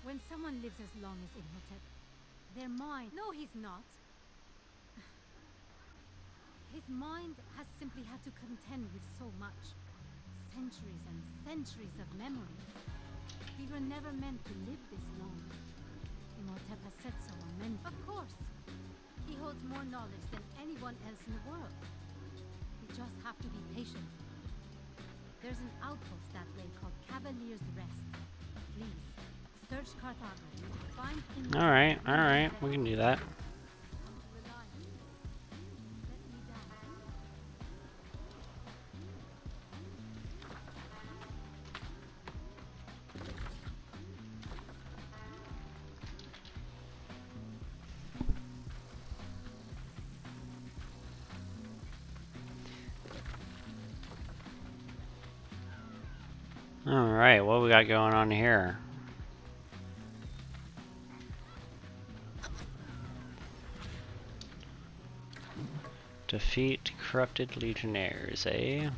when someone lives as long as Imhotep, their mind. No, he's not. His mind has simply had to contend with so much. Centuries and centuries of memories. We were never meant to live this long. Imhotep has said so on many. Of course. He holds more knowledge than anyone else in the world. We just have to be patient. There's an outpost that way called Cavalier's Rest. Please, search cartography. Find Imhotep. Alright, we can do that. Alright, what we got going on here? Defeat corrupted legionnaires, eh?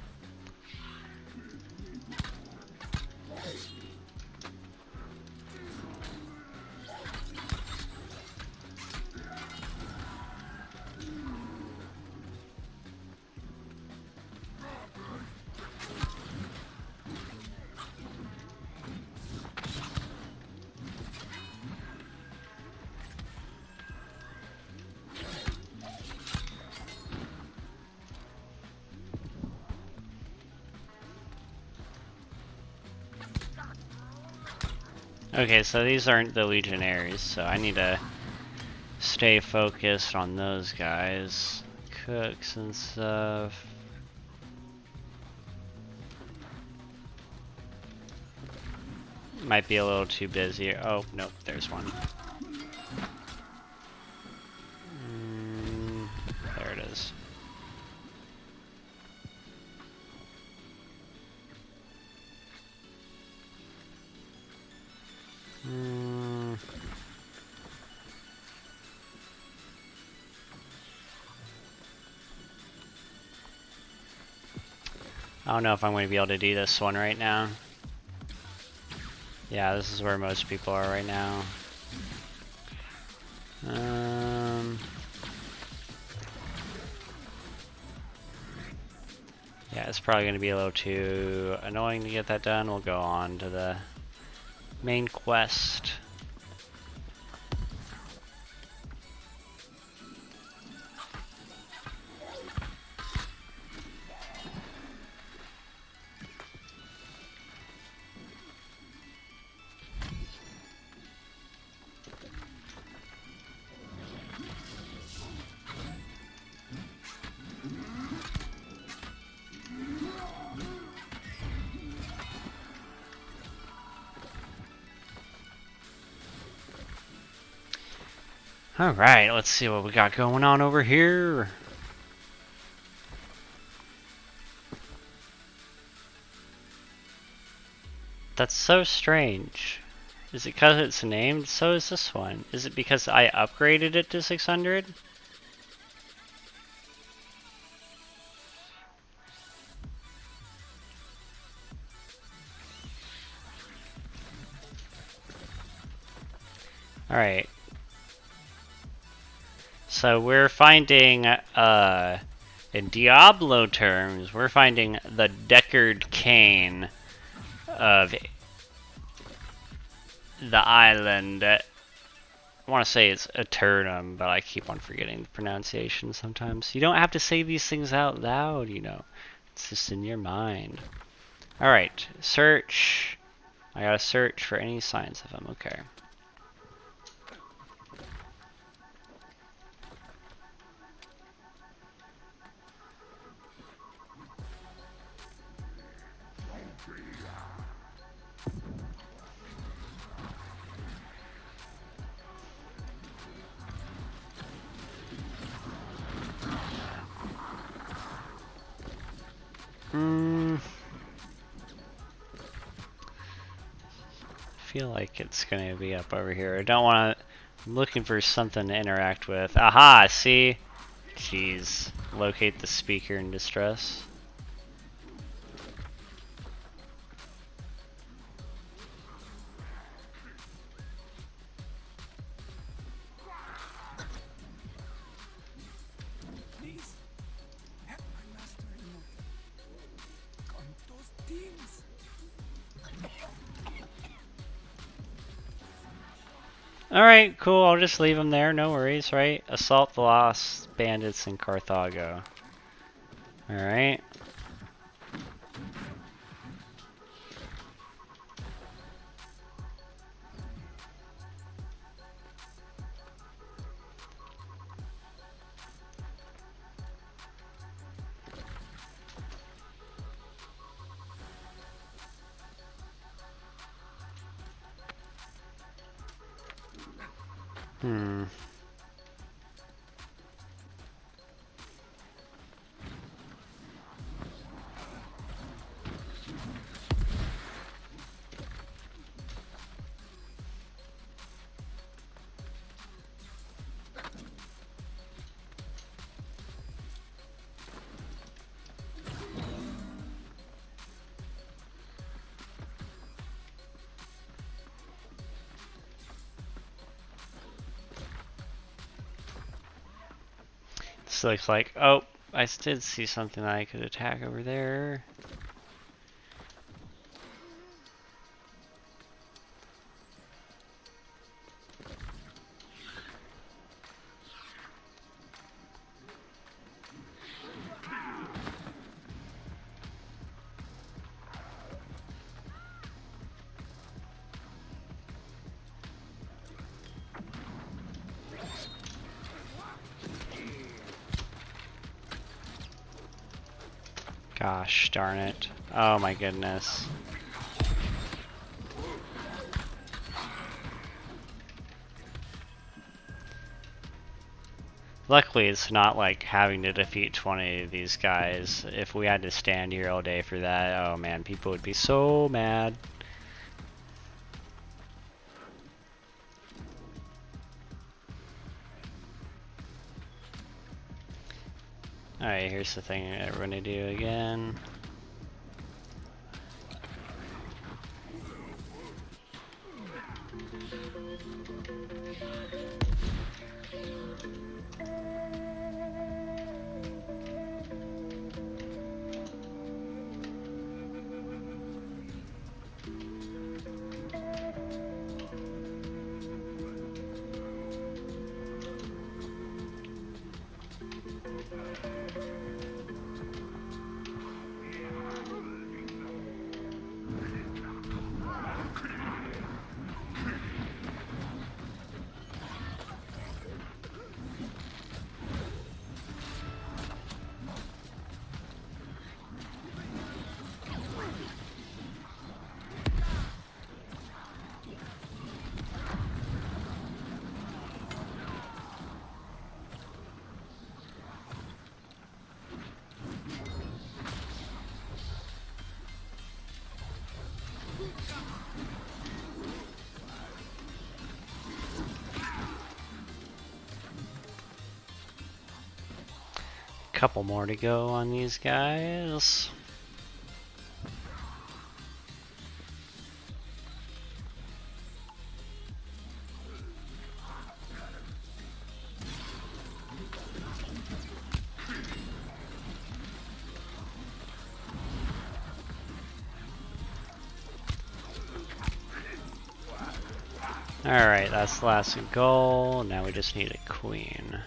Okay, so these aren't the legionaries, so I need to stay focused on those guys. Cooks and stuff. Might be a little too busy. Oh, nope, there's one. There it is. I don't know if I'm going to be able to do this one right now. Yeah, this is where most people are right now. Yeah, it's probably going to be a little too annoying to get that done. We'll go on to the main quest. Alright, let's see what we got going on over here. That's so strange. Is it because it's named? So is this one. Is it because I upgraded it to 600? Alright. So we're finding, in Diablo terms, we're finding the Deckard Cain of the island. I want to say it's Eternum, but I keep on forgetting the pronunciation sometimes. You don't have to say these things out loud, you know. It's just in your mind. Alright, search. I gotta search for any signs of them, okay. I feel like it's gonna be up over here. I don't want to. I'm looking for something to interact with. Aha! See? Jeez. Locate the speaker in distress. Alright, cool, I'll just leave them there, no worries, right? Assault the lost bandits in Carthago. Alright. This looks like, oh, I did see something that I could attack over there. Gosh darn it. Oh my goodness. Luckily it's not like having to defeat 20 of these guys. If we had to stand here all day for that, oh man, people would be so mad. Alright, here's the thing that we're gonna do again. Couple more to go on these guys. Alright, that's the last goal. Now we just need a queen.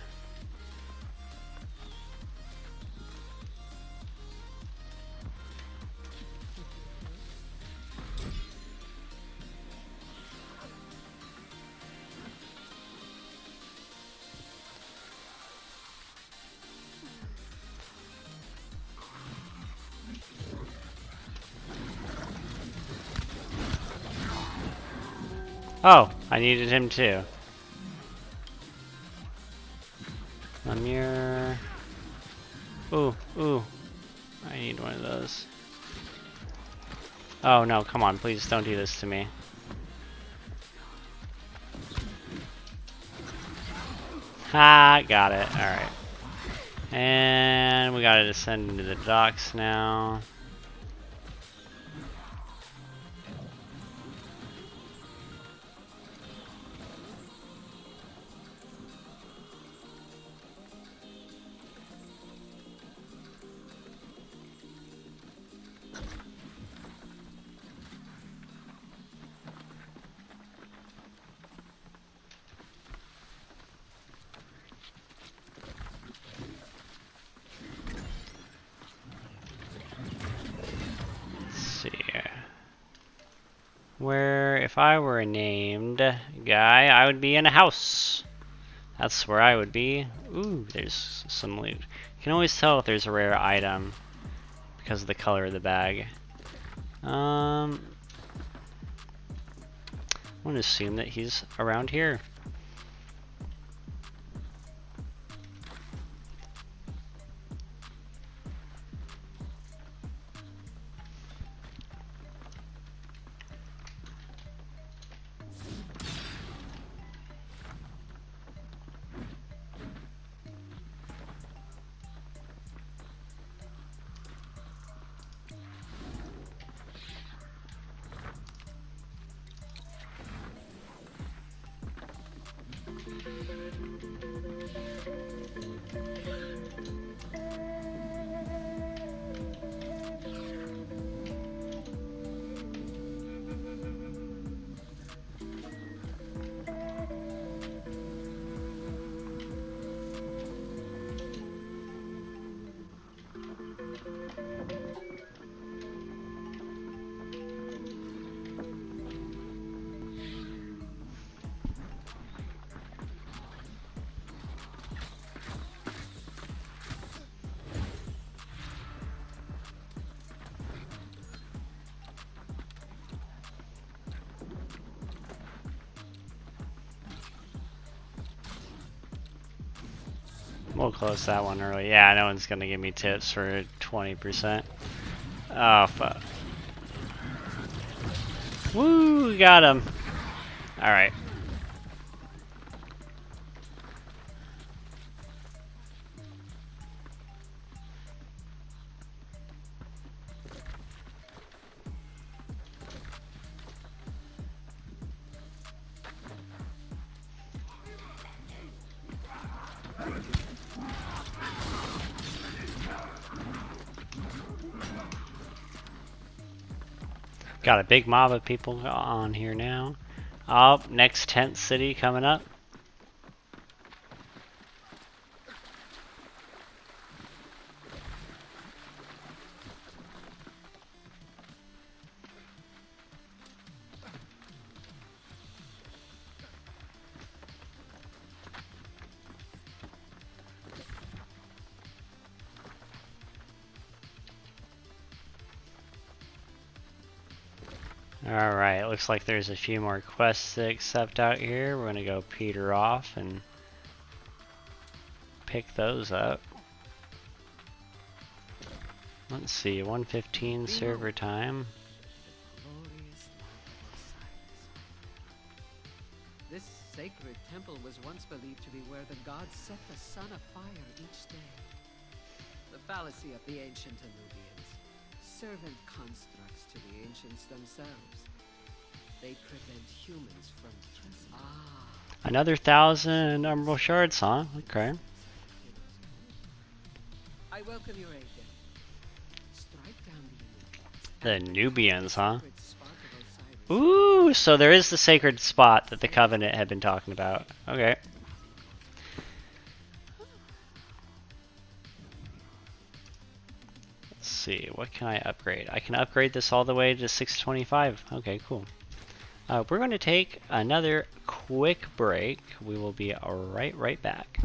Oh, I needed him too. Lemure. Ooh, ooh. I need one of those. Oh no, come on, please don't do this to me. Ha, got it, alright. And we gotta descend into the docks now. Where, if I were a named guy, I would be in a house. That's where I would be. Ooh, there's some loot. You can always tell if there's a rare item because of the color of the bag. I'm gonna assume that he's around here. We'll close that one early. Yeah, no one's gonna give me tips for 20%. Oh, fuck. Woo, got him. Alright. Got a big mob of people on here now. Oh, next tent city coming up. Alright, looks like there's a few more quests to accept out here. We're gonna go peter off and pick those up. Let's see, 1:15 server time. This sacred temple was once believed to be where the gods set the sun afire each day. The fallacy of the ancient Anubians. Servant constructs to the ancients themselves. They prevent humans from trusting. Another 1,000 Emerald Shards, huh? Okay. I welcome your aid then. Strike down The Nubians, huh? Ooh, so there is the sacred spot that the Covenant had been talking about. Okay. Let's see, what can I upgrade? I can upgrade this all the way to 625. Okay, cool. We're going to take another quick break. We will be right back.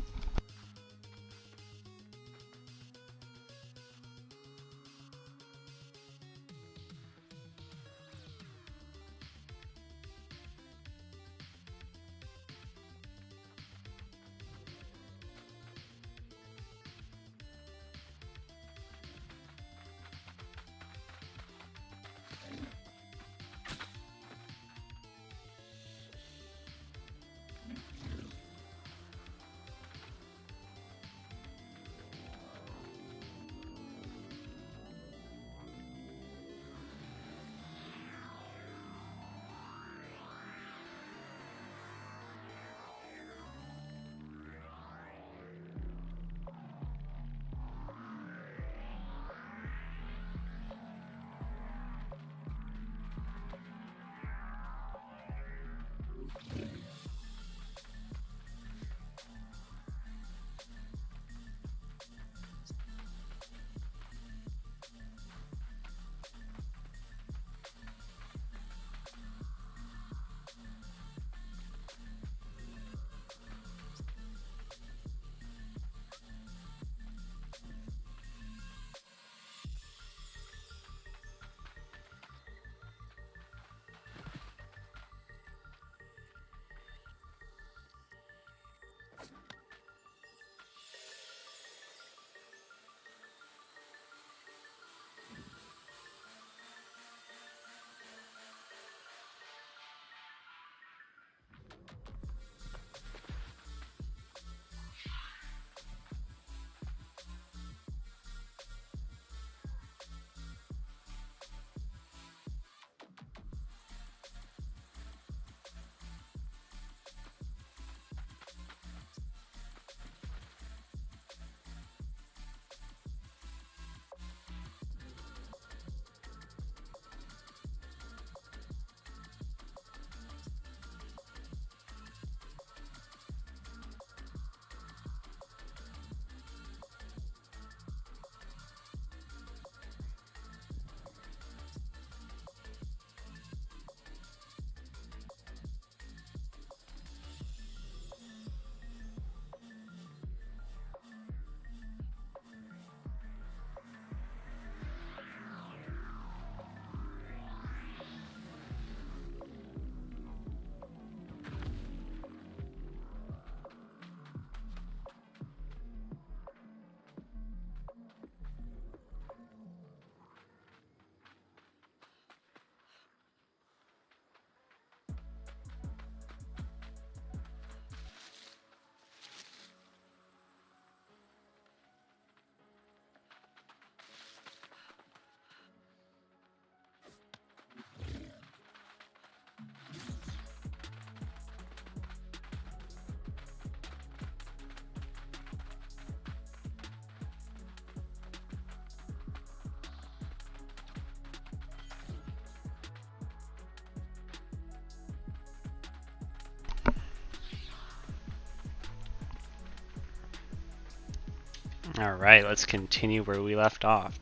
Alright, let's continue where we left off.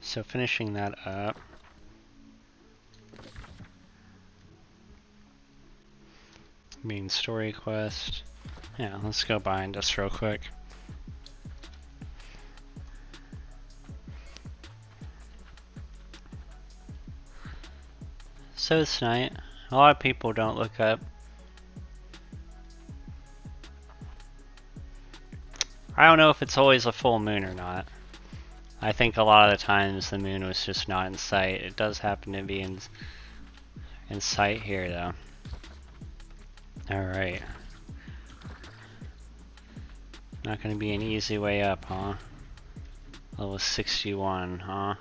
So finishing that up. Main story quest. Yeah, let's go bind us real quick. So this night, a lot of people don't look up. I don't know if it's always a full moon or not. I think a lot of the times the moon was just not in sight. It does happen to be in sight here though. Alright. Not gonna be an easy way up, huh? Level 61, huh?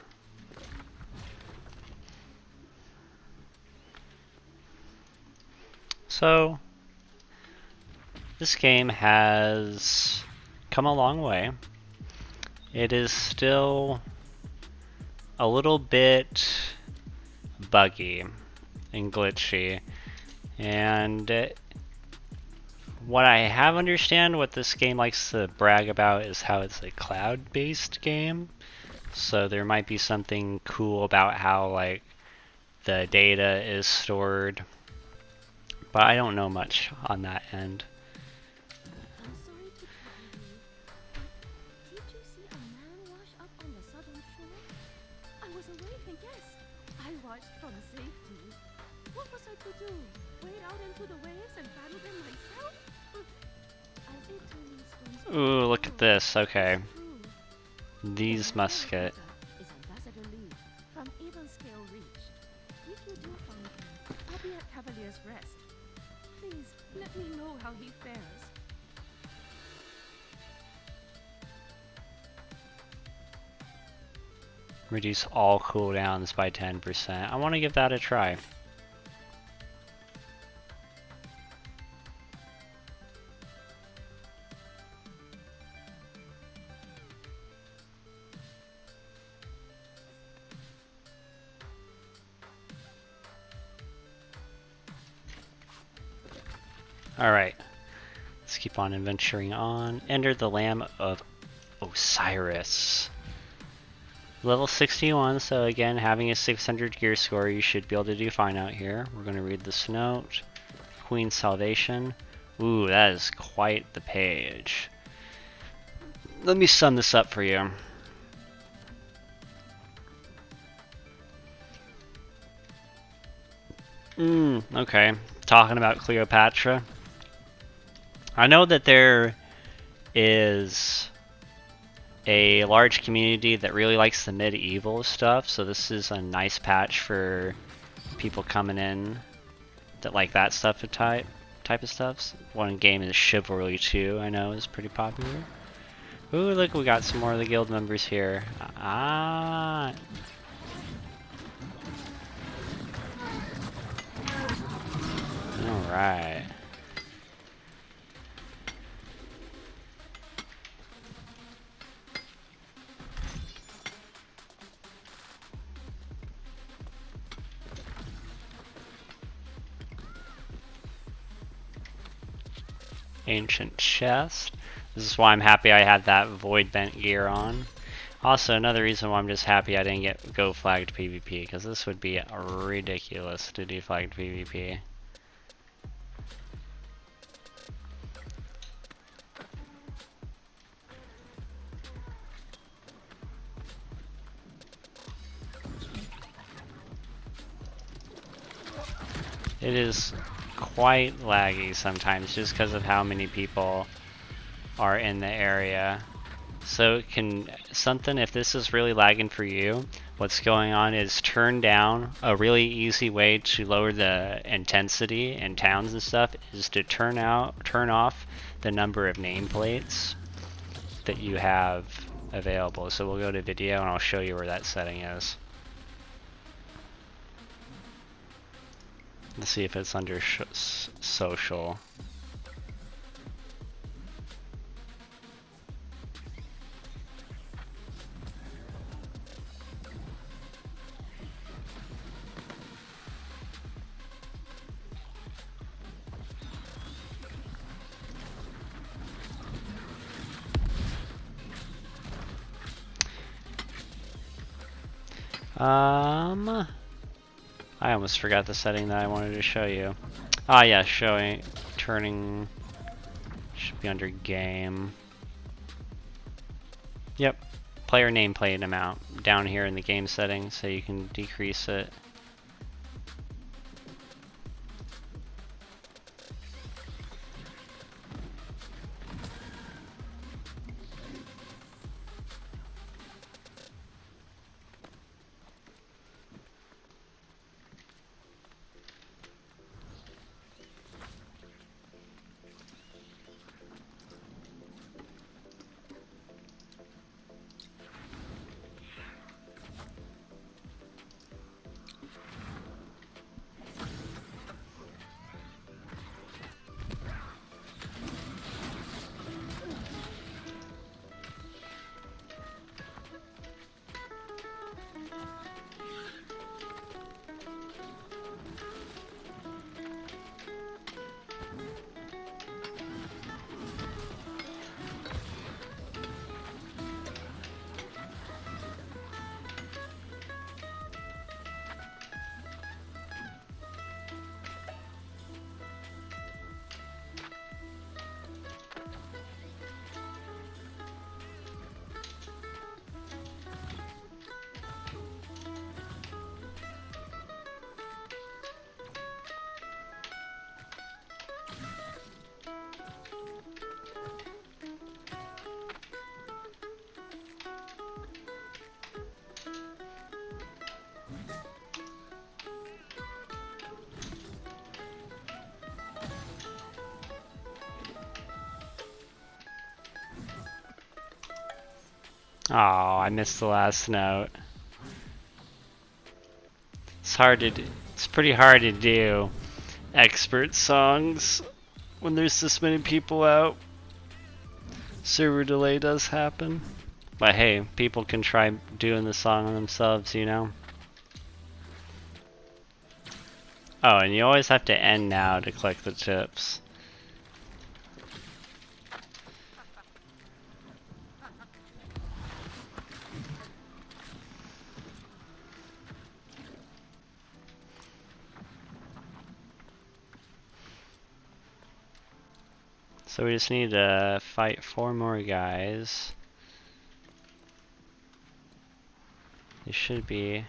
So, this game has come a long way. It is still a little bit buggy and glitchy, and what I have understand what this game likes to brag about is how it's a cloud-based game. So there might be something cool about how like the data is stored, but I don't know much on that end. I'm sorry to trouble you, but did you see a man wash up on the southern shore? I was away and guess. I watched from safety. What was I to do? Wade out into the waves and battle them myself? I did turn these stones. Ooh, look at this. Okay. These musket. Is Ambassador Lee from Evenscale Reach. If you do find him, I'll be at Cavalier's Rest. Please, let me know how he fares. Reduce all cooldowns by 10%. I want to give that a try. Alright, let's keep on adventuring on. Enter the Lamb of Osiris. Level 61, so again, having a 600 gear score, you should be able to do fine out here. We're going to read this note. Queen's Salvation. Ooh, that is quite the page. Let me sum this up for you. Okay. Talking about Cleopatra. I know that there is a large community that really likes the medieval stuff, so this is a nice patch for people coming in that like that stuff type of stuff. One game is Chivalry 2, I know is pretty popular. Ooh, look, we got some more of the guild members here. Ah. Alright. Ancient chest. This is why I'm happy I had that void bent gear on. Also, another reason why I'm just happy I didn't get go flagged PvP, because this would be ridiculous to do flagged PvP. It is quite laggy sometimes just because of how many people are in the area. So it can, if this is really lagging for you, what's going on is turn down. A really easy way to lower the intensity in towns and stuff is to turn off the number of nameplates that you have available. So we'll go to video and I'll show you where that setting is. Let's see if it's under social. I almost forgot the setting that I wanted to show you. Ah, yeah, turning, should be under game. Yep, player nameplate amount down here in the game settings, so you can decrease it. Oh, I missed the last note. It's pretty hard to do expert songs when there's this many people out. Server delay does happen. But hey, people can try doing the song themselves, you know? Oh, and you always have to end now to collect the chips. So we just need to fight 4 more guys. They should be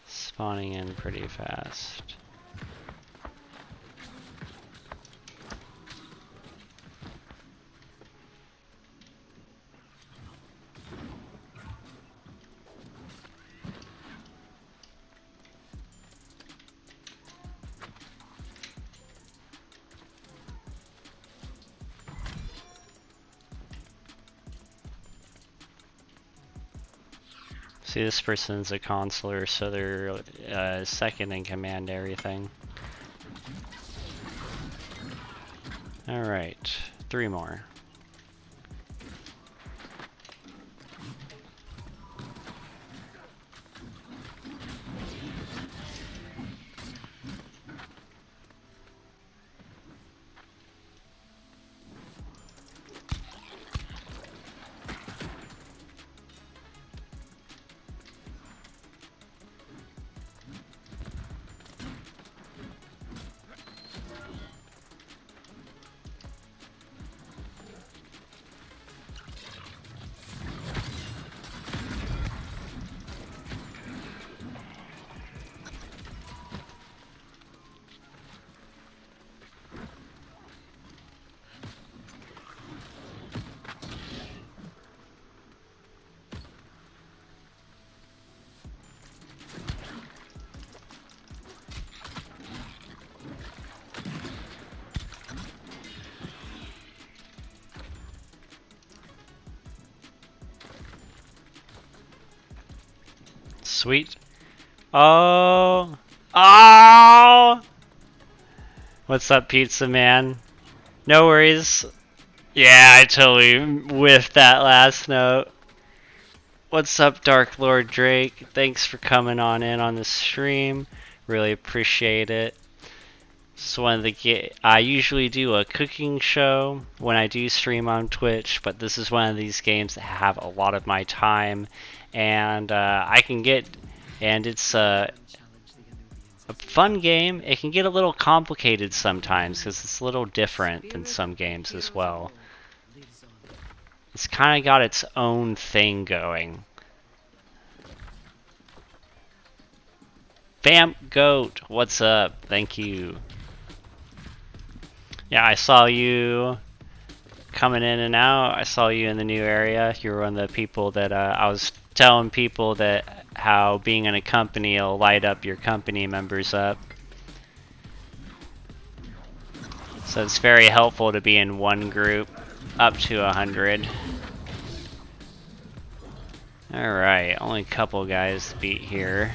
spawning in pretty fast. See, this person's a consular, so they're second in command to everything. Alright, 3 more. Sweet. Oh. Oh! What's up, Pizza Man? No worries. Yeah, I totally whiffed that last note. What's up, Dark Lord Drake? Thanks for coming on in on the stream. Really appreciate it. It's one of the I usually do a cooking show when I do stream on Twitch, but this is one of these games that have a lot of my time and I can get, and it's a fun game. It can get a little complicated sometimes because it's a little different than some games as well. It's kind of got its own thing going. Vamp Goat, what's up? Thank you. Yeah, I saw you coming in and out. I saw you in the new area. You were one of the people that I was telling people that how being in a company will light up your company members up. So it's very helpful to be in one group up to 100. Alright, only a couple guys to beat here.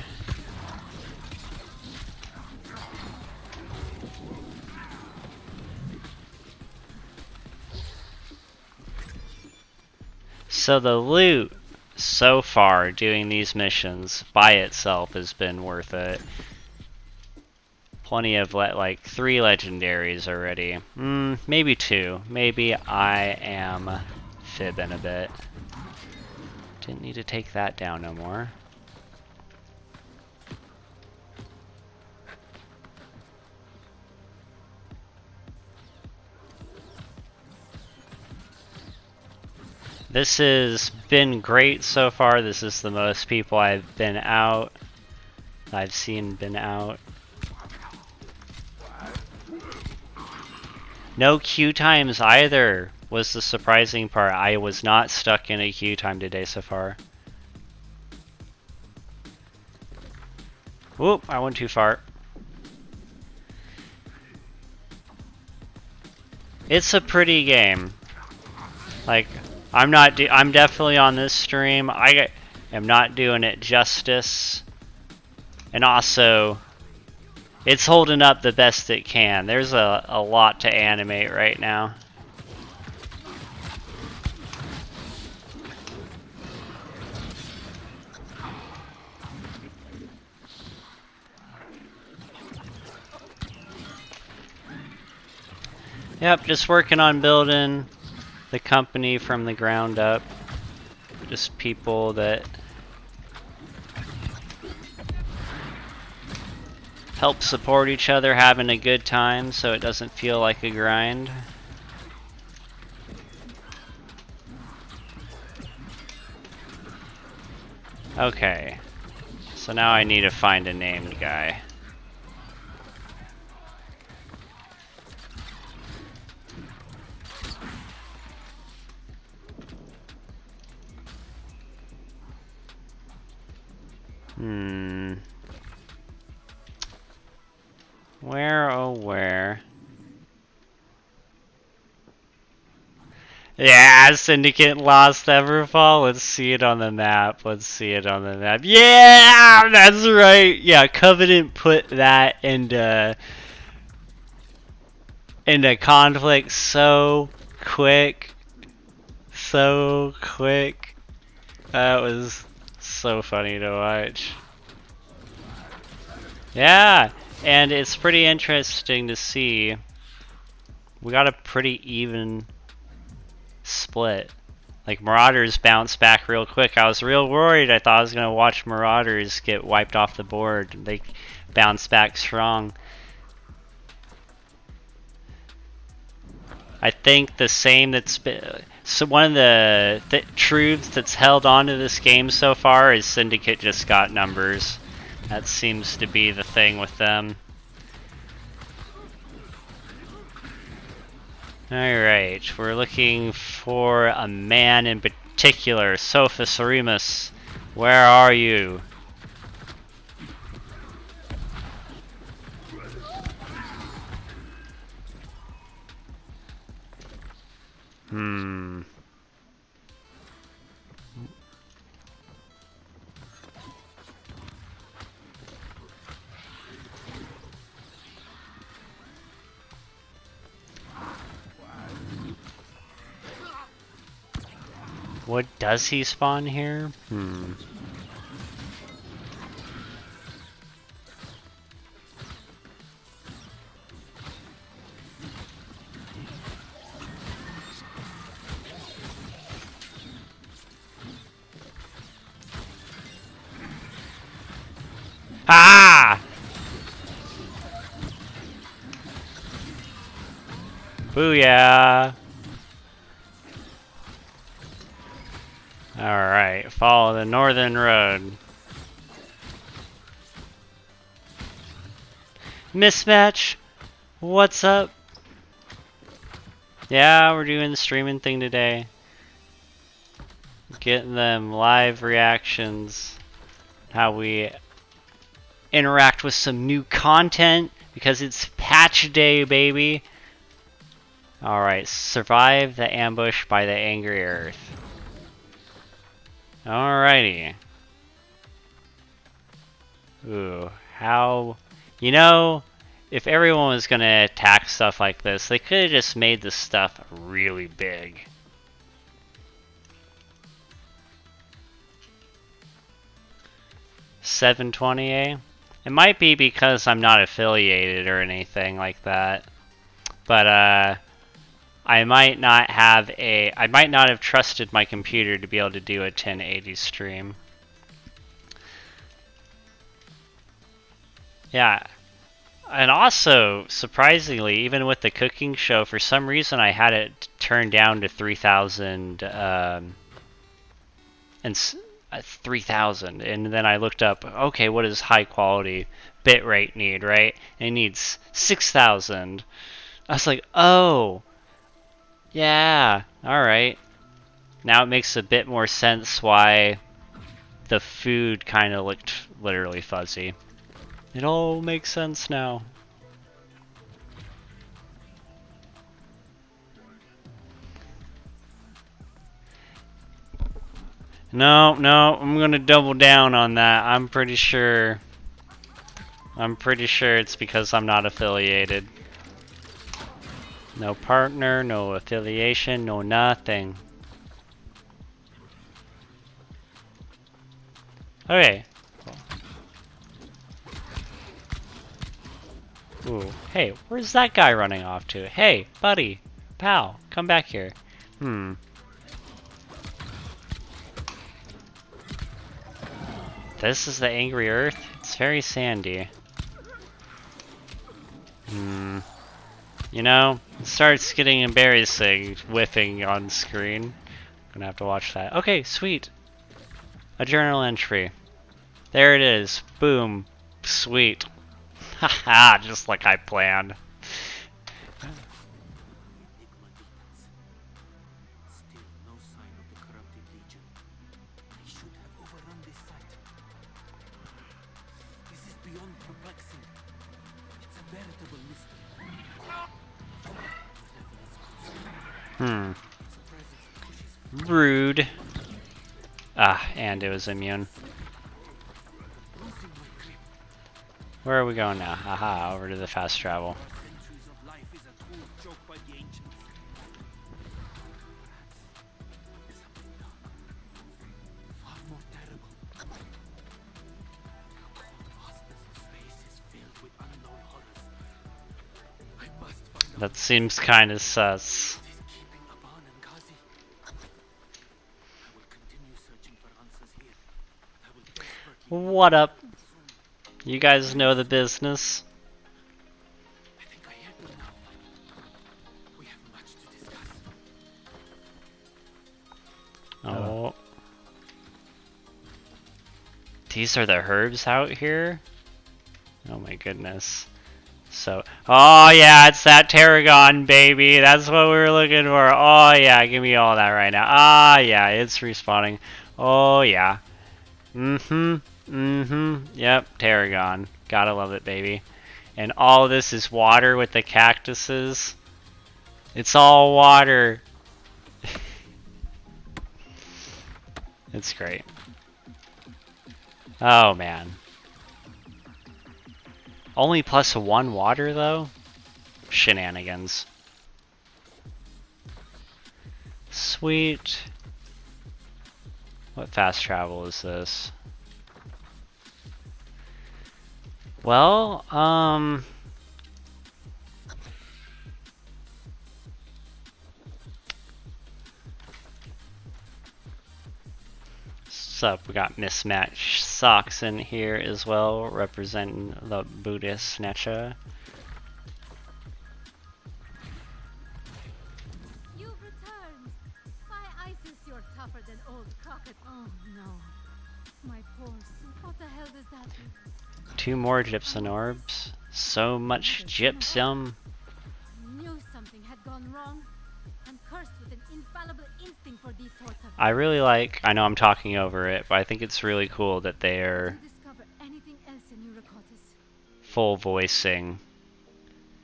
So the loot so far doing these missions by itself has been worth it. Plenty of like 3 legendaries already. Maybe 2. Maybe I am fibbing a bit. Didn't need to take that down no more. This has been great so far. This is the most people I've seen been out. No queue times either was the surprising part. I was not stuck in a queue time today so far. Whoop, I went too far. It's a pretty game. Like, I'm definitely on this stream. I am not doing it justice. And also, it's holding up the best it can. There's a lot to animate right now. Yep, just working on building the company from the ground up. Just people that help support each other, having a good time so it doesn't feel like a grind. Okay, so now I need to find a named guy. Where, oh where? Yeah, Syndicate lost Everfall. Let's see it on the map. Let's see it on the map. Yeah, that's right. Yeah, Covenant put that into conflict so quick. So quick. That was so funny to watch. Yeah, and it's pretty interesting to see. We got a pretty even split. Like, Marauders bounced back real quick. I was real worried. I thought I was going to watch Marauders get wiped off the board. They bounced back strong. I think the same that's been... So one of the truths that's held on to this game so far is Syndicate just got numbers. That seems to be the thing with them. Alright, we're looking for a man in particular. Sophus Remus, where are you? What does he spawn here? Ah! Booyah! Alright, follow the northern road. Mismatch! What's up? Yeah, we're doing the streaming thing today. Getting them live reactions. How we interact with some new content because it's patch day, baby. Alright, survive the ambush by the angry earth. Alrighty. Ooh, how... You know, if everyone was gonna attack stuff like this, they could have just made this stuff really big. $720, eh? It might be because I'm not affiliated or anything like that. But, I might not have trusted my computer to be able to do a 1080 stream. Yeah. And also, surprisingly, even with the cooking show, for some reason I had it turned down to 3000, and 3000, and then I looked up, okay, what does high quality bitrate need, right? And it needs 6000. I was like, oh, yeah, alright. Now it makes a bit more sense why the food kind of looked literally fuzzy. It all makes sense now. No, I'm gonna double down on that. I'm pretty sure it's because I'm not affiliated. No partner, no affiliation, no nothing. Okay. Ooh, hey, where's that guy running off to? Hey, buddy, pal, come back here. This is the angry earth? It's very sandy. You know, it starts getting embarrassing whiffing on screen. Gonna have to watch that. Okay, sweet. A journal entry. There it is. Boom. Sweet. Haha, just like I planned. Still no sign of the corrupted legion. They should have overrun this site. This is beyond perplexing. It's a veritable mystery. Rude. Ah, and it was immune. Where are we going now? Aha, over to the fast travel. Centuries of life is a cruel joke by the ancients. Something darker, far more terrible. The vastness of space is filled with unknown horrors. I must find out. That seems kind of sus. Keeping Aban and Ghazi. I will continue searching for answers here. I will desperately. What up? You guys know the business. I think I hear them now. We have much to discuss. Oh. These are the herbs out here? Oh my goodness. So, oh yeah, it's that tarragon, baby. That's what we were looking for. Oh yeah, give me all that right now. Ah yeah, it's respawning. Oh yeah. Yep, tarragon. Gotta love it, baby. And all this is water with the cactuses. It's all water. It's great. Oh man. Only +1 water though? Shenanigans. Sweet. What fast travel is this? Well, What's up? We got mismatched socks in here as well, representing the Buddhist Snatcha. You've returned. By Isis, you're tougher than old crocodile. Oh no. My poor soup. What the hell does that do? 2 more gypsum orbs. So much gypsum. Knew something had gone wrong. I'm cursed with an infallible instinct for these sorts of I really like, I know I'm talking over it, but I think it's really cool that they're discover anything else in Eurycotis. full voicing.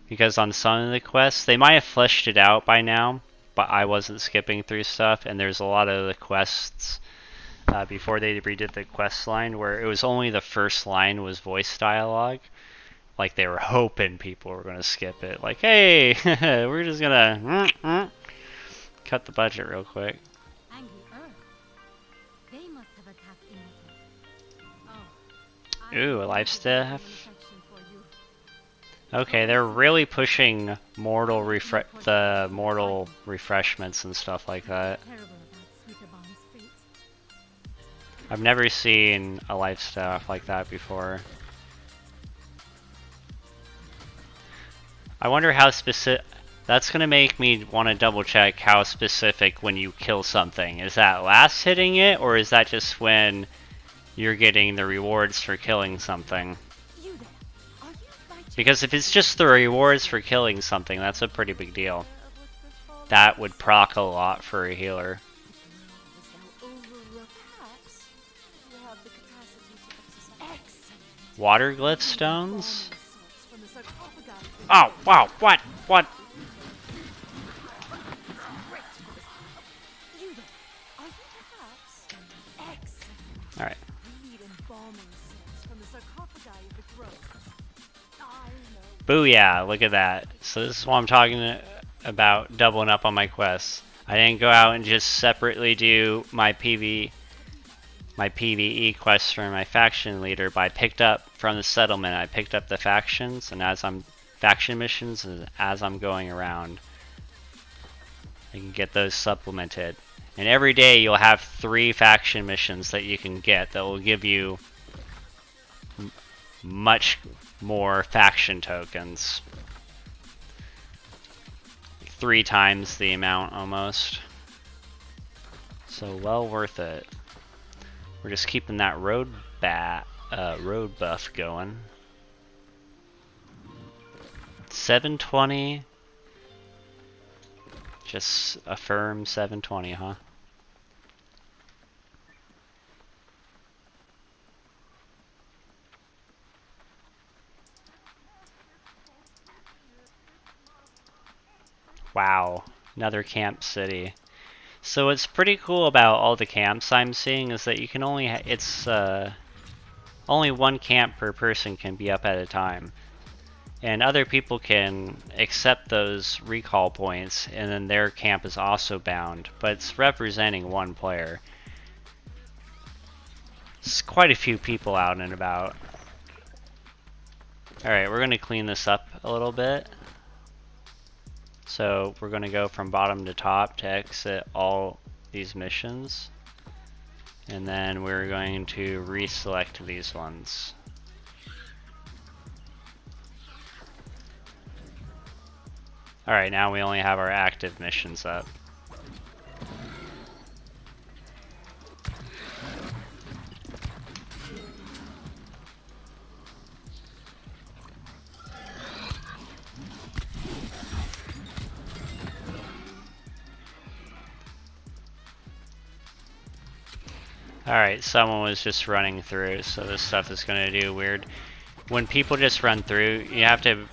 Because on some of the quests, they might have fleshed it out by now, but I wasn't skipping through stuff, and there's a lot of the quests before they redid the quest line where it was only the first line was voice dialogue. Like they were hoping people were going to skip it. Like, hey, we're just going to cut the budget real quick. Angry Earth. They must have attacked Imhotep. Oh. Ooh, a life staff. Okay, they're really pushing mortal mortal refreshments and stuff like that. I've never seen a life staff like that before. I wonder how specific. That's gonna make me want to double check how specific when you kill something. Is that last hitting it, or is that just when you're getting the rewards for killing something? Because if it's just the rewards for killing something, that's a pretty big deal. That would proc a lot for a healer. Water glyph stones? Oh, wow, what? What? Alright. Booyah, look at that. So this is what I'm talking about, doubling up on my quests. I didn't go out and just separately do my PvE quests for my faction leader, but I picked up from the settlement, I picked up the factions, and faction missions, and as I'm going around, I can get those supplemented. And every day you'll have 3 faction missions that you can get that will give you much more faction tokens. 3 times the amount almost. So well worth it. We're just keeping that road buff going. 720. Just a firm 720, huh? Wow, another camp city. So what's pretty cool about all the camps I'm seeing is that you can only only 1 camp per person can be up at a time. And other people can accept those recall points, and then their camp is also bound, but it's representing 1 player. It's quite a few people out and about. Alright, we're going to clean this up a little bit. So we're going to go from bottom to top to exit all these missions. And then we're going to reselect these ones. Alright, now we only have our active missions up. Alright, someone was just running through, so this stuff is going to do weird. When people just run through, you have to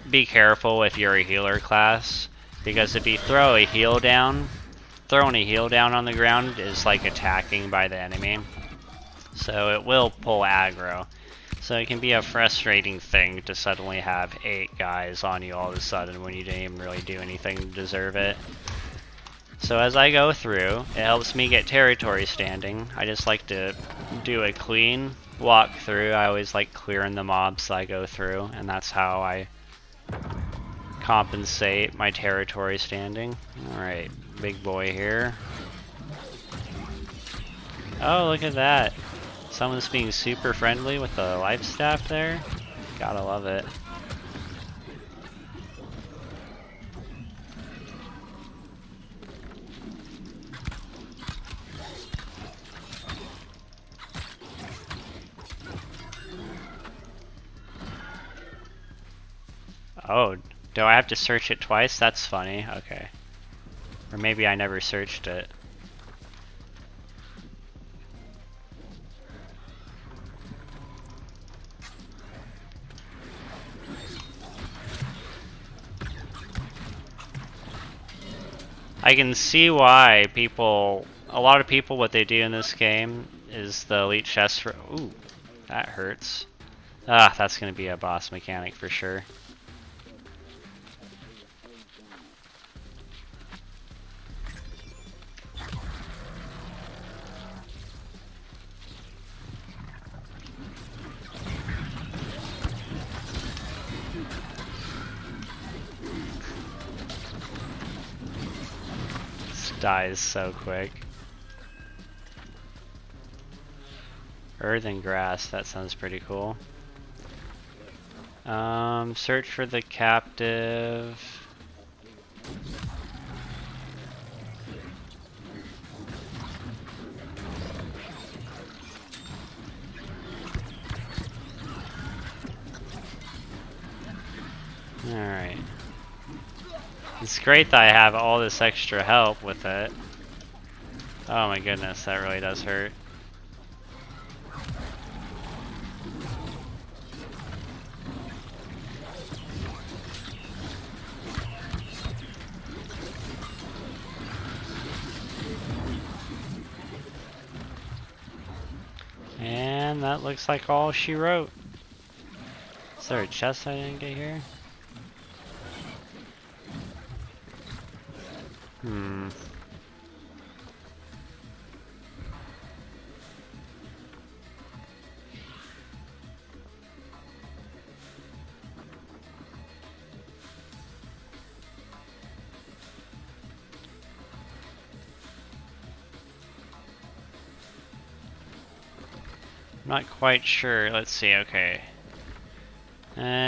be careful if you're a healer class, because if you throw a heal down, throwing a heal down on the ground is like attacking by the enemy. So it will pull aggro. So it can be a frustrating thing to suddenly have 8 guys on you all of a sudden when you didn't even really do anything to deserve it. So as I go through, it helps me get territory standing. I just like to do a clean walk through. I always like clearing the mobs I go through, and that's how I compensate my territory standing. Alright, big boy here. Oh, look at that. Someone's being super friendly with the life staff there. Gotta love it. Oh, do I have to search it twice? That's funny. Okay. Or maybe I never searched it. I can see why a lot of people, what they do in this game is the elite chest for, ooh, that hurts. Ah, that's gonna be a boss mechanic for sure. Dies so quick. Earth and grass, that sounds pretty cool. Search for the captive. Alright. It's great that I have all this extra help with it. Oh my goodness, that really does hurt. And that looks like all she wrote. Is there a chest I didn't get here? I'm not quite sure. Let's see, okay.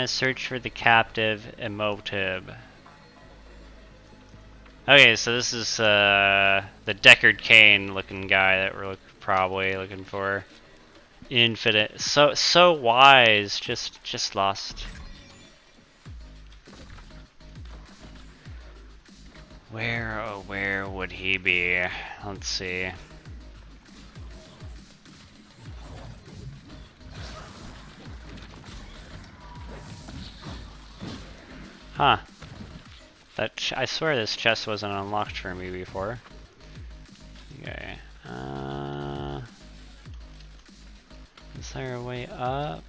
Search for the captive emotive. Okay, so this is the Deckard Cain looking guy that we're probably looking for. Infinite, so wise, just lost. Where, oh where would he be? Let's see. Huh. I swear this chest wasn't unlocked for me before. Okay. Is there a way up?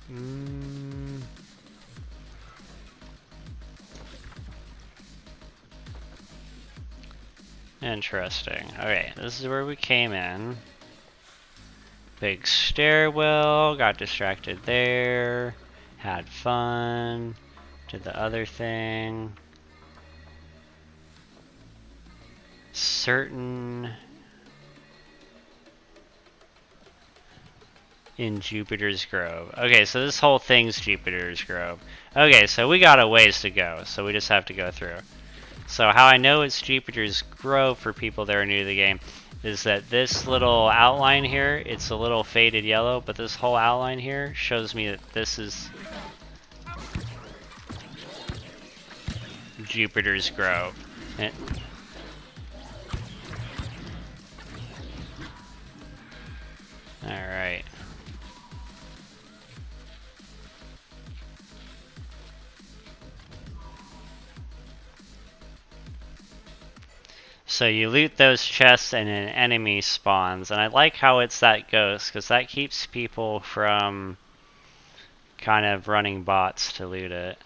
Interesting. Okay, this is where we came in. Big stairwell, got distracted there, had fun, did the other thing. Certain in Jupiter's Grove. Okay, so this whole thing's Jupiter's Grove. Okay, so we got a ways to go, so we just have to go through. So how I know it's Jupiter's Grove for people that are new to the game is that this little outline here, it's a little faded yellow, but this whole outline here shows me that this is Jupiter's Grove. Alright. So you loot those chests and an enemy spawns, and I like how it's that ghost, because that keeps people from kind of running bots to loot it.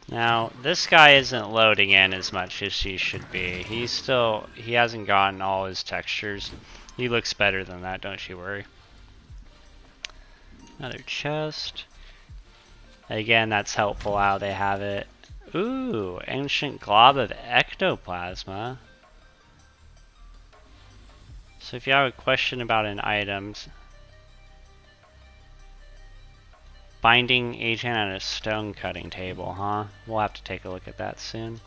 Now, this guy isn't loading in as much as he should be. He hasn't gotten all his textures. He looks better than that, don't you worry. Another chest. Again, that's helpful how they have it. Ooh, ancient glob of ectoplasma. So if you have a question about an item, binding agent at a stone cutting table, huh? We'll have to take a look at that soon.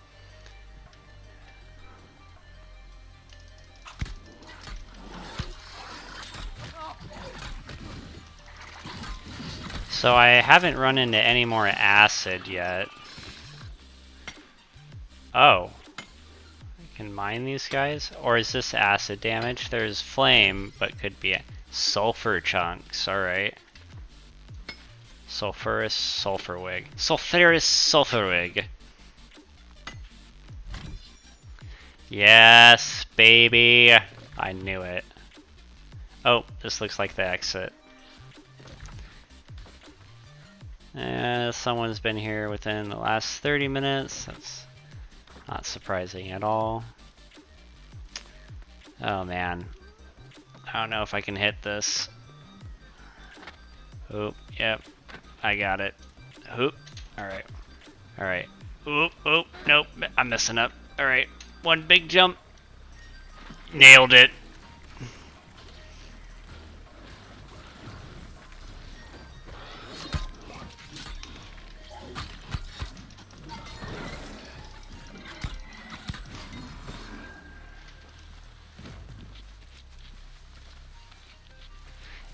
So I haven't run into any more acid yet. Oh. I can mine these guys? Or is this acid damage? There's flame, but could be sulfur chunks. Alright. Sulfurous sulfurwig. Sulfurous sulfurwig. Yes, baby. I knew it. Oh, this looks like the exit. Someone's been here within the last 30 minutes. That's not surprising at all. Oh man. I don't know if I can hit this. Oop, yep. I got it. Oop. Alright. Alright. Oop, oop, nope. I'm messing up. Alright. One big jump. Nailed it.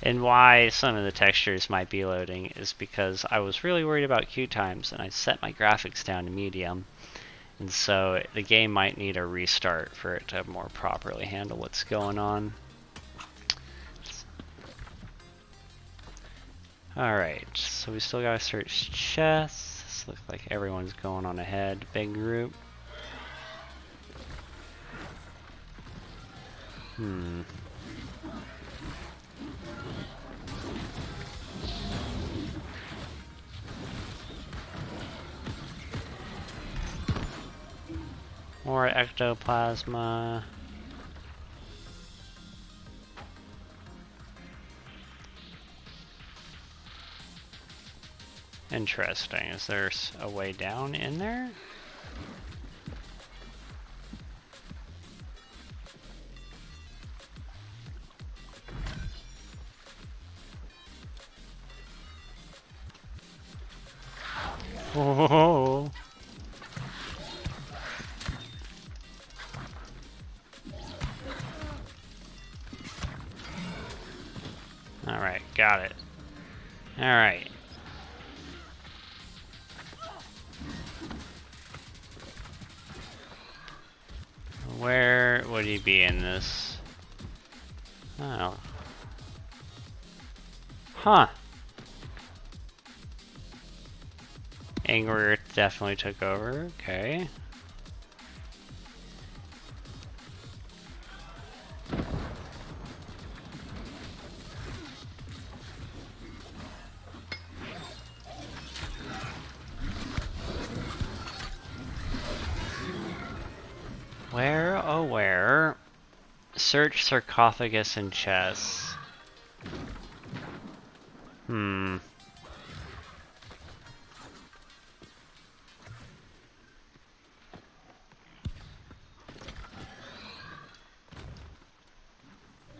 And why some of the textures might be loading is because I was really worried about queue times and I set my graphics down to medium. And so the game might need a restart for it to more properly handle what's going on. Alright, so we still gotta search chests. This looks like everyone's going on ahead. Big group. More ectoplasma. Interesting. Is there a way down in there? Oh. Alright, got it. Alright. Where would he be in this? Oh. Huh. Angry Earth definitely took over. Okay. Where, oh where? Search sarcophagus and chests.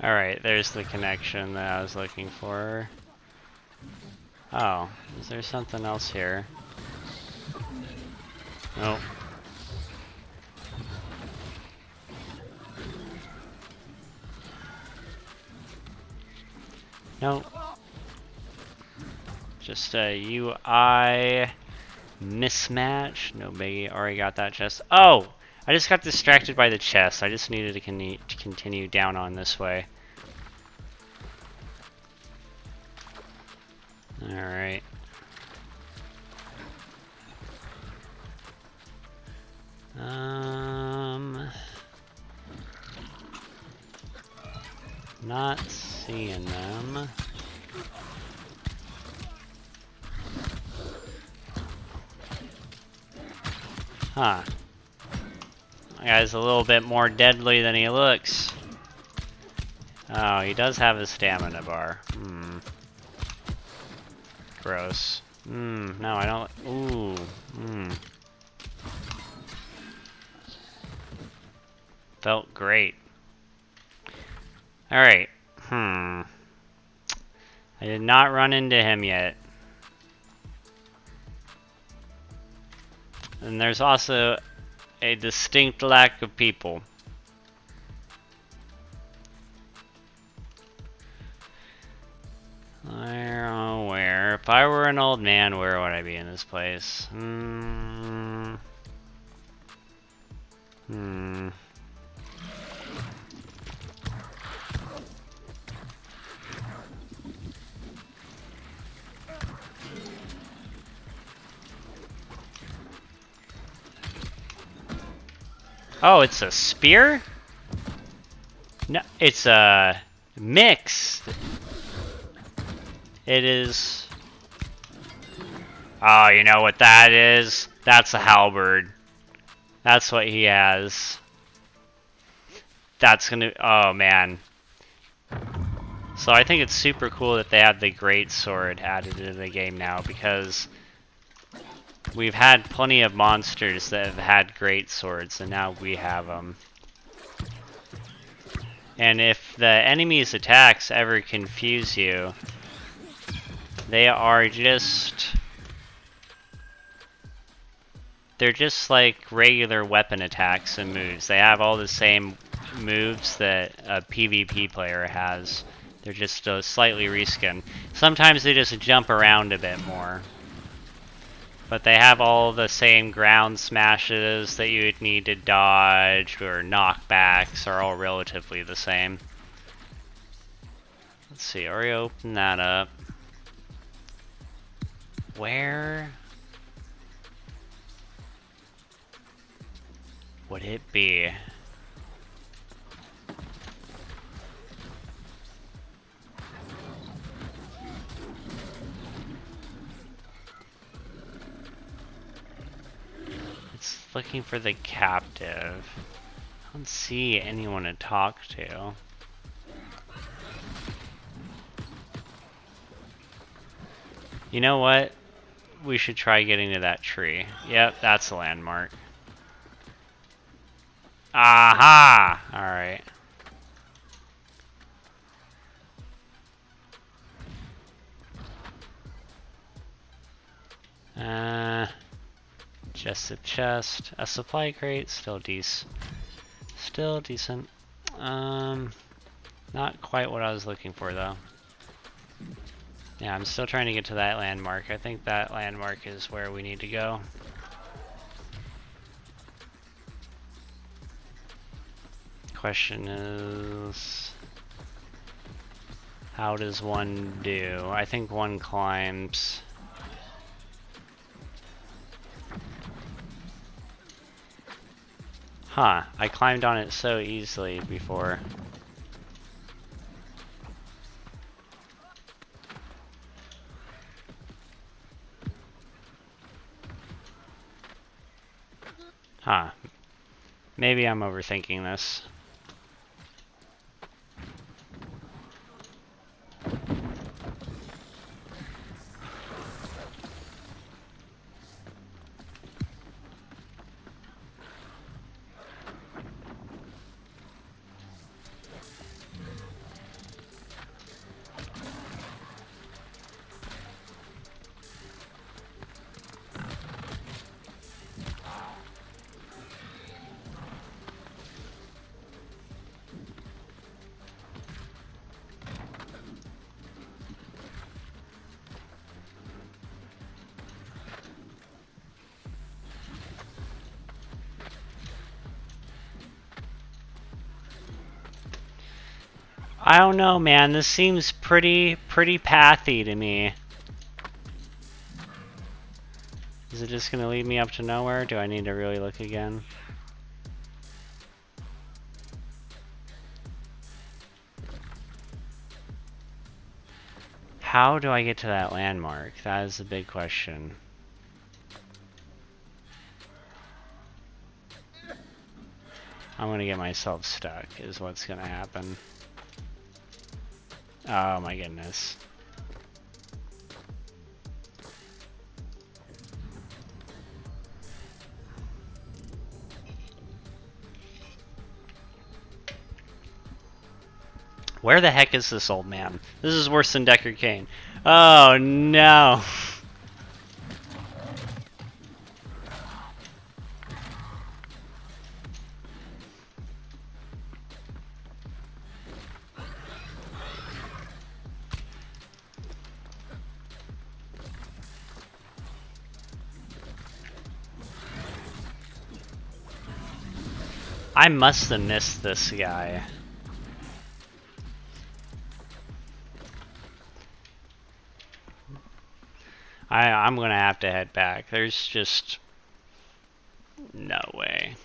Alright, there's the connection that I was looking for. Oh, is there something else here? Nope. Nope. Just a UI mismatch. No biggie. Already got that chest. Oh! I just got distracted by the chest. I just needed to continue down on this way. Alright. Not seeing them. Huh. That guy's a little bit more deadly than he looks. Oh, he does have a stamina bar. Gross. No, I don't. Ooh. Felt great. Alright. I did not run into him yet. And there's also a distinct lack of people. Where? If I were an old man, where would I be in this place? Oh, it's a spear? No, it's a mix. It is. Oh, you know what that is? That's a halberd. That's what he has. That's gonna. Oh man. So I think it's super cool that they have the great sword added into the game now, because we've had plenty of monsters that have had great swords, and now we have them. And if the enemy's attacks ever confuse you, they are just... they're just like regular weapon attacks and moves. They have all the same moves that a PvP player has. They're just slightly reskinned. Sometimes they just jump around a bit more. But they have all the same ground smashes that you would need to dodge, or knockbacks are all relatively the same. Let's see, already open that up. Where would it be? Looking for the captive. I don't see anyone to talk to. You know what? We should try getting to that tree. Yep, that's a landmark. Aha! Alright. Just a chest, a supply crate, still decent. Not quite what I was looking for though. Yeah, I'm still trying to get to that landmark. I think that landmark is where we need to go. Question is, how does one do? I think one climbs. Huh, I climbed on it so easily before. Huh. Maybe I'm overthinking this. I don't know, man. This seems pretty pathy to me. Is it just gonna lead me up to nowhere? Do I need to really look again? How do I get to that landmark? That is the big question. I'm gonna get myself stuck, is what's gonna happen. Oh my goodness. Where the heck is this old man? This is worse than Deckard Cain. Oh no. I must have missed this guy. I'm gonna have to head back. There's just no way.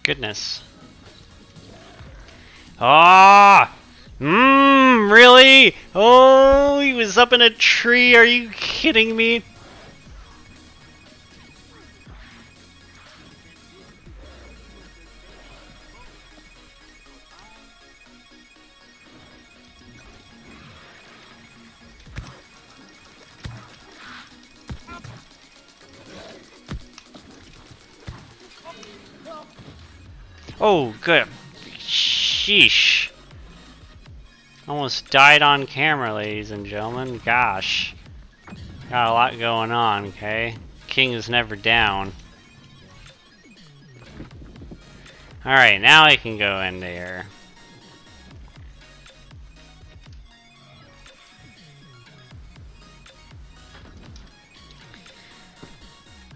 Goodness. Ah! Really? Oh, he was up in a tree. Are you kidding me? Oh, good. Sheesh. Almost died on camera, ladies and gentlemen. Gosh. Got a lot going on, okay? King is never down. Alright, now I can go in there.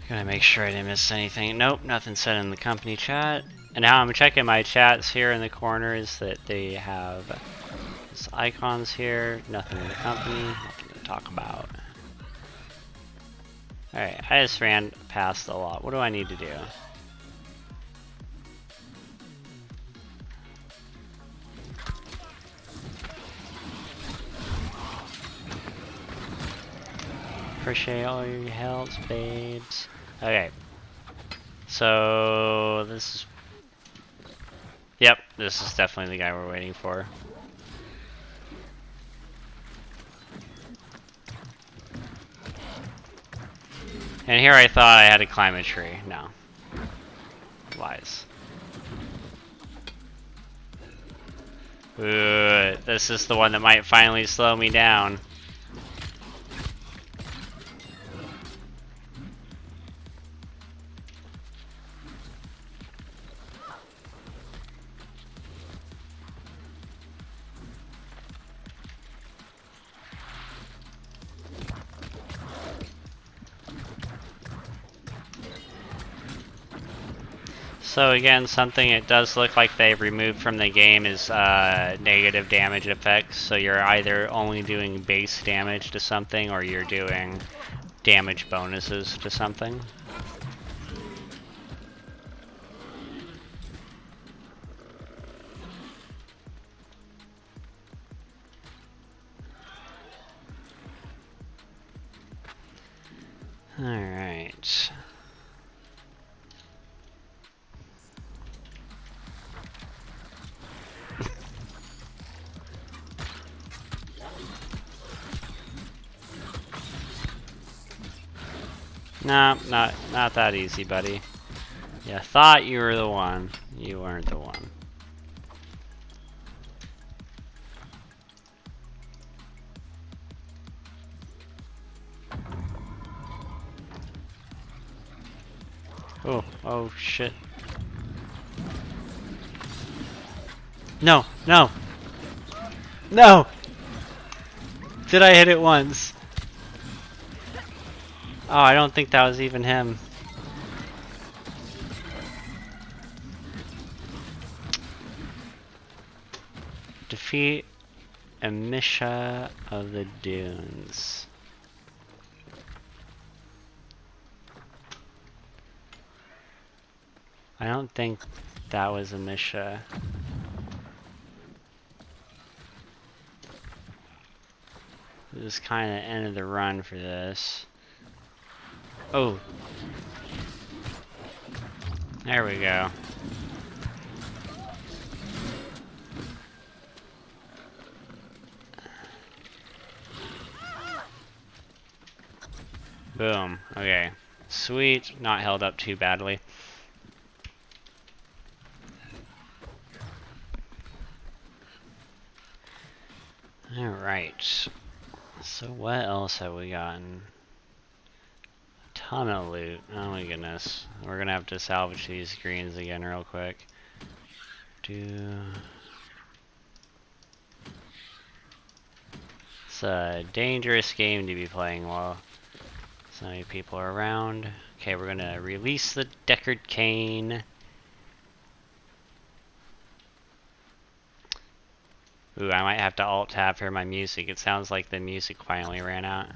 Gotta make sure I didn't miss anything. Nope, nothing said in the company chat. And now I'm checking my chats here in the corners that they have these icons here. Nothing in the company, nothing to talk about. Alright, I just ran past a lot. What do I need to do? Appreciate all your helps, babes. Okay. So this is... Yep, this is definitely the guy we're waiting for. And here I thought I had to climb a tree. No. Lies. Ooh, this is the one that might finally slow me down. So again, something it does look like they've removed from the game is negative damage effects. So you're either only doing base damage to something or you're doing damage bonuses to something. All right. Nah, not that easy, buddy. You thought you were the one. You weren't the one. Oh shit. No, no! No! Did I hit it once? Oh, I don't think that was even him. Defeat Amisha of the Dunes. I don't think That was a Misha. This is kind of end of the run for this. Oh. There we go. Boom. Okay. Sweet. Not held up too badly. Alright. So what else have we gotten? A ton of loot. Oh my goodness. We're gonna have to salvage these greens again real quick. It's a dangerous game to be playing while so many people are around. Okay, we're gonna release the Deckard Cain. Ooh, I might have to alt-tab for my music. It sounds like the music finally ran out.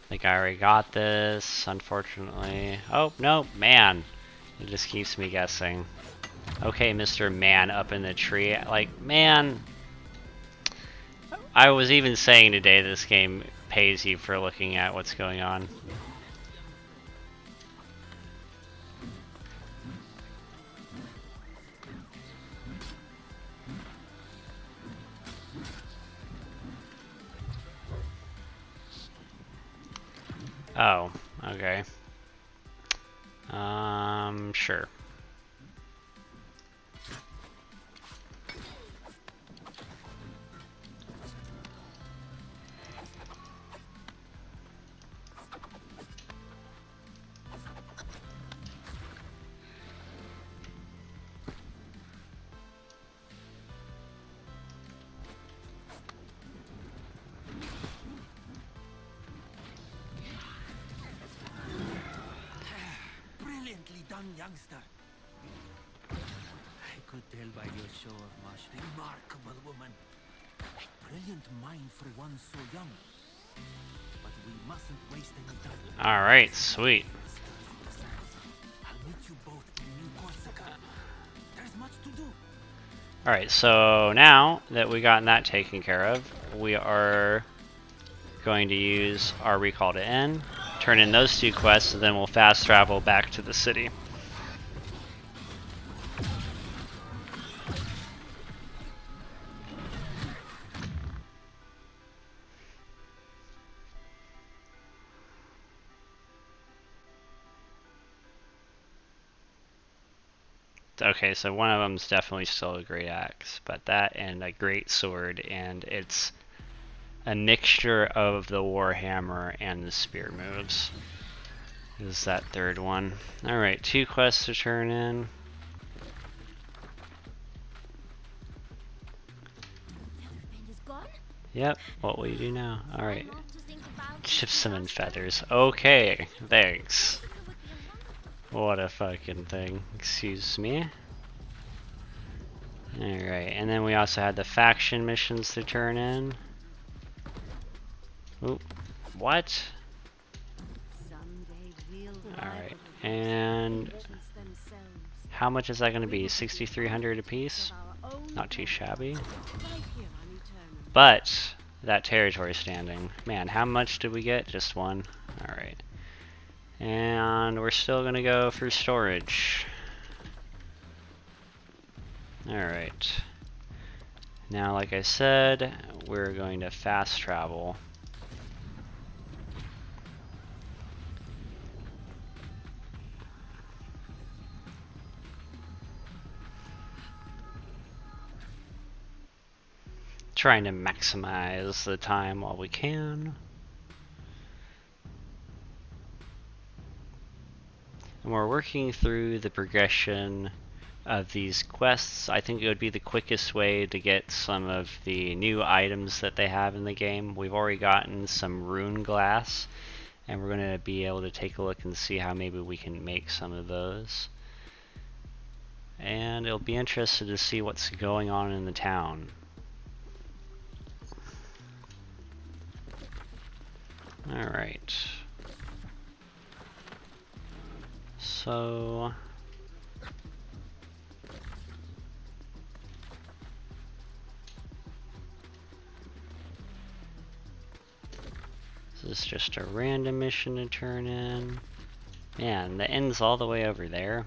I think I already got this, unfortunately. Oh, no, man. It just keeps me guessing. Okay, Mr. Man up in the tree. Like, man. I was even saying today this game pays you for looking at what's going on. Oh, okay. Sure. Brilliantly done, youngster. I could tell by your show of mush. Remarkable woman. Brilliant mind for one so young. But we mustn't waste any time. Alright, sweet. I'll meet you both in New Corsica. There's much to do. Alright, so now that we gotten that taken care of, we are going to use our recall to end, turn in those two quests, and then we'll fast travel back to the city. Okay, so one of them's definitely still a great axe, but that and a great sword, and it's a mixture of the Warhammer and the spear moves. Is that third one. Alright, 2 quests to turn in. Yep, what will you do now? Alright. Gypsum and feathers. Okay, thanks. What a fucking thing. Excuse me. Alright, and then we also had the faction missions to turn in. Oop. What? Alright, and how much is that going to be? 6,300 apiece? Not too shabby. But that territory standing. Man, how much did we get? Just one? Alright. And we're still gonna go for storage. Alright. Now, like I said, we're going to fast travel. Trying to maximize the time while we can. And we're working through the progression of these quests. I think it would be the quickest way to get some of the new items that they have in the game. We've already gotten some rune glass, and we're going to be able to take a look and see how maybe we can make some of those. And it'll be interesting to see what's going on in the town. Alright. So... this is just a random mission to turn in. Man, the end's all the way over there.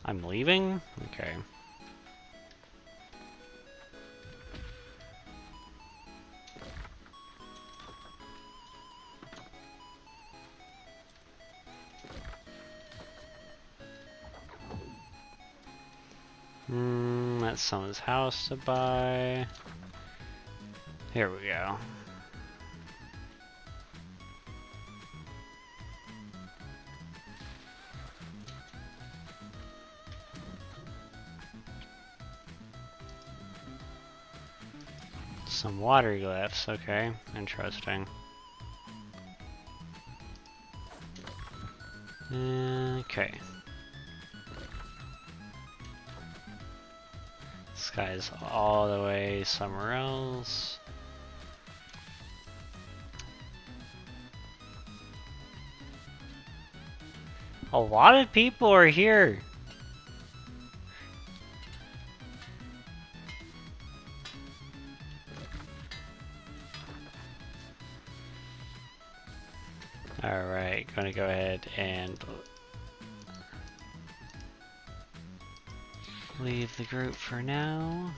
I'm leaving? Okay. That's someone's house to buy. Here we go. Some water glyphs, okay, interesting. Okay. This guy's all the way somewhere else. A lot of people are here. Alright, gonna go ahead and leave the group for now.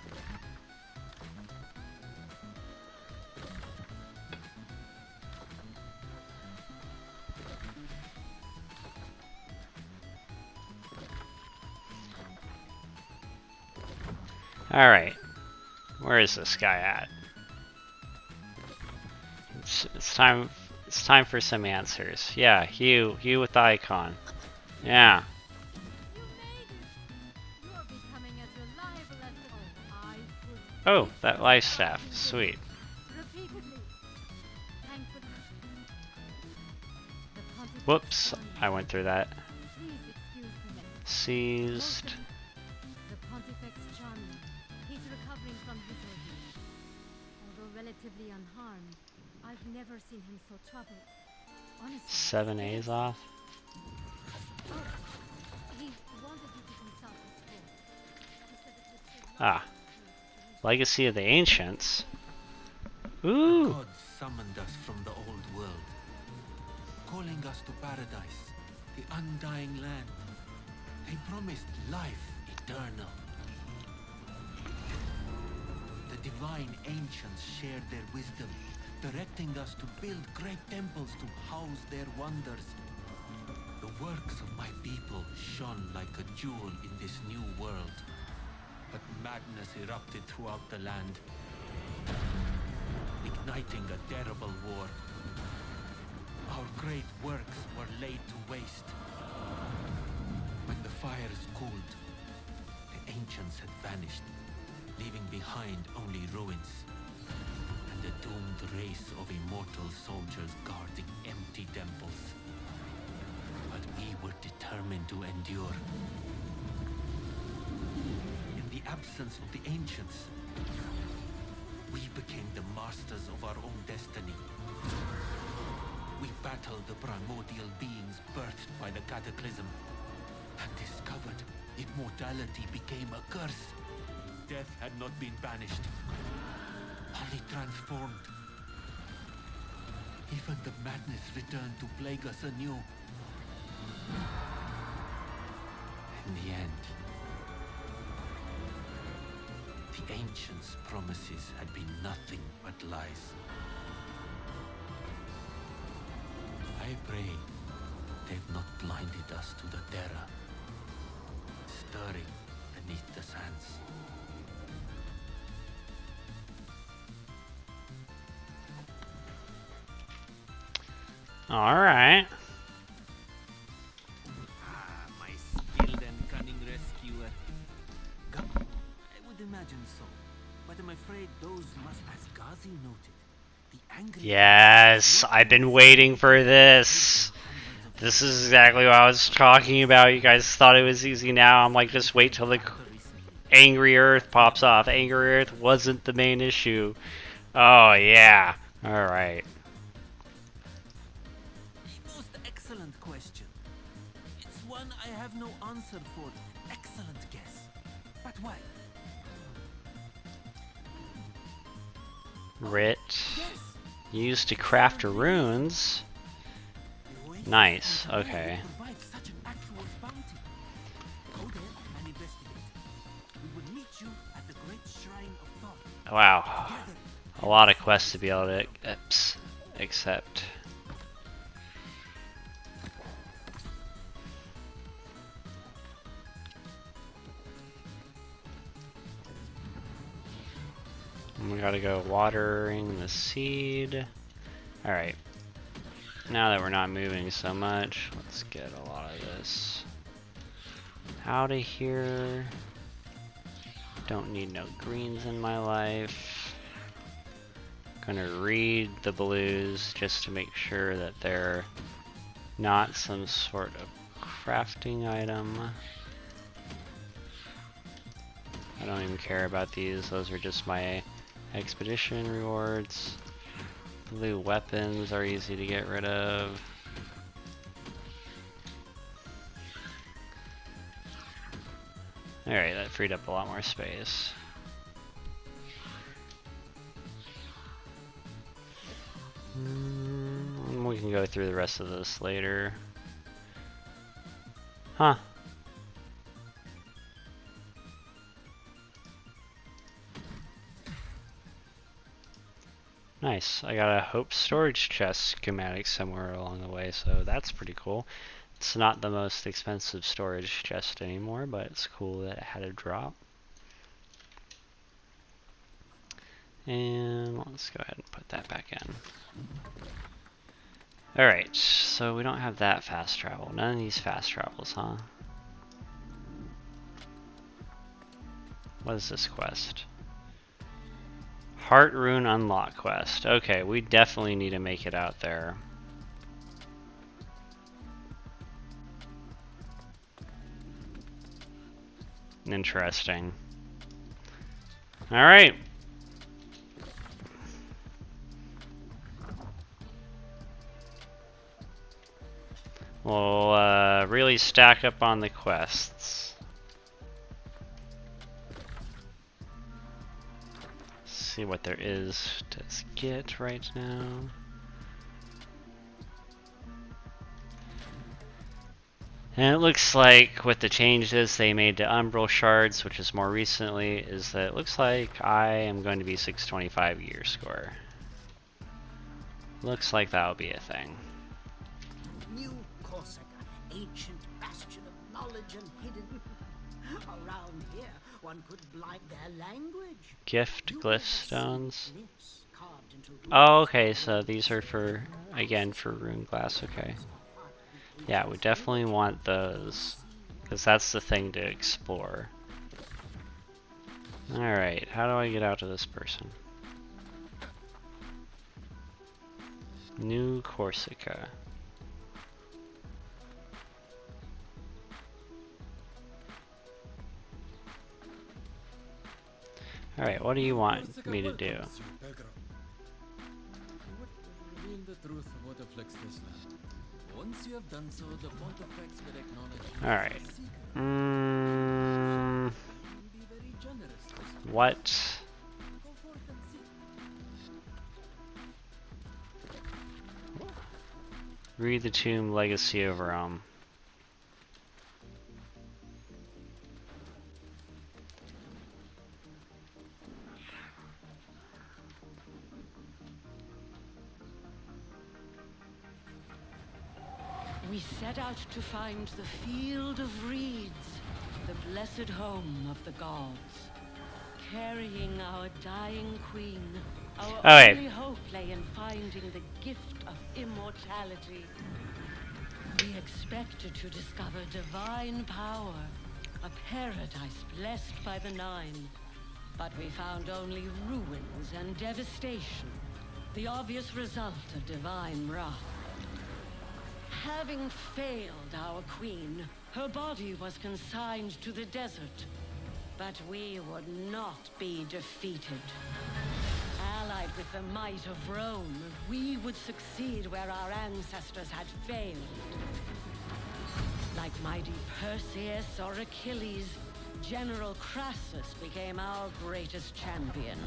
Alright, where is this guy at? It's time for some answers. Yeah, you with the icon. Yeah. Oh, that life staff, sweet. Whoops, I went through that. Seized. The Pontifex charming. He's recovering from his ordeal. Although relatively unharmed, I've never seen him so troubled. Honestly. 7 A's off. Oh, he wanted you to consult his book. He said it would save Ah. Legacy of the Ancients. Ooh. God summoned us from the old world, calling us to paradise, the undying land. They promised life eternal. The divine ancients shared their wisdom, directing us to build great temples to house their wonders. The works of my people shone like a jewel in this new world. But madness erupted throughout the land, igniting a terrible war. Our great works were laid to waste. When the fires cooled, the ancients had vanished, leaving behind only ruins, and a doomed race of immortal soldiers guarding empty temples. But we were determined to endure. In the absence of the ancients, we became the masters of our own destiny. We battled the primordial beings birthed by the cataclysm, and discovered immortality became a curse. Death had not been banished, only transformed. Even the madness returned to plague us anew. In the end, the ancients' promises had been nothing but lies. I pray they've not blinded us to the terror stirring beneath the sands. All right. My skilled and cunning rescuer. I would imagine so, but I'm afraid those must, as Ghazi noted, the angry. Yes, I've been waiting for this. This is exactly what I was talking about. You guys thought it was easy. Now I'm like, just wait till the Angry Earth pops off. Angry Earth wasn't the main issue. Oh yeah. Alright. Most excellent question. It's one I have no answer for. Excellent guess. But why? Writ. Used to craft runes. Nice. Okay. Wow. A lot of quests to be able to accept. We gotta go watering the seed. Alright. Now that we're not moving so much, let's get a lot of this out of here. Don't need no greens in my life. Gonna read the blues just to make sure that they're not some sort of crafting item. I don't even care about these, those are just my expedition rewards. Blue weapons are easy to get rid of. Alright, that freed up a lot more space. We can go through the rest of this later. Huh. Nice. I got a Hope storage chest schematic somewhere along the way, so that's pretty cool. It's not the most expensive storage chest anymore, but it's cool that it had a drop. And let's go ahead and put that back in. Alright, so we don't have that fast travel. None of these fast travels, huh? What is this quest? Heart Rune Unlock quest. Okay, we definitely need to make it out there. Interesting. Alright. We'll really stack up on the quests. See what there is to get right now. And it looks like with the changes they made to Umbral Shards, which is more recently, is that it looks like I am going to be 625 year score. Looks like that'll be a thing. New Corsica, ancient bastion of knowledge and hidden. Around here, one could blind their language. Gift glyph stones. Oh, okay, so these are for, again, for rune glass, okay. Yeah, we definitely want those, because that's the thing to explore. Alright, how do I get out to this person? New Corsica. Alright, what do you want me to do? Reveal the truth of what afflicts this land. Once you have done so, the Pontifex will acknowledge. Alright. What? Read the Tomb Legacy of Rome. We set out to find the Field of Reeds, the blessed home of the gods. Carrying our dying queen, our only hope lay in finding the gift of immortality. We expected to discover divine power, a paradise blessed by the Nine. But we found only ruins and devastation, the obvious result of divine wrath. Having failed our queen, her body was consigned to the desert. But we would not be defeated. Allied with the might of Rome, we would succeed where our ancestors had failed. Like mighty Perseus or Achilles, General Crassus became our greatest champion.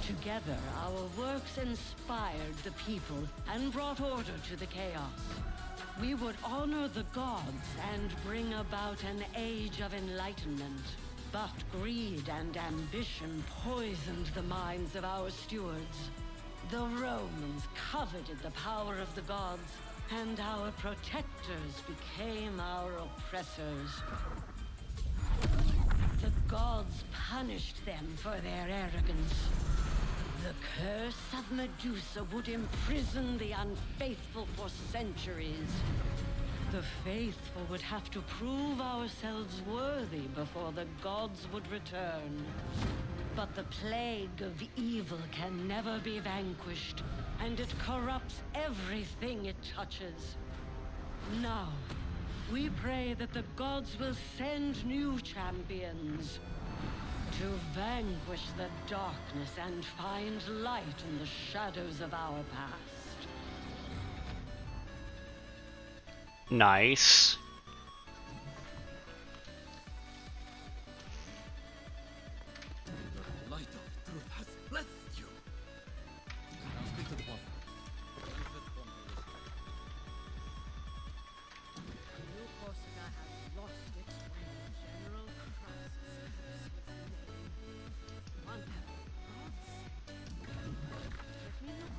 Together, our works inspired the people and brought order to the chaos. We would honor the gods and bring about an age of enlightenment. But greed and ambition poisoned the minds of our stewards. The Romans coveted the power of the gods, and our protectors became our oppressors. The gods punished them for their arrogance. The curse of Medusa would imprison the unfaithful for centuries. The faithful would have to prove ourselves worthy before the gods would return. But the plague of evil can never be vanquished, and it corrupts everything it touches. Now, we pray that the gods will send new champions to vanquish the darkness and find light in the shadows of our past. Nice. The light of truth has blessed you. Now speak to the one. New Corsica has lost its way. General Crassus was named. One gods. Let me look.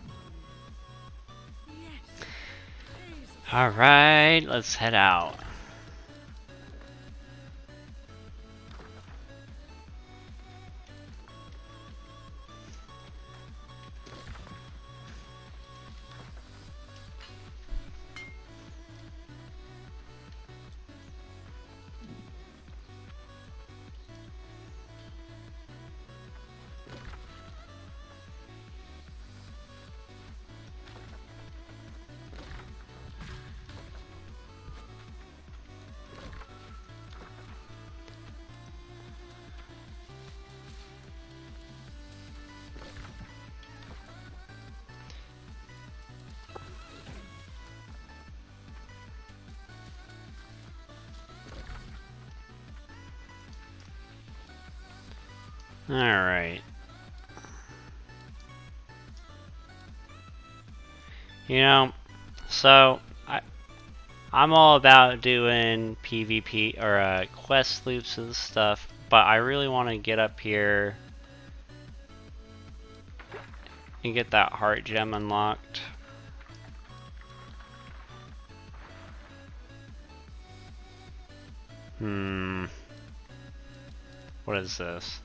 Yes. Alright, let's head out. Alright. You know, so I'm all about doing PvP or quest loops and stuff, but I really want to get up here and get that heart gem unlocked. What is this?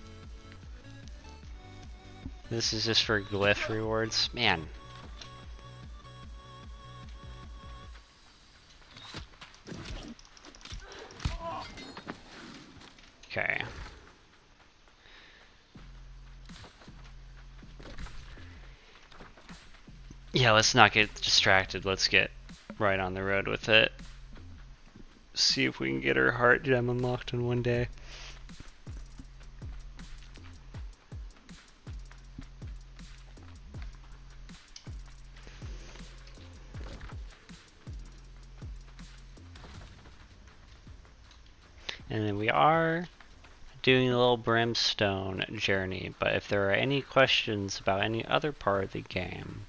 This is just for glyph rewards? Man. Okay. Yeah, let's not get distracted. Let's get right on the road with it. See if we can get our heart gem unlocked in one day. And then we are doing a little brimstone journey, but if there are any questions about any other part of the game,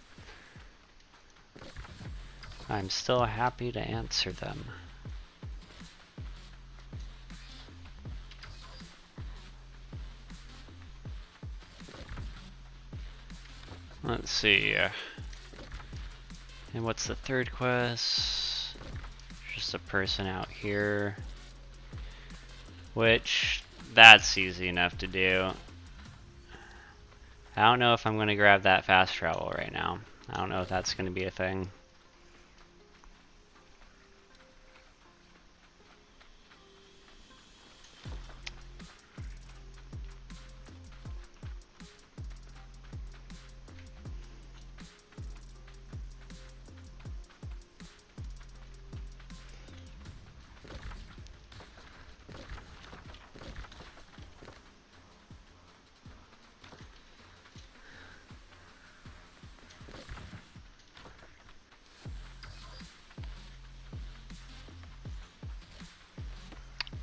I'm still happy to answer them. Let's see. And what's the third quest? Just a person out here. Which, that's easy enough to do. I don't know if I'm going to grab that fast travel right now. I don't know if that's going to be a thing.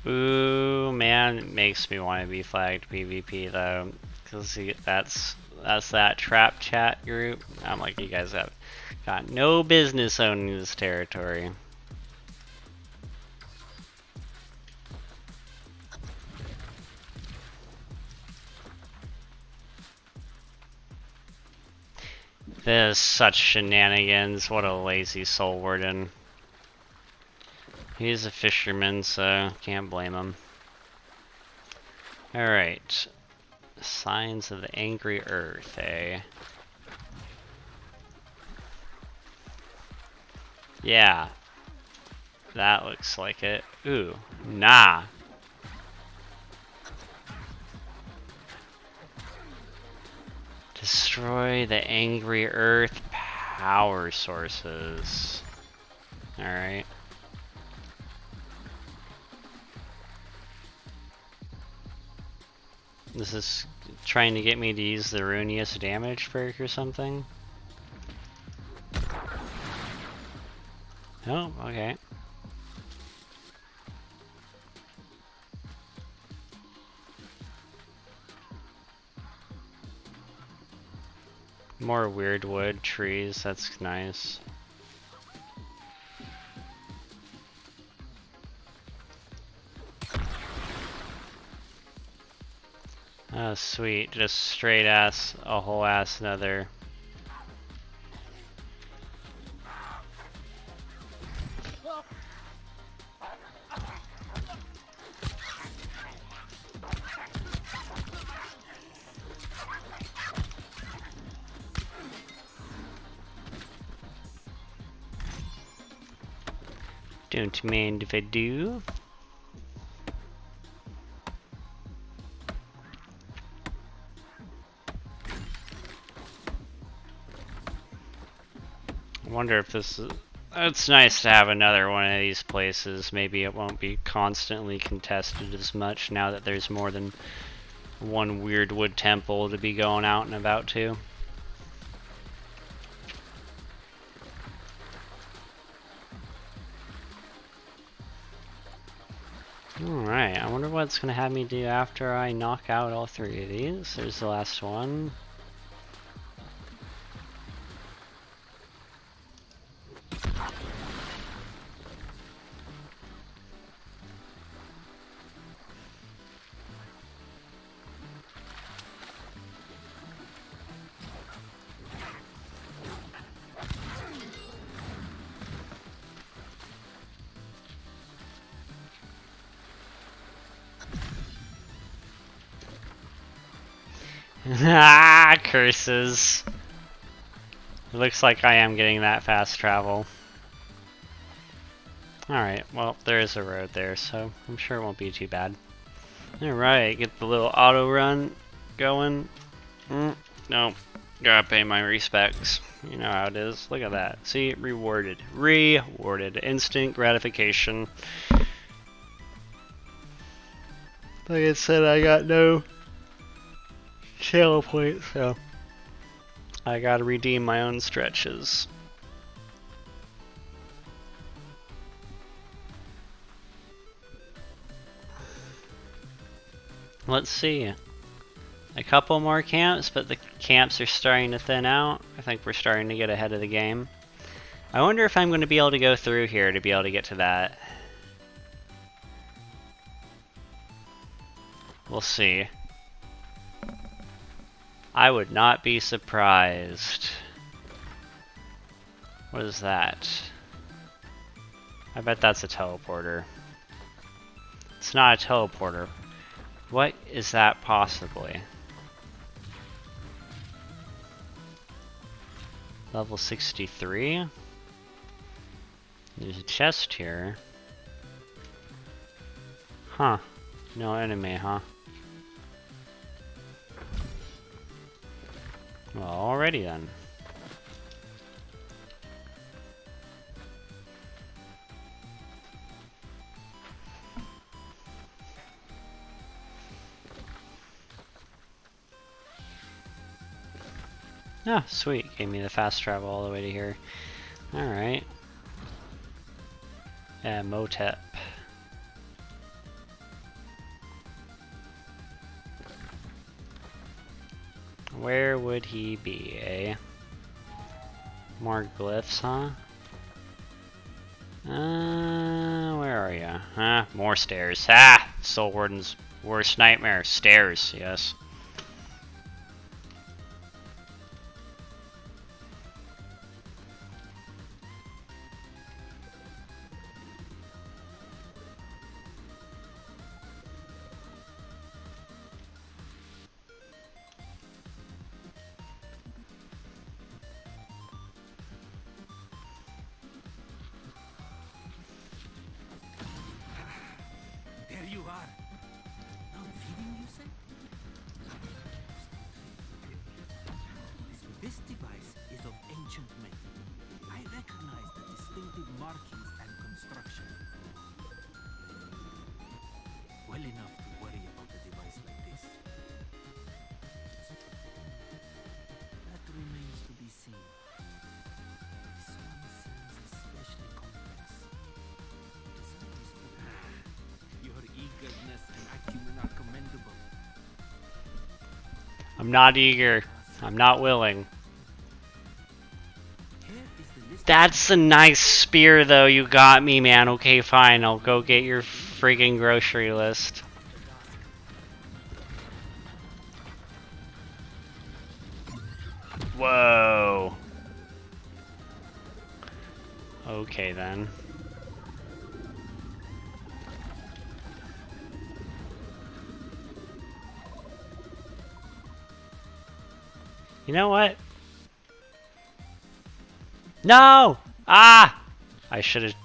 Ooh, man, it makes me want to be flagged PvP though, because that's that trap chat group. I'm like, you guys have got no business owning this territory. This is such shenanigans. What a lazy soul warden. He's a fisherman, so can't blame him. Alright. Signs of the angry earth, eh? Yeah. That looks like it. Ooh, nah. Destroy the angry earth power sources. Alright. This is trying to get me to use the Ruinious damage perk or something? Oh, okay. More weird wood, trees, that's nice. Oh sweet, just straight ass, a whole ass nether. Don't mind if I do. I wonder if this is... It's nice to have another one of these places. Maybe it won't be constantly contested as much now that there's more than one weird wood temple to be going out and about to. Alright, I wonder what it's going to have me do after I knock out all three of these. There's the last one. Ah, curses. It looks like I am getting that fast travel. Alright, well, there is a road there, so I'm sure it won't be too bad. Alright, get the little auto run going. No, gotta pay my respects. You know how it is. Look at that. See, rewarded. Rewarded. Instant gratification. Like I said, I got no channel points, so I gotta redeem my own stretches. Let's see. A couple more camps, but the camps are starting to thin out. I think we're starting to get ahead of the game. I wonder if I'm going to be able to go through here to be able to get to that. We'll see. I would not be surprised. What is that? I bet that's a teleporter. It's not a teleporter. What is that possibly? Level 63? There's a chest here. Huh. No enemy, huh? Well, alrighty then. Ah, sweet. Gave me the fast travel all the way to here. Alright. Yeah, Motep. Where would he be, eh? More glyphs, huh? Where are you? Huh? More stairs. Ah! Soul Warden's worst nightmare. Stairs, yes. There you are. No feeding, you say? This device is of ancient make. I recognize the distinctive markings and construction. Well enough to worry about a device like this. That remains to be seen. This one seems especially complex. Your eagerness and acumen are commendable. I'm not eager. I'm not willing. That's a nice spear, though. You got me, man. Okay, fine. I'll go get your friggin' grocery list. Whoa. Okay, then. You know what? No! Ah! I should have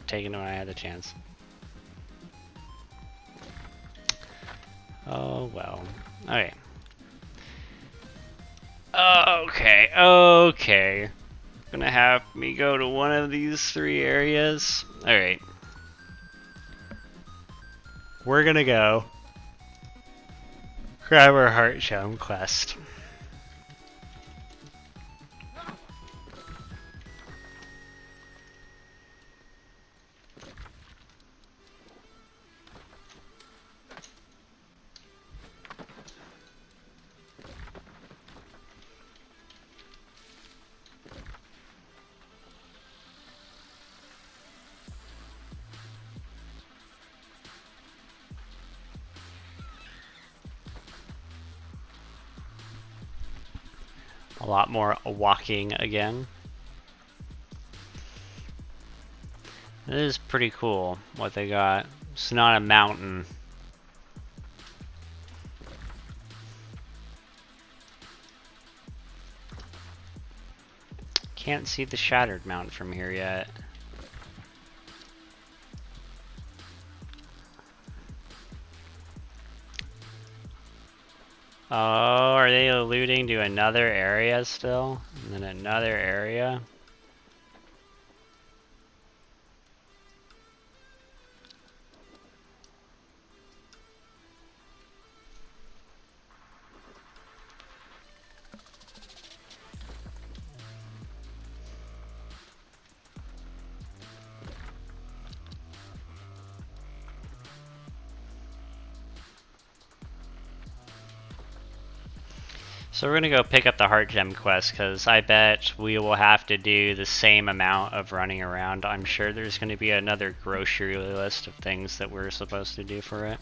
taken it when I had the chance. Oh well. Okay. Okay. Gonna have me go to one of these 3 areas. Alright. We're gonna go grab our heart gem quest. A lot more walking again. It is pretty cool what they got. It's not a mountain. Can't see the Shattered Mountain from here yet. Oh, are they alluding to another area still? And then another area? So we're gonna go pick up the Heart Gem quest, because I bet we will have to do the same amount of running around. I'm sure there's gonna be another grocery list of things that we're supposed to do for it.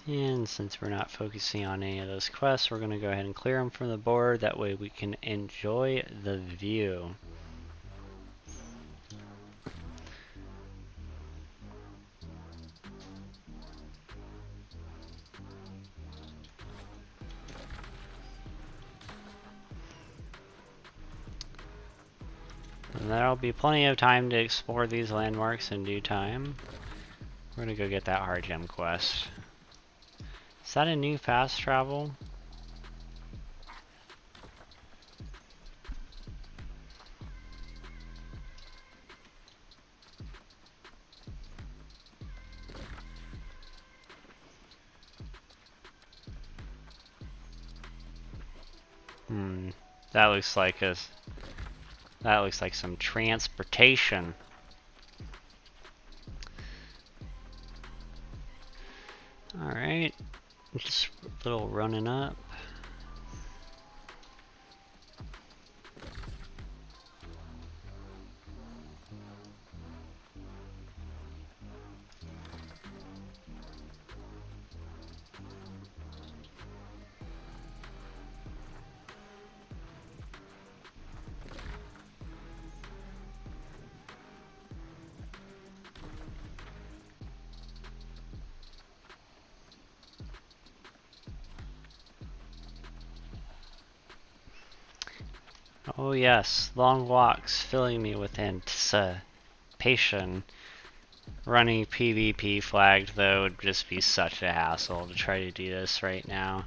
And since we're not focusing on any of those quests, we're going to go ahead and clear them from the board. That way we can enjoy the view. And there'll be plenty of time to explore these landmarks in due time. We're going to go get that Heart Gem quest. Is that a new fast travel? That looks like some transportation. All right, just a little running up. Oh yes, long walks filling me with anticipation. Running PvP flagged though would just be such a hassle to try to do this right now.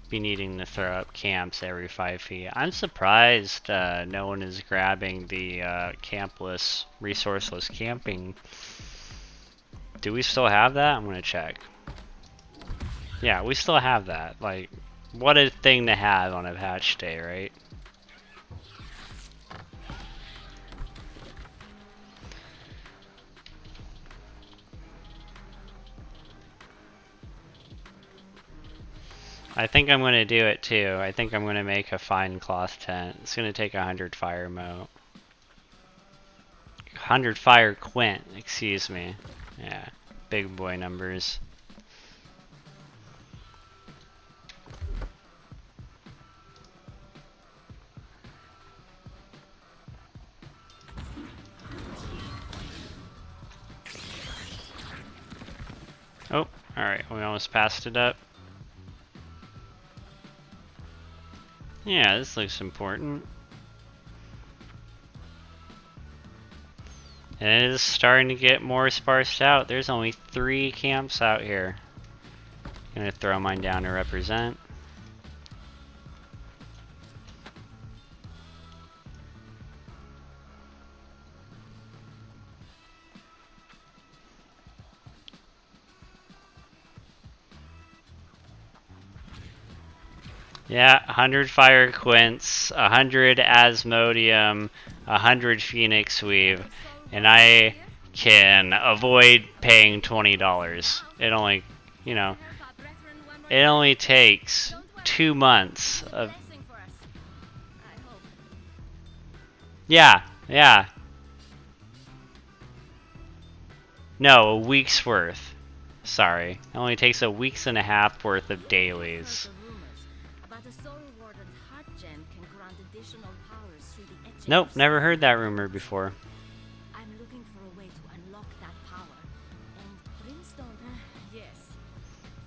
Be needing to throw up camps every 5 feet. I'm surprised no one is grabbing the campless, resourceless camping. Do we still have that? I'm gonna check. Yeah, we still have that. Like, what a thing to have on a patch day, right? I think I'm going to do it too. I think I'm going to make a fine cloth tent. It's going to take 100 fire moat. 100 fire quint, excuse me. Yeah, big boy numbers. Oh, alright, we almost passed it up. Yeah, this looks important. And it is starting to get more sparsed out. There's only 3 camps out here. Gonna throw mine down to represent. Yeah, 100 fire quints, 100 Asmodium, 100 Phoenix Weave, and I can avoid paying $20. It only, you know, it only takes 2 months of... Yeah. No, a week's worth. Sorry. It only takes a week's and a half worth of dailies. Nope, never heard that rumor before. I'm looking for a way to unlock that power. And Brimstone, yes.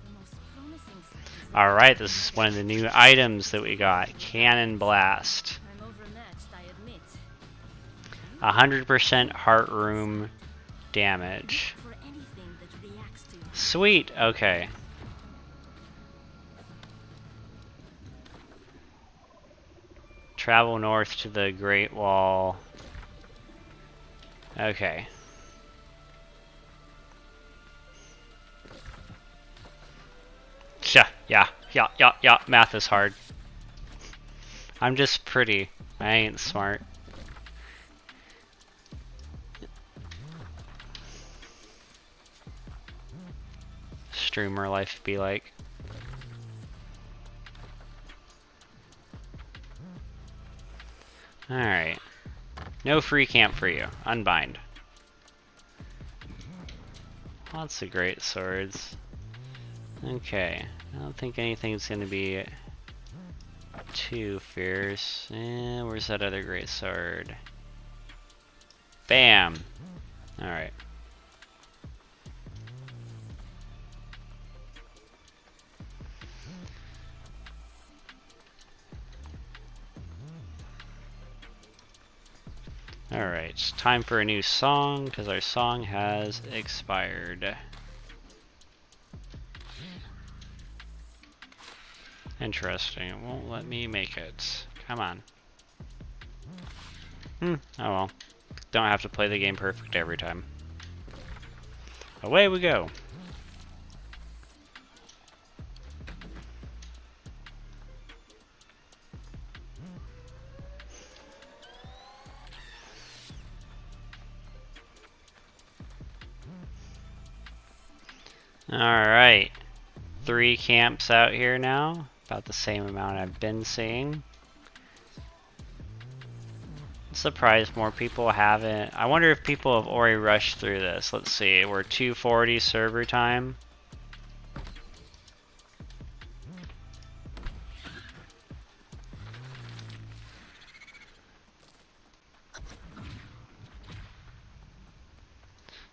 The most promising site. Alright, this is one of the new items that we got. Cannon Blast. I'm overmatched, I admit. 100% heart room damage. For anything that reacts to. Sweet, okay. Travel north to the Great Wall. Okay. Yeah. Math is hard. I'm just pretty. I ain't smart. Streamer life be like. Alright. No free camp for you. Unbind. Lots of great swords. Okay. I don't think anything's gonna be too fierce. Where's that other great sword? Bam! Alright. Alright, it's time for a new song, because our song has expired. Interesting, it won't let me make it. Come on. Oh well. Don't have to play the game perfect every time. Away we go! Alright. 3 camps out here now. About the same amount I've been seeing. I'm surprised more people haven't. I wonder if people have already rushed through this. Let's see. We're 2:40 server time.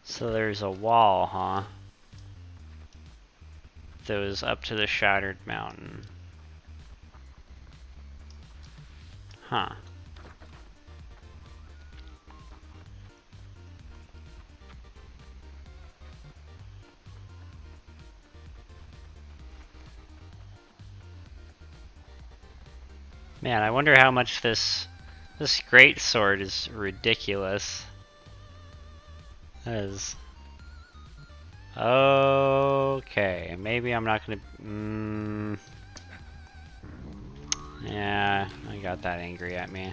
So there's a wall, huh? That was up to the Shattered Mountain. Huh. Man, I wonder how much this great sword is ridiculous. That is. Okay, maybe I'm not gonna. Yeah, I got that angry at me.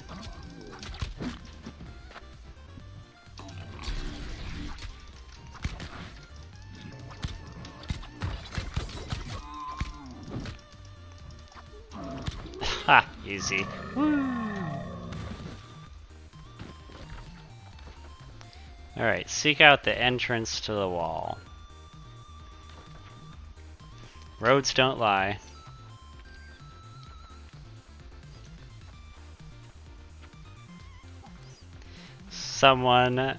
Ha! Easy. Woo! Alright, seek out the entrance to the wall. Roads don't lie. Someone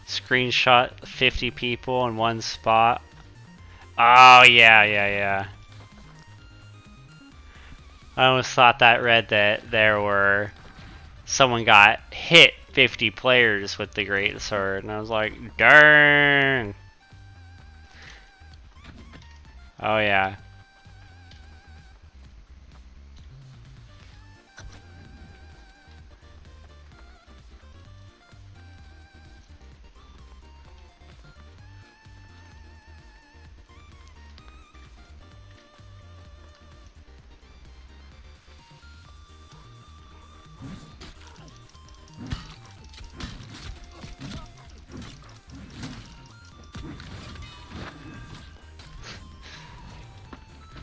screenshot 50 people in one spot. Oh, yeah. I almost thought that read that there were... Someone got hit 50 players with the great sword, and I was like, darn! Oh, yeah.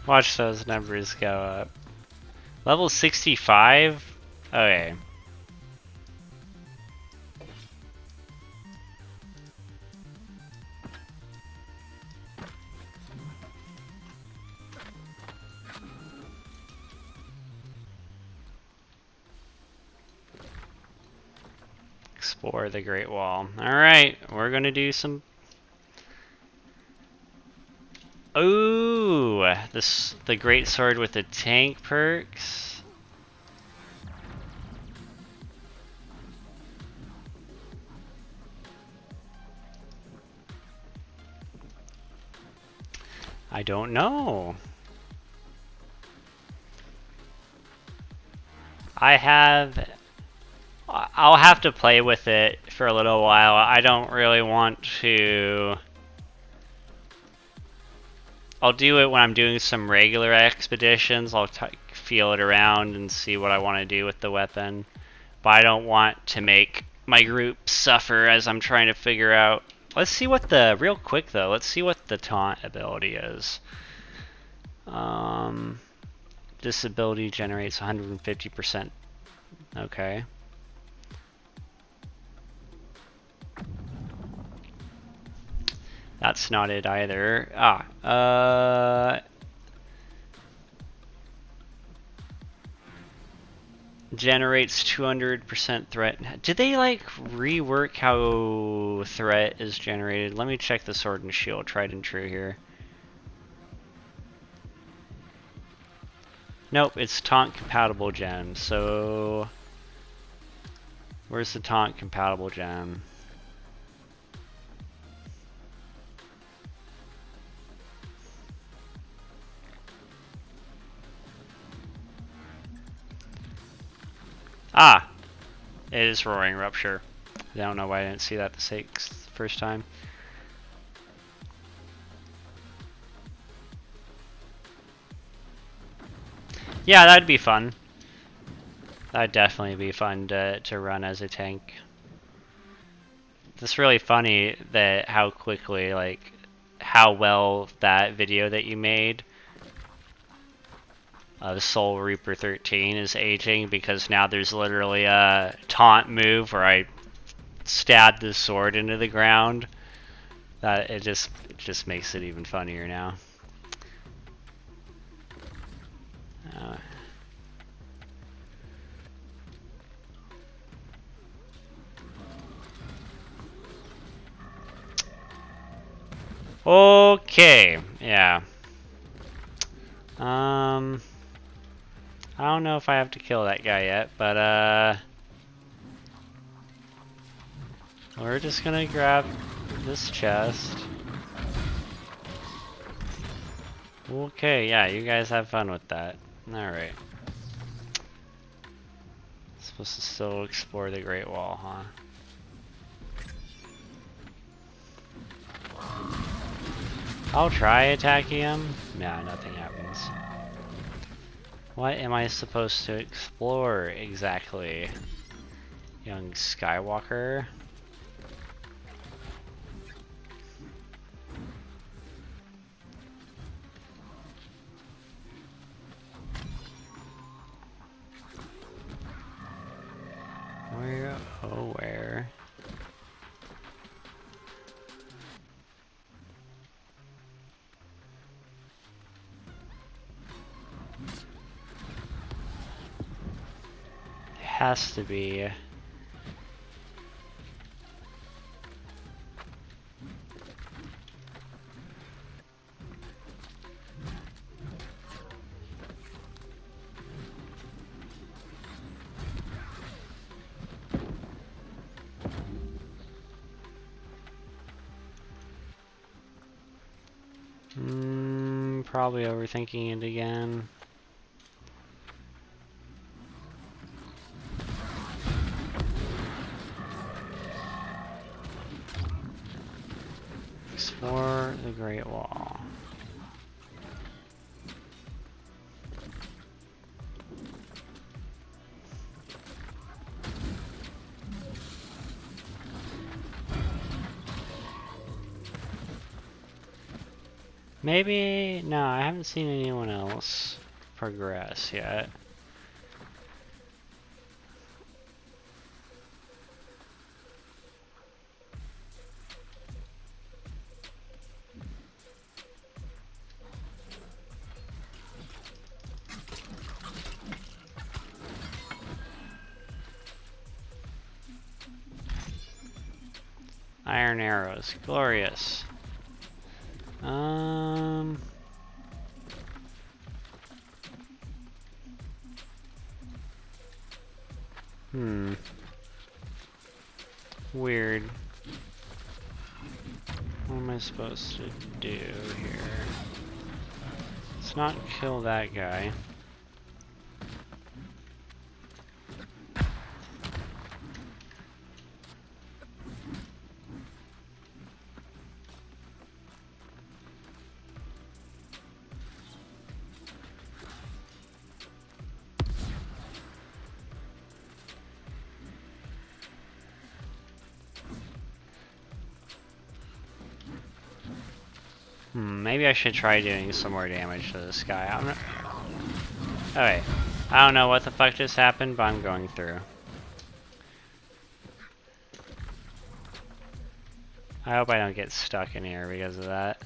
Watch those numbers go up. Level 65? Okay. Explore the Great Wall. Alright, we're gonna do some... Ooh, the great sword with the tank perks. I don't know. I'll have to play with it for a little while. I don't really want to. I'll do it when I'm doing some regular expeditions. I'll feel it around and see what I want to do with the weapon. But I don't want to make my group suffer as I'm trying to figure out. Let's see what real quick though, let's see what the taunt ability is. This ability generates 150%. Okay. That's not it either. Generates 200% threat. Did they like rework how threat is generated? Let me check the sword and shield, tried and true here. Nope, it's taunt compatible gem. So where's the taunt compatible gem? Ah! It is Roaring Rupture. I don't know why I didn't see that the first time. Yeah, that'd be fun. That'd definitely be fun to run as a tank. It's really funny that how quickly, like, how well that video that you made of Soul Reaper 13 is aging, because now there's literally a taunt move where I stabbed the sword into the ground. That it just makes it even funnier now. Okay, yeah. I don't know if I have to kill that guy yet, but we're just gonna grab this chest. Okay, yeah, you guys have fun with that. Alright. Supposed to still explore the Great Wall, huh? I'll try attacking him. Nah, nothing happens. What am I supposed to explore exactly, young Skywalker? Where? Oh, where? Has to be. Probably overthinking it again. Explore the Great Wall. Maybe, no, I haven't seen anyone else progress yet. Iron arrows, glorious. Weird. What am I supposed to do here? Let's not kill that guy. Maybe I should try doing some more damage to this guy. I'm not... Okay. I don't know what the fuck just happened, but I'm going through. I hope I don't get stuck in here because of that.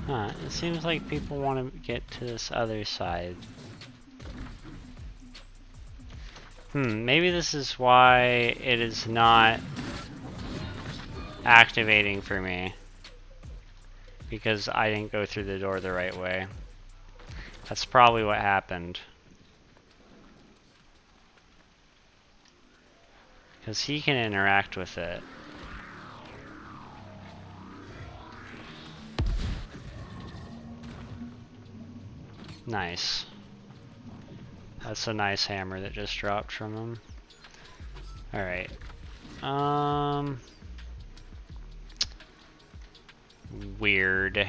Huh, it seems like people want to get to this other side. Maybe this is why it is not activating for me. Because I didn't go through the door the right way. That's probably what happened. Because he can interact with it. Nice. That's a nice hammer that just dropped from him. Alright. Weird.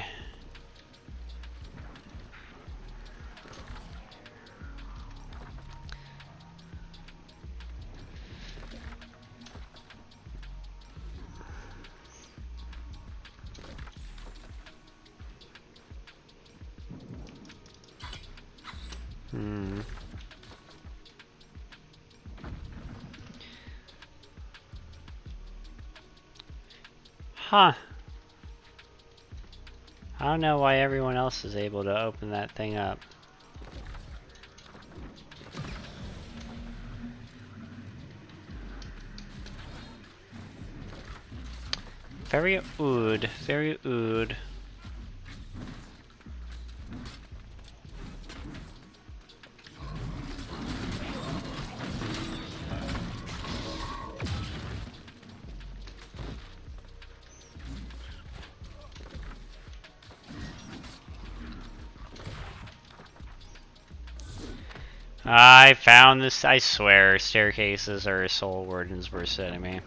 Huh. I don't know why everyone else is able to open that thing up. Very odd, very odd. I found this, I swear, staircases are soul wardens worst enemy.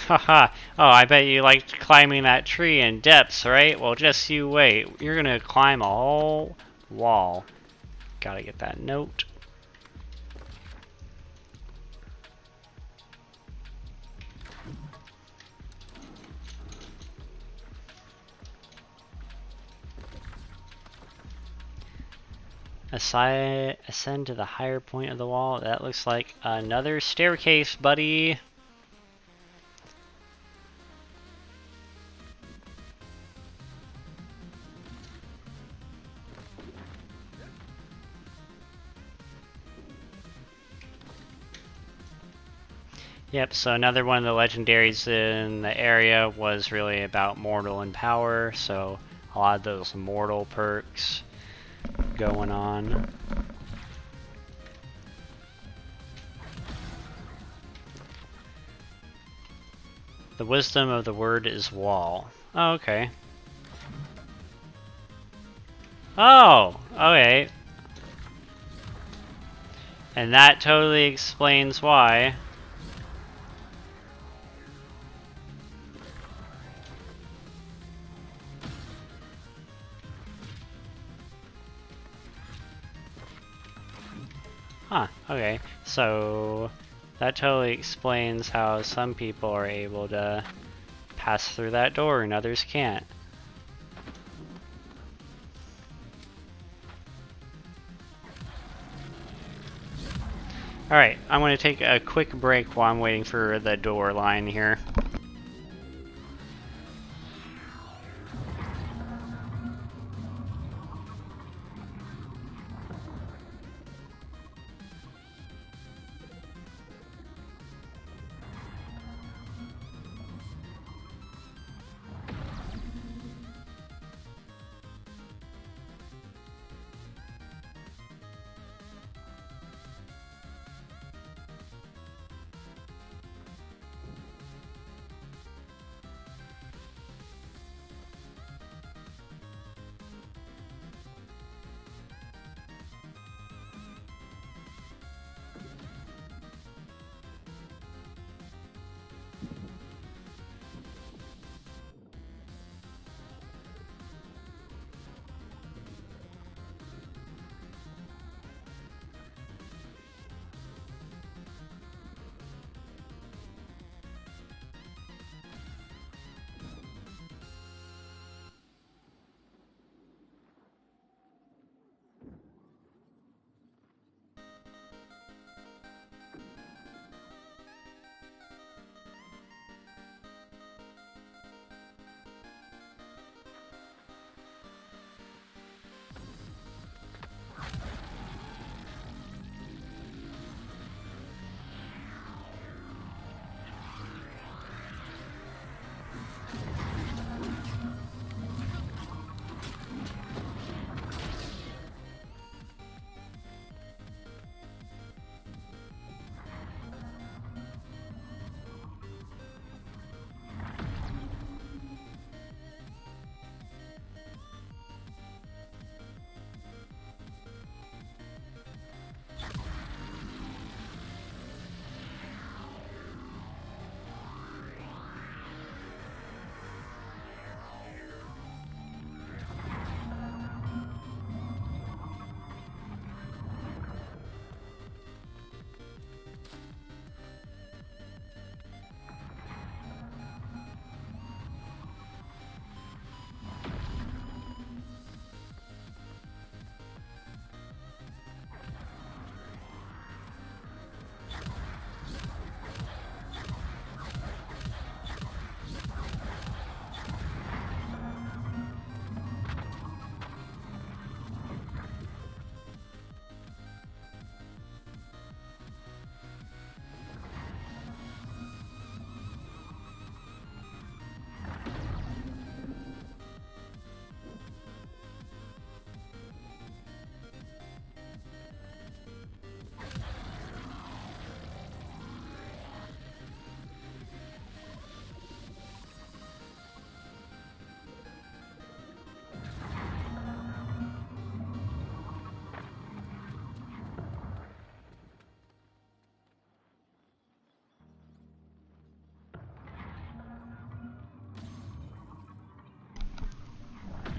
Haha. Oh, I bet you liked climbing that tree in depths, right? Well, just you wait. You're gonna climb a whole wall. Gotta get that note. Ascend to the higher point of the wall. That looks like another staircase, buddy. Yep, so another one of the legendaries in the area was really about mortal and power, so a lot of those mortal perks going on. The wisdom of the word is wall. Oh, okay. Oh, okay. And that totally explains why. Huh, okay. So that totally explains how some people are able to pass through that door and others can't. Alright, I'm going to take a quick break while I'm waiting for the door line here.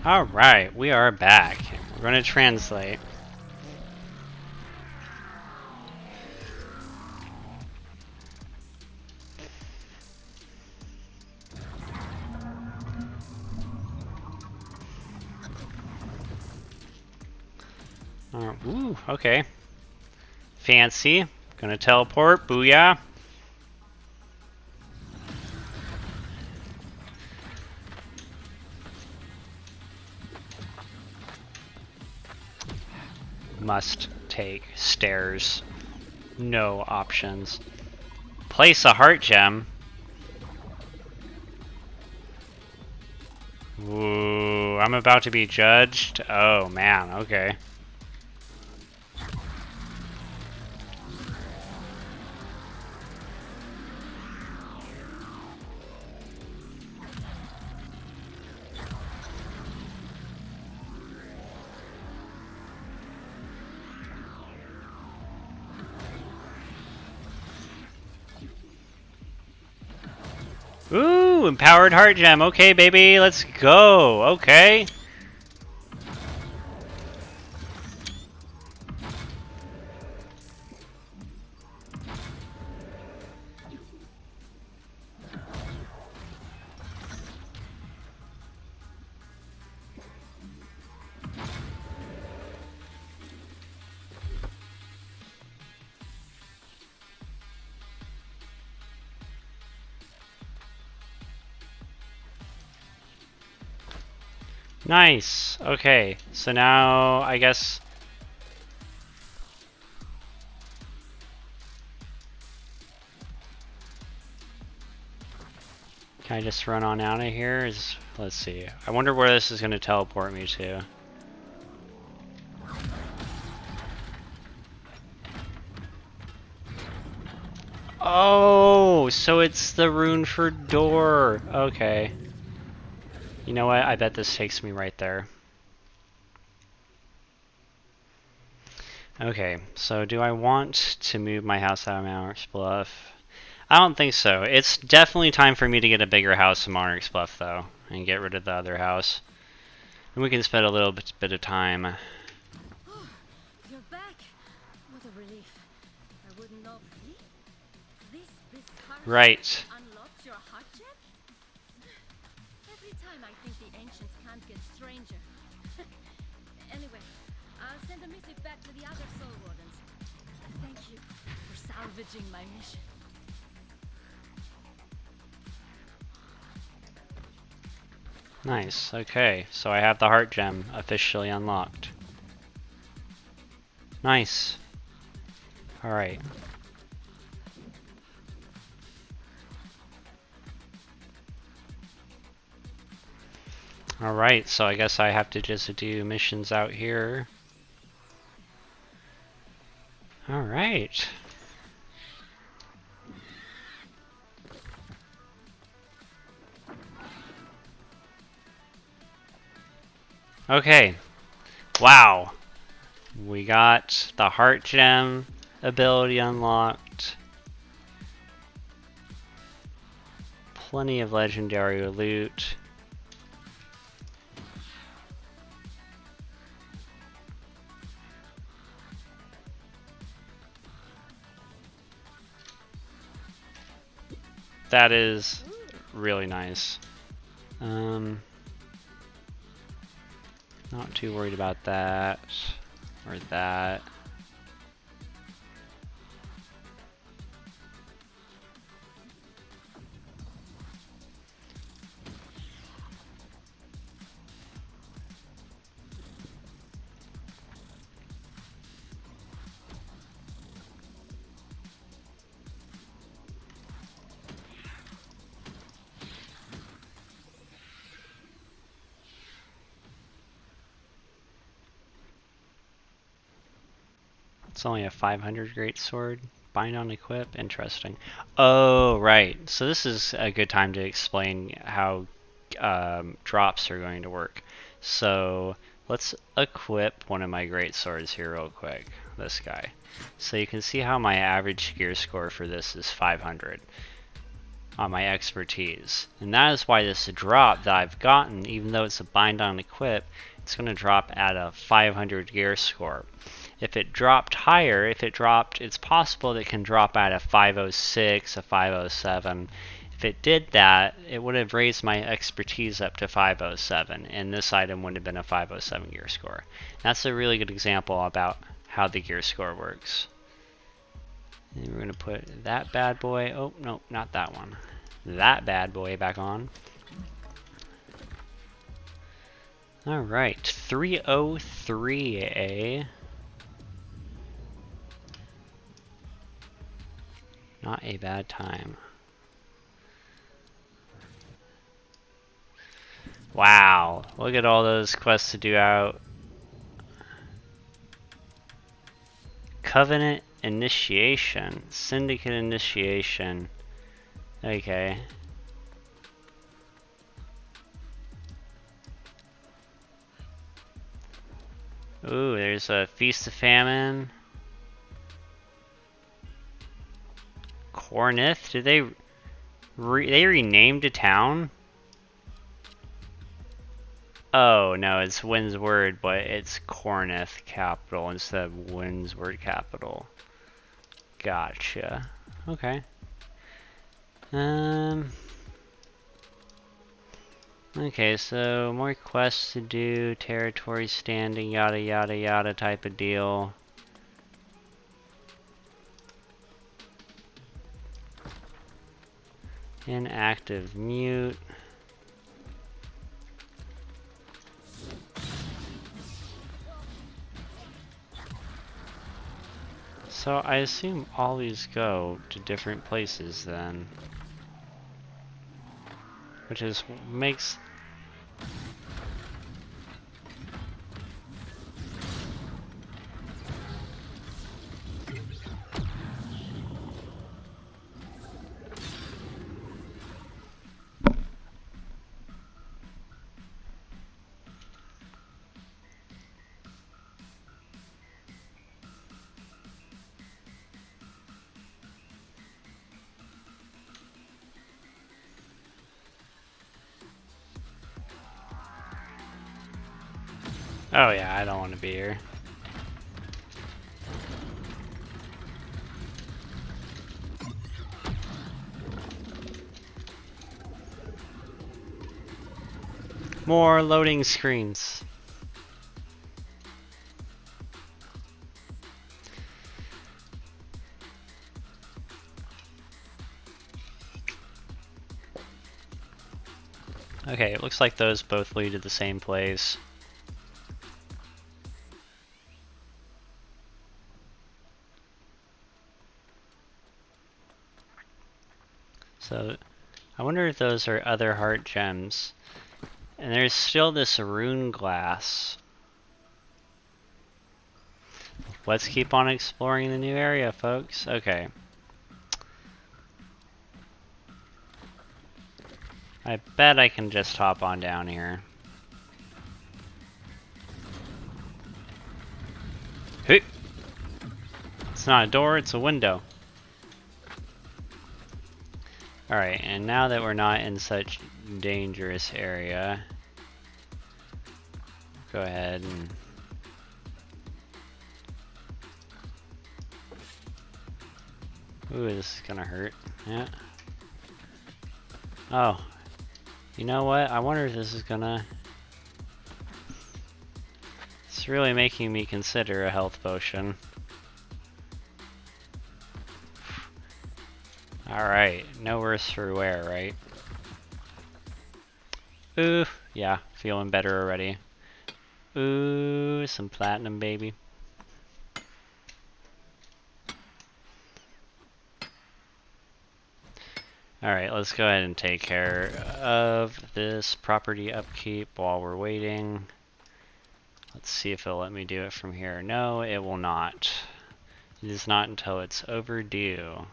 Alright, we are back. We're going to translate. Ooh, okay. Fancy. Gonna teleport. Booyah. Must take stairs. No options. Place a heart gem. Ooh, I'm about to be judged. Oh man, okay. Ooh, empowered heart gem. Okay, baby, let's go. Okay. Nice. Okay, so now I guess can I just run on out of here? Let's see. I wonder where this is going to teleport me to. Oh, so it's the rune for door. Okay. You know what? I bet this takes me right there. Okay, so do I want to move my house out of Monarch's Bluff? I don't think so. It's definitely time for me to get a bigger house in Monarch's Bluff, though, and get rid of the other house. And we can spend a little bit of time. You're back. What a relief. I wouldn't know. This bizarre Right. unlocked your heart gem? Every time I think the ancients can't get stranger. Anyway, I'll send a missive back to the other Soul Wardens. Thank you for salvaging my mission. Nice. Okay, so I have the heart gem officially unlocked. Nice. Alright. Alright, so I guess I have to just do missions out here. Alright. Okay. Wow. We got the heart gem ability unlocked. Plenty of legendary loot. That is really nice. Not too worried about that or that. It's only a 500 greatsword. Bind on equip. Interesting. Oh, right. So this is a good time to explain how drops are going to work. So let's equip one of my greatswords here real quick. This guy. So you can see how my average gear score for this is 500. on my expertise. And that is why this drop that I've gotten, even though it's a bind on equip, it's going to drop at a 500 gear score. If it dropped higher, it's possible that it can drop at a 506, a 507. If it did that, it would have raised my expertise up to 507, and this item would have been a 507 gear score. That's a really good example about how the gear score works. And we're going to put that bad boy, oh no, not that one. That bad boy back on. Alright, 303A. Not a bad time. Wow, look at all those quests to do out. Covenant Initiation, Syndicate Initiation. Okay. Ooh, there's a Feast of Famine. Cornith? Did they renamed a town? Oh no, it's Windsward, but it's Cornith capital instead of Windsward capital. Gotcha. Okay. Okay, so more quests to do, territory standing, yada yada yada type of deal. Inactive mute. So I assume all these go to different places then. Which is makes oh yeah, I don't want to be here. More loading screens. Okay, it looks like those both lead to the same place. So, I wonder if those are other heart gems. And there's still this rune glass. Let's keep on exploring the new area, folks. Okay. I bet I can just hop on down here. Hey! It's not a door, it's a window. Alright, and now that we're not in such dangerous area, go ahead and ooh, this is gonna hurt. Yeah. Oh. You know what? I wonder if this is gonna... It's really making me consider a health potion. Alright, no worse for wear, right? Ooh, yeah, feeling better already. Ooh, some platinum, baby. Alright, let's go ahead and take care of this property upkeep while we're waiting. Let's see if it'll let me do it from here. No, it will not. It is not until it's overdue.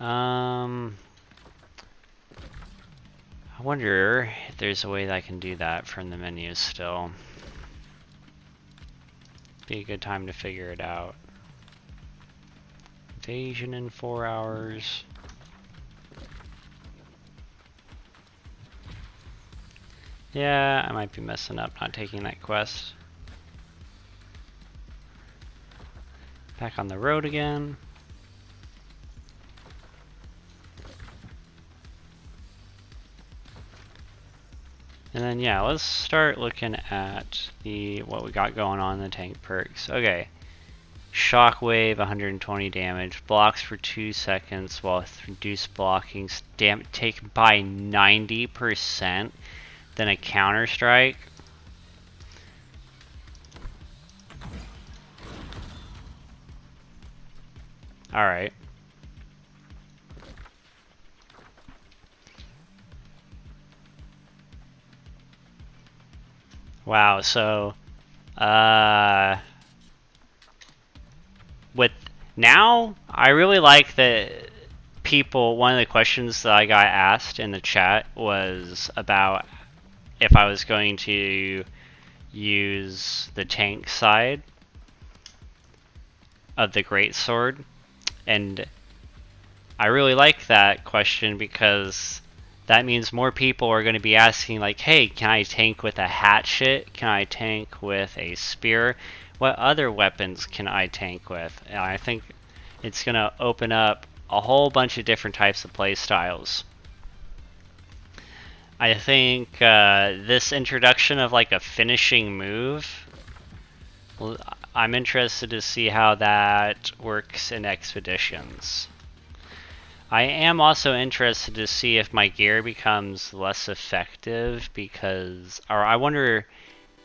I wonder if there's a way that I can do that from the menu still. Be a good time to figure it out. Invasion in 4 hours. Yeah, I might be messing up not taking that quest. Back on the road again. And then yeah, let's start looking at what we got going on in the tank perks. Okay. Shockwave, 120 damage, blocks for 2 seconds while reduced blocking, take by 90%, then a counter strike. Alright. Wow, so with now, I really like that people, one of the questions that I got asked in the chat was about if I was going to use the tank side of the greatsword, and I really like that question because that means more people are going to be asking like, hey, can I tank with a hatchet? Can I tank with a spear? What other weapons can I tank with? And I think it's going to open up a whole bunch of different types of play styles. I think this introduction of like a finishing move, I'm interested to see how that works in expeditions. I am also interested to see if my gear becomes less effective because, or I wonder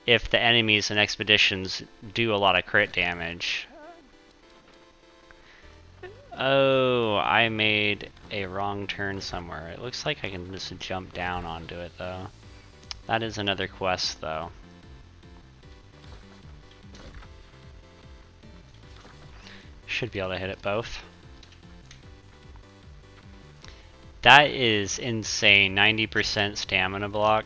if the enemies in expeditions do a lot of crit damage. Oh, I made a wrong turn somewhere. It looks like I can just jump down onto it though. That is another quest though. Should be able to hit it both. That is insane, 90% stamina block.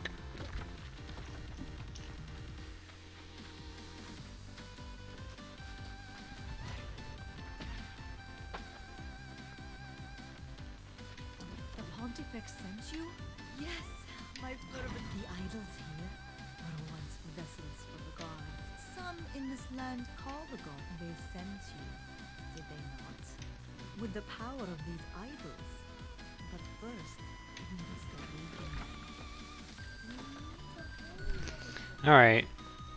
The Pontifex sent you? Yes, my fervent. The idols here were once vessels for the gods. Some in this land call the god. They sent you, did they not? With the power of these idols. But first, we must awaken. Alright,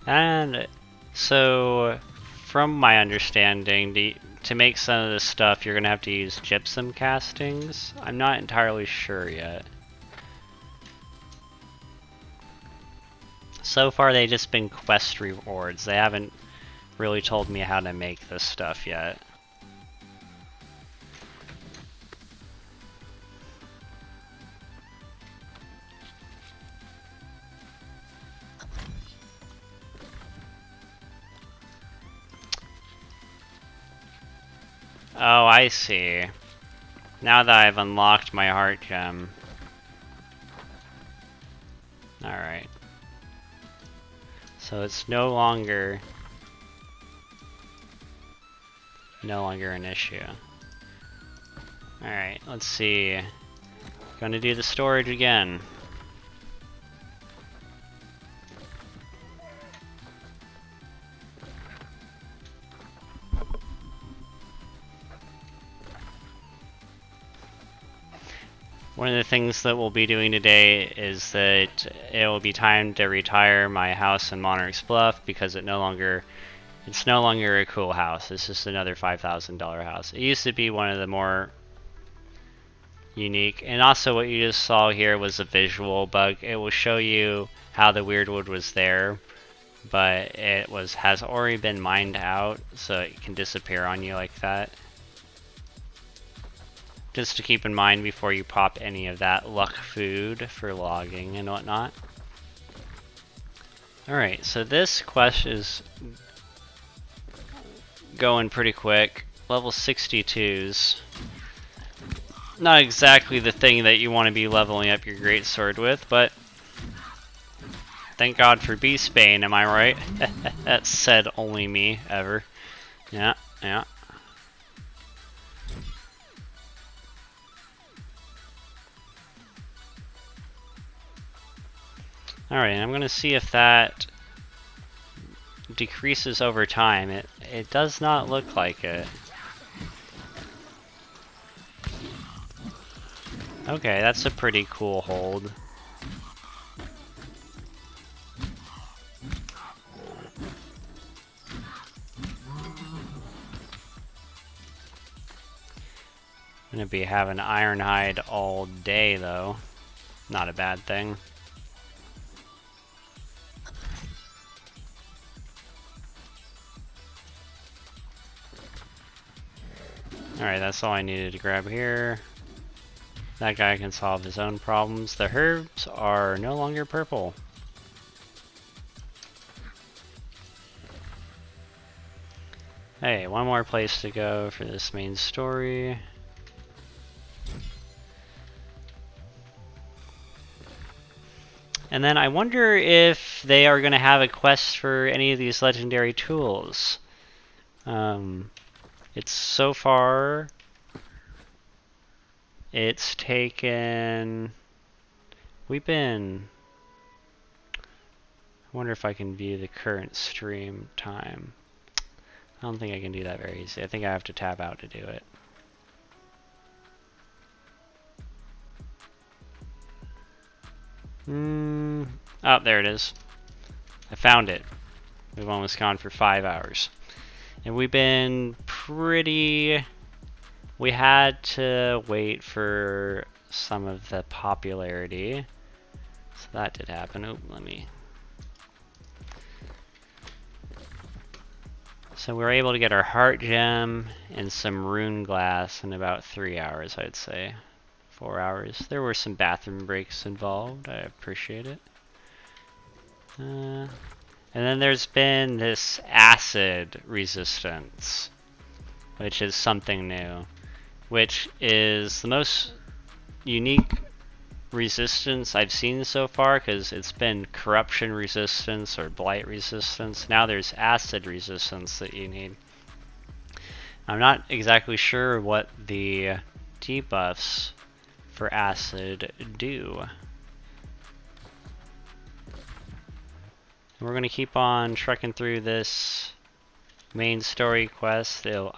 and so from my understanding, to make some of this stuff you're going to have to use gypsum castings. I'm not entirely sure yet. So far they've just been quest rewards. They haven't really told me how to make this stuff yet. Oh, I see. Now that I've unlocked my heart gem. Alright. So it's no longer an issue. Alright, let's see. Gonna do the storage again. One of the things that we'll be doing today is that it will be time to retire my house in Monarch's Bluff because it's no longer a cool house. It's just another $5,000 house. It used to be one of the more unique, and also what you just saw here was a visual bug. It will show you how the Weirdwood was there, but it has already been mined out, so it can disappear on you like that. Just to keep in mind before you pop any of that luck food for logging and whatnot. Alright, so this quest is going pretty quick. Level 62s. Not exactly the thing that you want to be leveling up your greatsword with, but thank God for Beastbane, am I right? That said only me, ever. Yeah, yeah. Alright, I'm gonna see if that decreases over time. It does not look like it. Okay, that's a pretty cool hold. I'm gonna be having Ironhide all day though. Not a bad thing. Alright, that's all I needed to grab here. That guy can solve his own problems. The herbs are no longer purple. Hey, one more place to go for this main story. And then I wonder if they are going to have a quest for any of these legendary tools. It's so far, it's taken, I wonder if I can view the current stream time. I don't think I can do that very easy. I think I have to tab out to do it. Oh, there it is. I found it. We've almost gone for 5 hours. And we've been pretty... We had to wait for some of the popularity. So that did happen. Oh, let me... So we were able to get our heart gem and some rune glass in about 3 hours, I'd say. 4 hours. There were some bathroom breaks involved. I appreciate it. And then there's been this acid resistance, which is something new, which is the most unique resistance I've seen so far, because it's been corruption resistance or blight resistance. Now there's acid resistance that you need. I'm not exactly sure what the debuffs for acid do. We're going to keep on trekking through this main story quest. It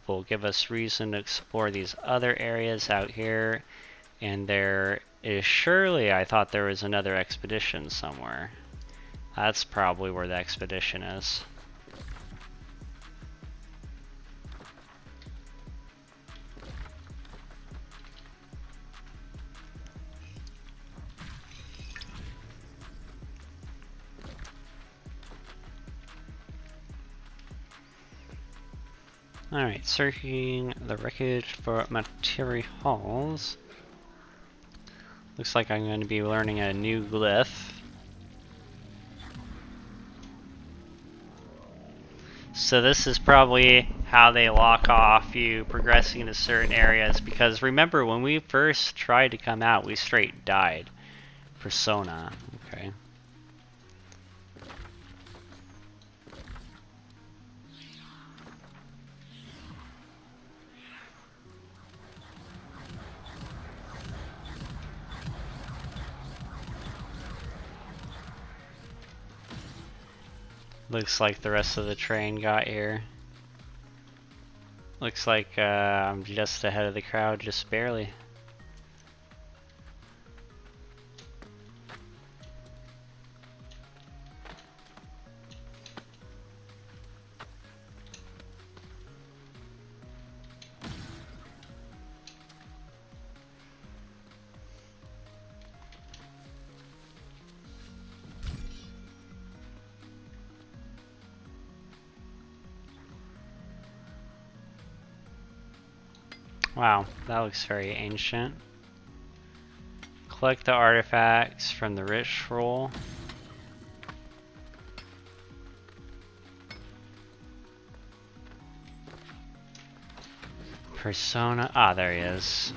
will give us reason to explore these other areas out here. And there is surely, I thought there was another expedition somewhere. That's probably where the expedition is. Alright, searching the wreckage for materials. Looks like I'm going to be learning a new glyph. So this is probably how they lock off you progressing to certain areas, because remember when we first tried to come out, we straight died. Persona, okay. Looks like the rest of the train got here. Looks like I'm just ahead of the crowd, just barely. Wow, that looks very ancient. Collect the artifacts from the rich scroll. Persona, ah, there he is.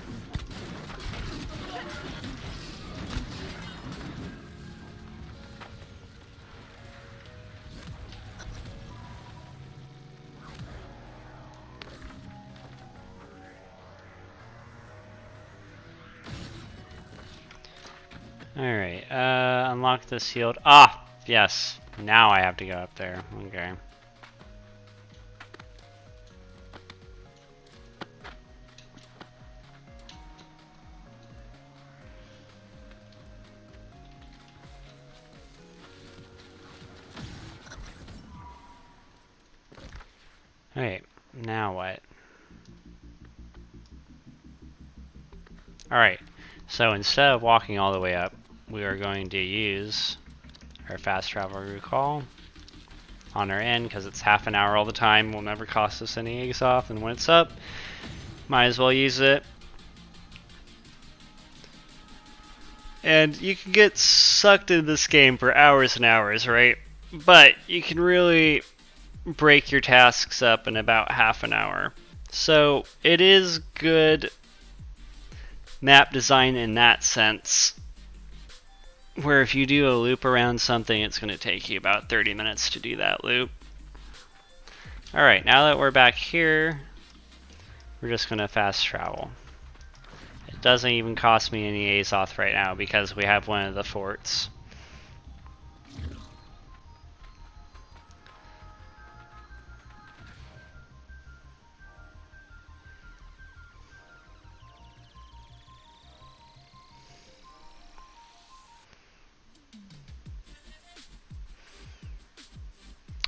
Alright, unlock the sealed. Ah! Yes. Now I have to go up there. Okay. Alright, now what? Alright, so instead of walking all the way up, we are going to use our fast travel recall on our end because it's half an hour all the time. Will never cost us any eggs off, and when it's up, might as well use it. And you can get sucked into this game for hours and hours, right? But you can really break your tasks up in about half an hour. So it is good map design in that sense, where if you do a loop around something, it's going to take you about 30 minutes to do that loop. Alright, now that we're back here, we're just going to fast travel. It doesn't even cost me any Azoth right now because we have one of the forts.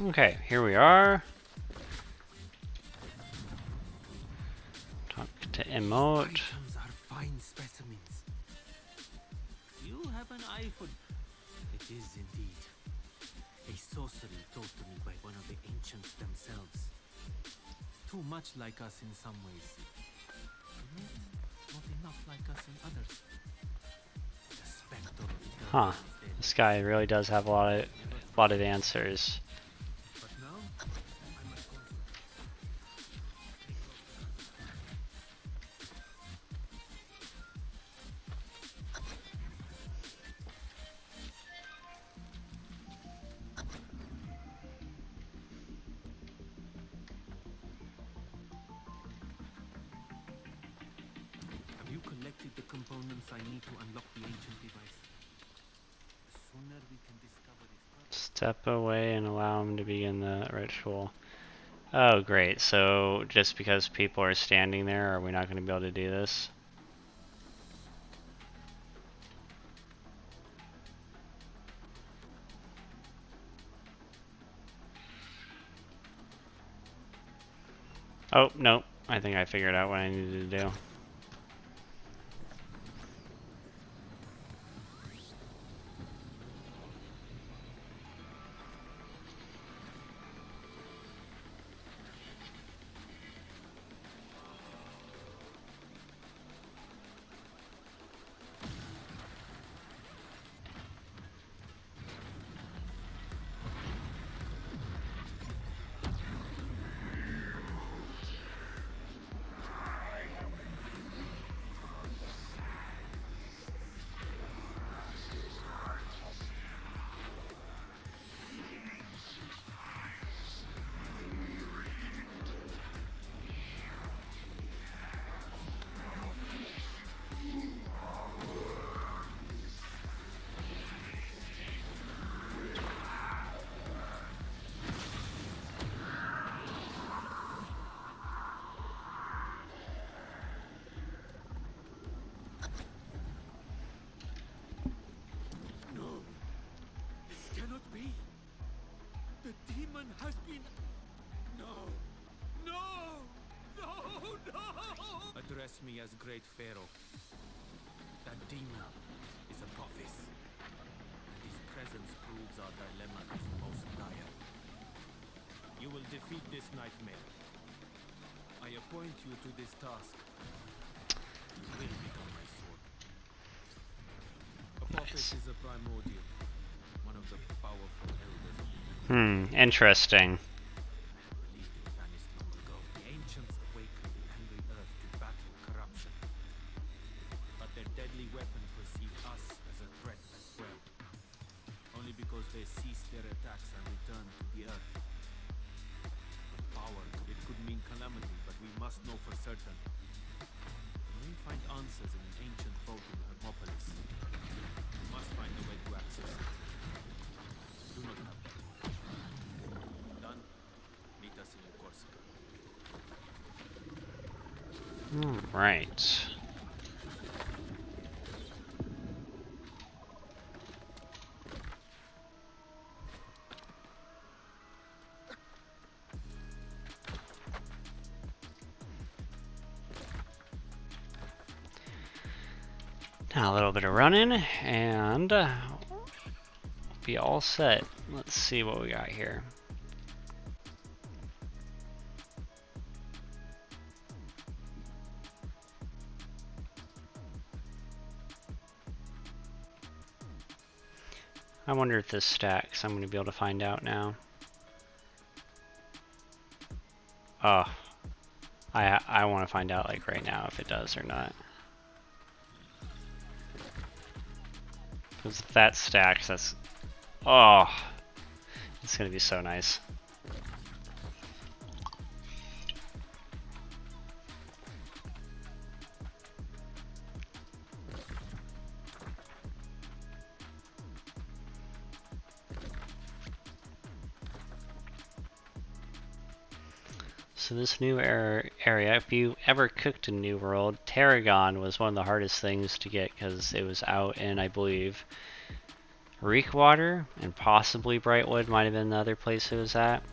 Okay, here we are. Talk to emote. Items are fine specimens. You have an eye for... It is indeed. A sorcery taught to me by one of the ancients themselves. Too much like us in some ways. And yet, not enough like us in others. The specter of the Huh. This guy really does have a lot of answers. Have you collected the components I need to unlock the ancient device? The sooner we can discover its purpose. Step away and allow him to begin the ritual. Oh, great. So just because people are standing there, are we not going to be able to do this? Oh, no. I think I figured out what I needed to do. Has been... No! No! No! No! Address me as Great Pharaoh. That demon is Apophis. And his presence proves our dilemma is most dire. You will defeat this nightmare. I appoint you to this task. You will become my sword. Apophis is a primordial. One of the powerful elders of the Interesting. The ancients awakened the angry earth to battle corruption. But their deadly weapon perceived us as a threat as well. Only because they ceased their attacks and returned to the earth. Power, it could mean calamity, but we must know for certain. We may find answers in an ancient vault in Hermopolis. We must Right. Now a little bit of running and be all set. Let's see what we got here. I wonder if this stacks. I'm going to be able to find out now. Oh, I want to find out like right now if it does or not. Because if that stacks, that's... Oh! It's gonna be so nice. So this new area, if you ever cooked in New World, Tarragon was one of the hardest things to get because it was out in, I believe, Reekwater and possibly Brightwood might have been the other place it was at.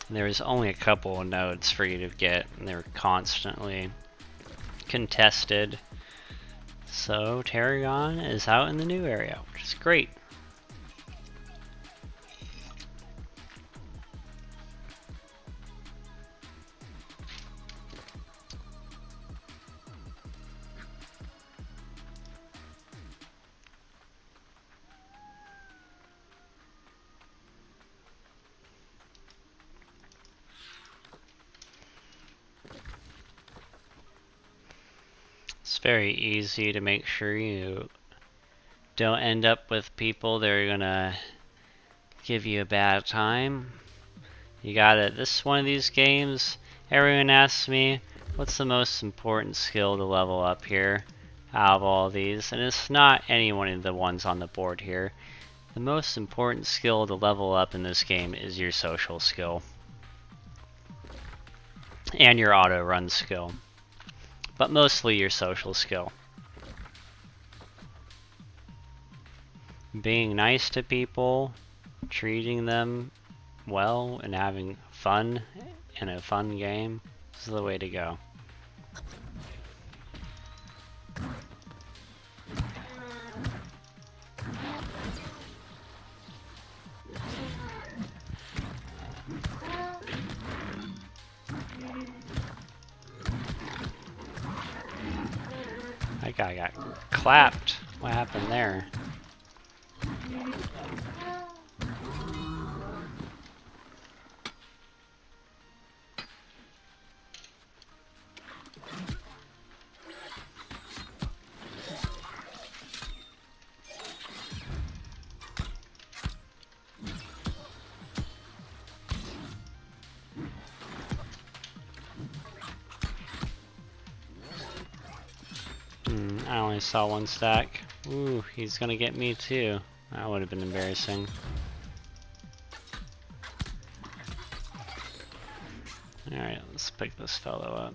And there was only a couple of nodes for you to get, and they were constantly contested. So Tarragon is out in the new area, which is great. It's very easy to make sure you don't end up with people that are gonna give you a bad time. You gotta, this is one of these games, everyone asks me, what's the most important skill to level up here out of all these? And it's not any one of the ones on the board here. The most important skill to level up in this game is your social skill. And your auto run skill. But mostly your social skill. Being nice to people, treating them well, and having fun in a fun game is the way to go. That guy got clapped. What happened there? I only saw one stack. Ooh, he's gonna get me too. That would have been embarrassing. Alright, let's pick this fellow up.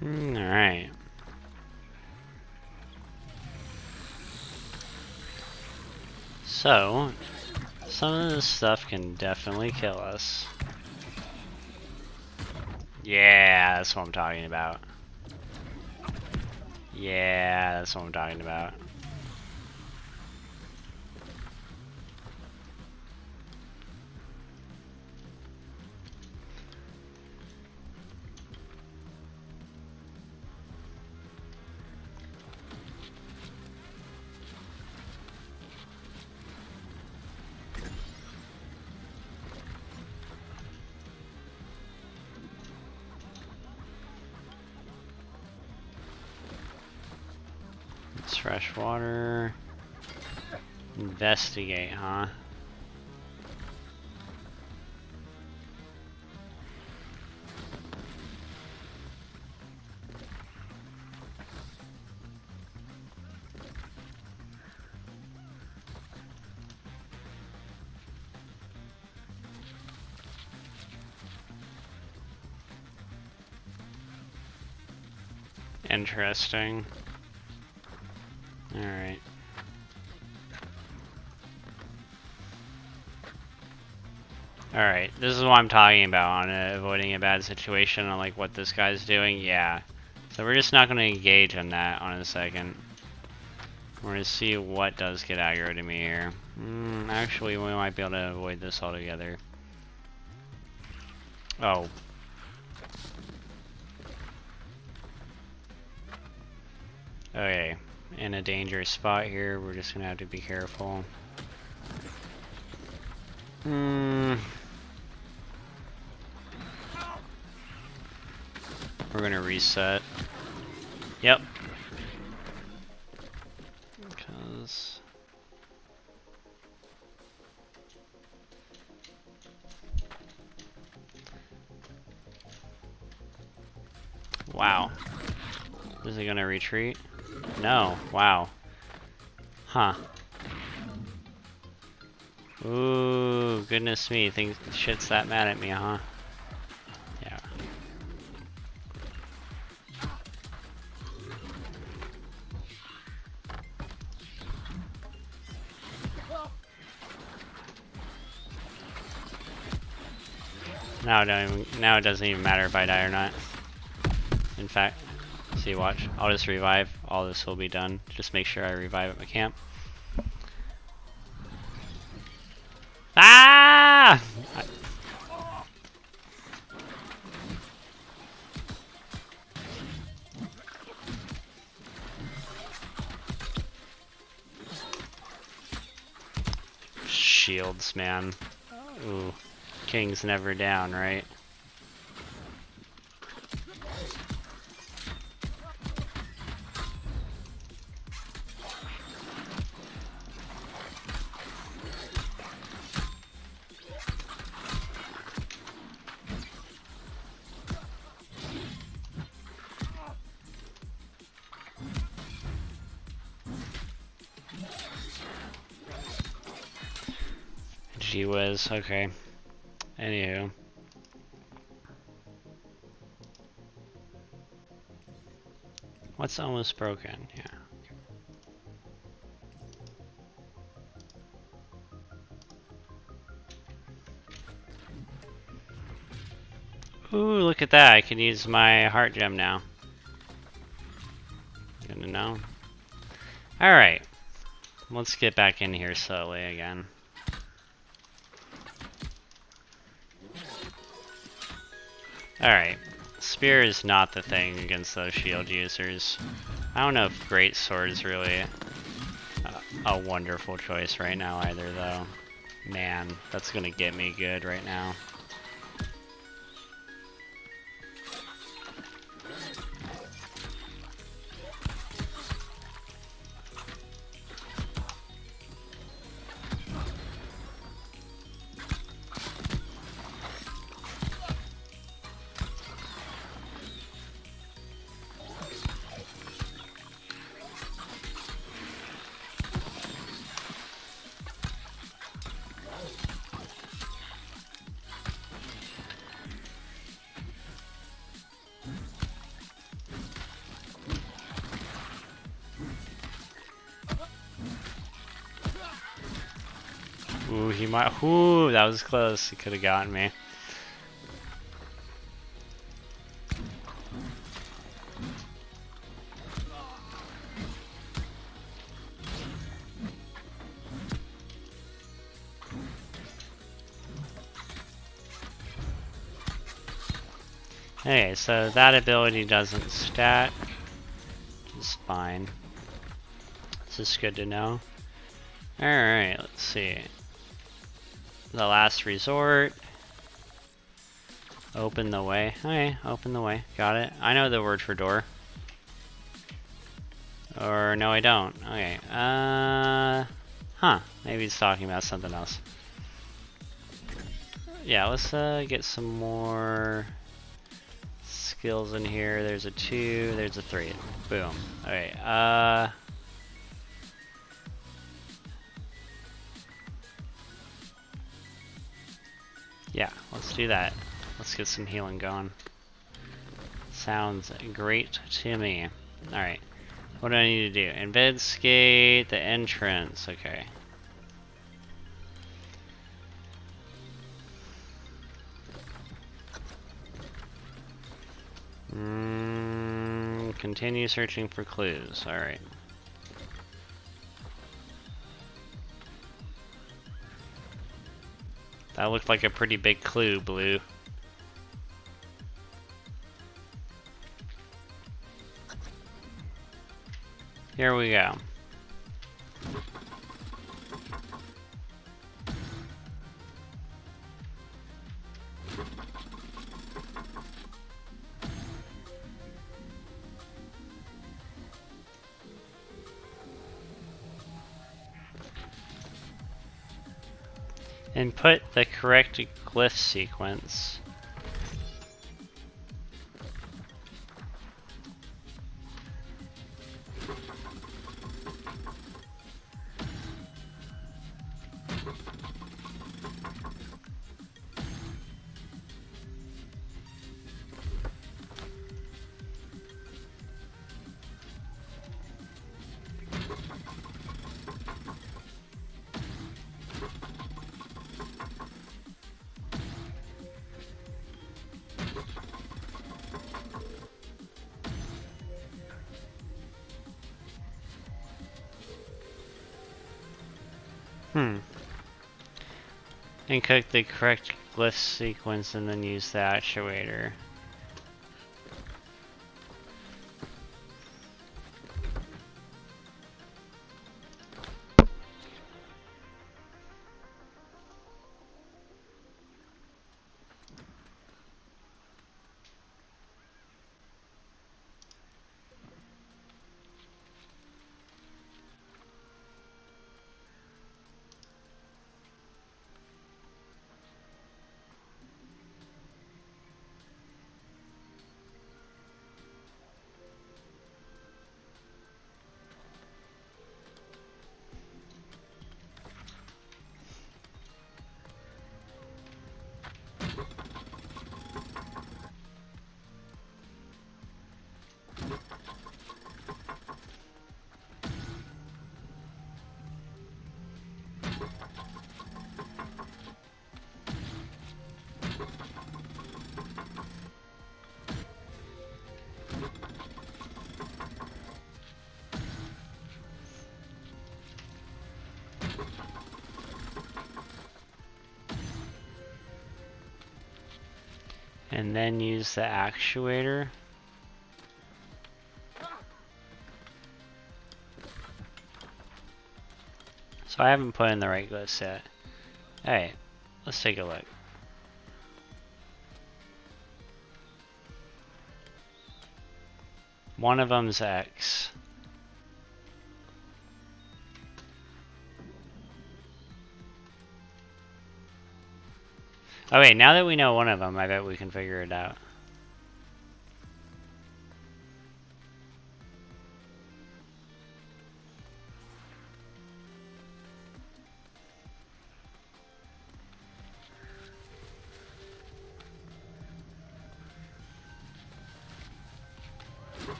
Alright. So, some of this stuff can definitely kill us. Yeah, that's what I'm talking about. Yeah, that's what I'm talking about. Fresh water. Investigate, huh? Interesting. Alright. Alright, this is what I'm talking about on avoiding a bad situation on like what this guy's doing. Yeah. So we're just not going to engage in that on a second. We're going to see what does get aggro to me here. Actually, we might be able to avoid this altogether. Oh. Okay. In a dangerous spot here. We're just going to have to be careful. We're going to reset. Yep. Because... Wow. Is it gonna retreat? No. Wow. Huh. Ooh, goodness me. Think shit's that mad at me, huh? Yeah. Now it doesn't even matter if I die or not. In fact, see, watch. I'll just revive. All this will be done. Just make sure I revive at my camp. Ah! Shields, man. Ooh. King's never down, right? Gee whiz, okay. Anywho. What's almost broken? Yeah. Ooh, look at that. I can use my heart gem now. Good to know. Alright. Let's get back in here slowly again. Alright. Spear is not the thing against those shield users. I don't know if Great Sword is really a wonderful choice right now either, though. Man, that's gonna get me good right now. Ooh, he might. Ooh, that was close. He could have gotten me. Okay, so that ability doesn't stack. It's fine. This is good to know. Alright, let's see. The last resort. Open the way. Okay, open the way. Got it. I know the word for door. Or no, I don't. Okay. Huh. Maybe he's talking about something else. Yeah, let's get some more skills in here. There's a 2, there's a 3. Boom. Okay, yeah, let's do that. Let's get some healing going. Sounds great to me. Alright. What do I need to do? Investigate the entrance. Okay. Continue searching for clues. Alright. That looked like a pretty big clue, Blue. Here we go. Input the correct glyph sequence. And cook the correct glyph sequence and then use the actuator. And then use the actuator. So I haven't put in the right glyphs yet. Hey, let's take a look. One of them's X. Oh wait, now that we know one of them, I bet we can figure it out.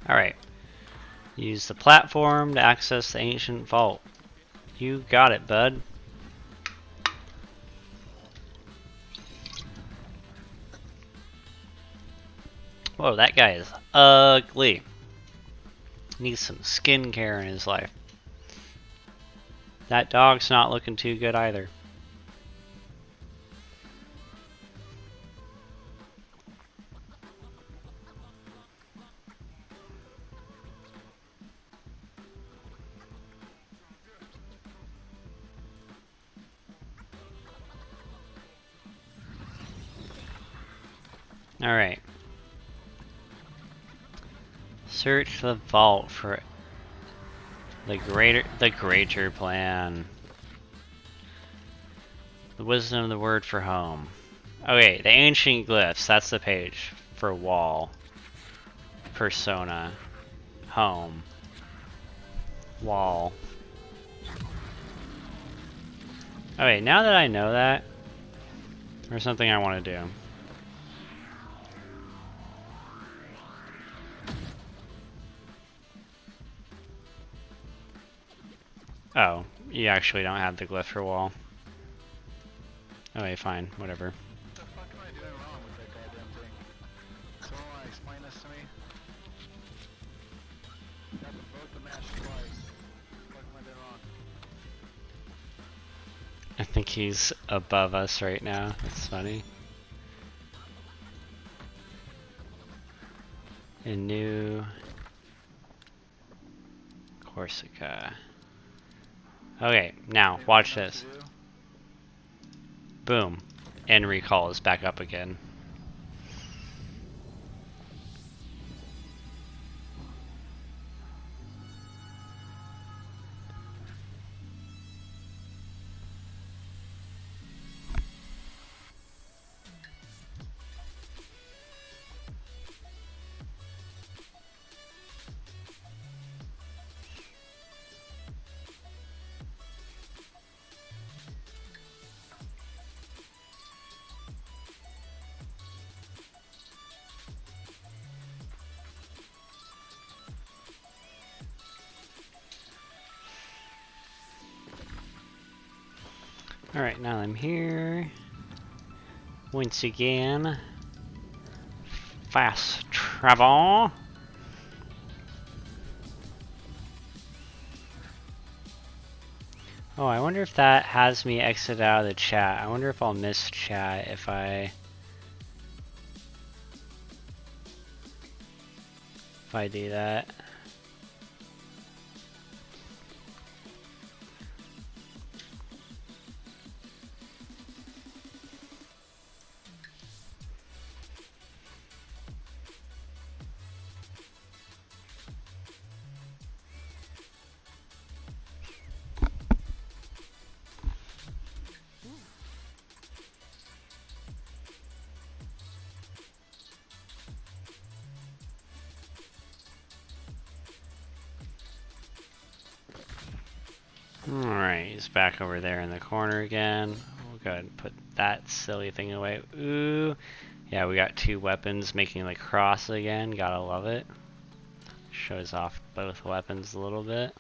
Alright. Use the platform to access the ancient vault. You got it, bud. Whoa, that guy is ugly. Needs some skincare in his life. That dog's not looking too good either. Alright. Search the vault for the greater plan. The wisdom of the word for home. Okay, the ancient glyphs, that's the page for wall. Persona. Home. Wall. Okay, now that I know that, there's something I want to do. Oh, you actually don't have the glyph for wall. Okay, fine, whatever. What the fuck am I doing wrong with that goddamn thing? Someone wanna explain this to me? Got to vote the match twice. What am I doing wrong? I think he's above us right now. That's funny. In New Corsica. Okay, now watch this. Boom. And recall is back up again. Alright, now I'm here. Once again. Fast travel. Oh, I wonder if that has me exit out of the chat. I wonder if I'll miss chat if I do that. Alright, he's back over there in the corner again. We'll go ahead and put that silly thing away. Ooh. Yeah, we got two weapons making the cross again. Gotta love it. Shows off both weapons a little bit.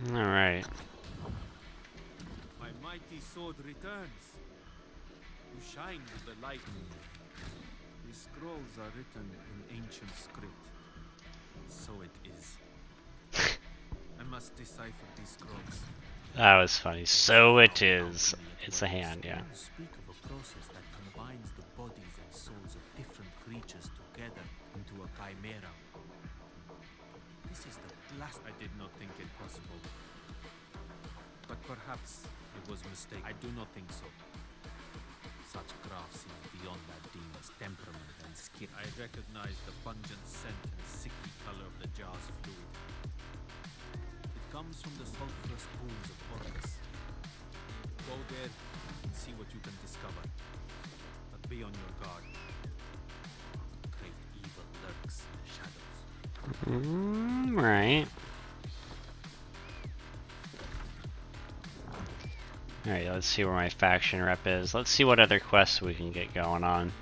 Alright. My mighty sword returns. You shine with the light. The scrolls are written in ancient script. So it is. I must decipher these scrolls. That was funny. So it is. It's a hand, yeah. Speak of a process that combines the bodies and souls of different creatures together into a chimera. This is the last. I did not think it possible. But perhaps it was a mistake. I do not think so. Such craft seems beyond that demon's temperament and skill. I recognize the pungent scent and sickly color of the jar's fluid. It comes from the sulphurous pools of Orcus. Go there and see what you can discover. But be on your guard. Great evil lurks in the shadows. Right. Alright, let's see where my faction rep is. Let's see what other quests we can get going on.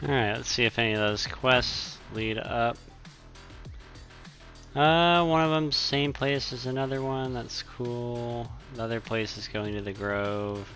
Alright, let's see if any of those quests lead up. One of them same place as another one, that's cool. The other place is going to the Grove.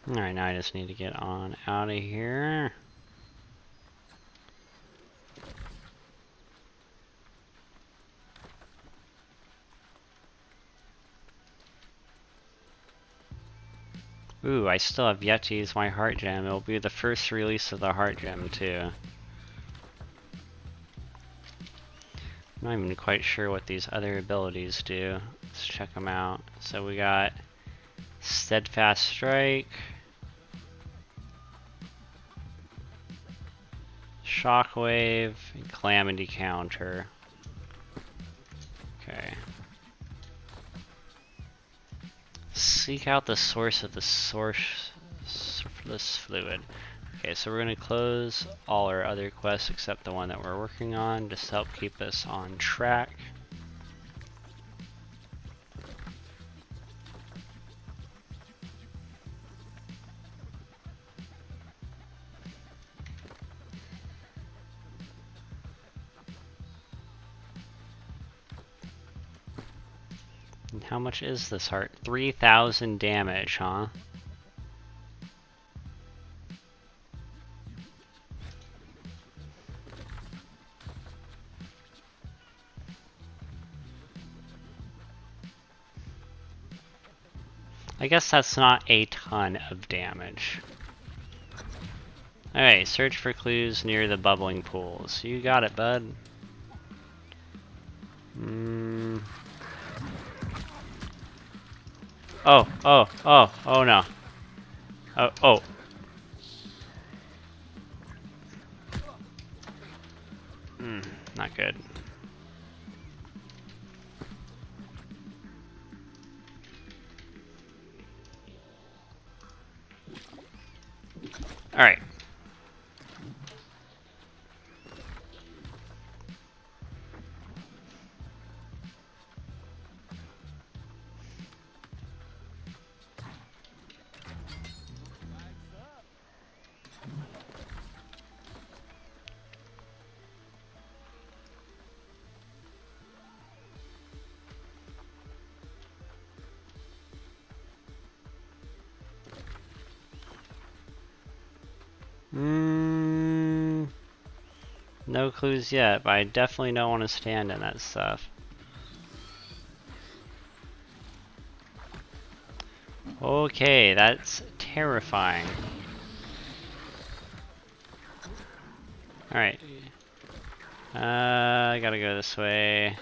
Alright, now I just need to get on out of here. Ooh, I still have yet to use my heart gem. It'll be the first release of the heart gem too. I'm not even quite sure what these other abilities do. Let's check them out. So we got Steadfast Strike, Shockwave, and Calamity Counter. Okay. Seek out the source of the surface fluid. Okay, so we're going to close all our other quests except the one that we're working on, just to help keep us on track. And how much is this heart? 3,000 damage, huh? I guess that's not a ton of damage. Alright, search for clues near the bubbling pools. You got it, bud. Oh no. Oh. Not good. Alright. No clues yet, but I definitely don't want to stand in that stuff. Okay, that's terrifying. Alright. I gotta go this way.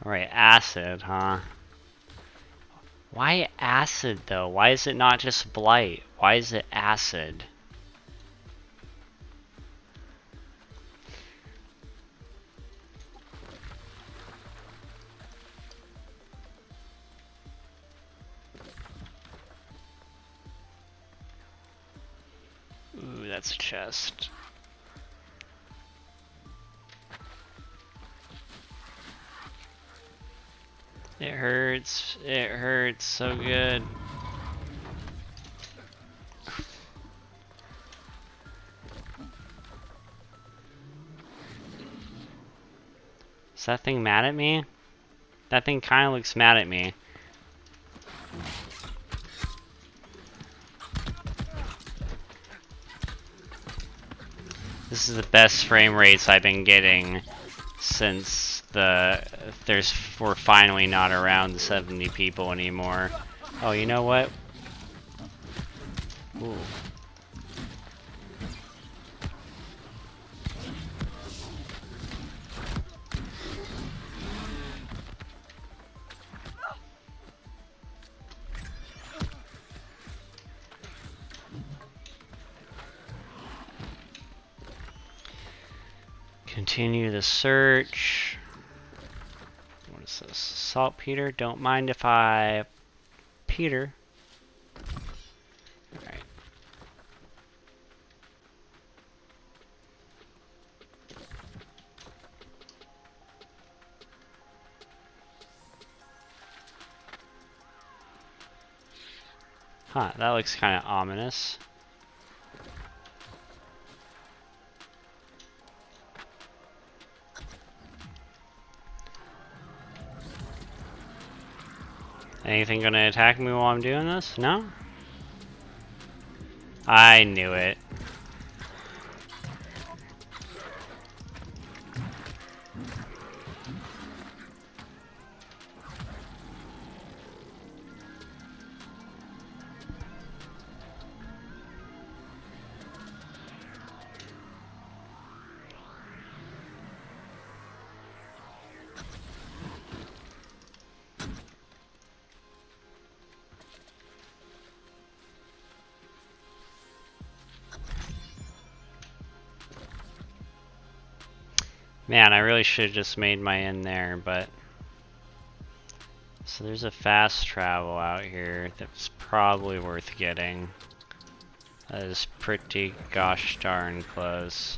Alright, acid, huh? Why acid though? Why is it not just blight? Why is it acid? Ooh, that's a chest. It hurts. It hurts so good. Is that thing mad at me? That thing kind of looks mad at me. This is the best frame rates I've been getting since we're finally not around 70 people anymore. Oh, you know what? Ooh. Continue the search. What is this? Saltpeter. Don't mind if I... Peter. Alright. Huh, that looks kind of ominous. Anything gonna attack me while I'm doing this? No? I knew it. Man, I really should have just made my inn there, but... So there's a fast travel out here that's probably worth getting. That is pretty gosh darn close.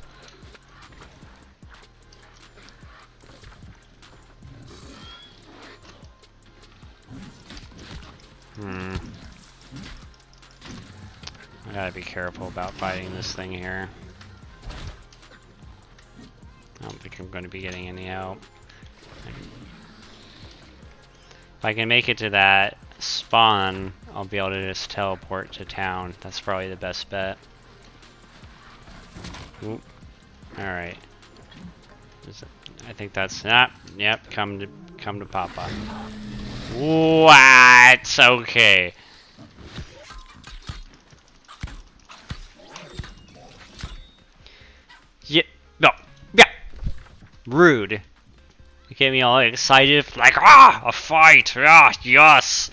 I gotta be careful about fighting this thing here. I don't think I'm going to be getting any help. If I can make it to that spawn, I'll be able to just teleport to town. That's probably the best bet. Oop. Alright. I think that's... Ah, yep, come to Papa. What? Okay. Yeah. No. Yeah. Rude. You get me all excited, like, ah, a fight, ah, yes,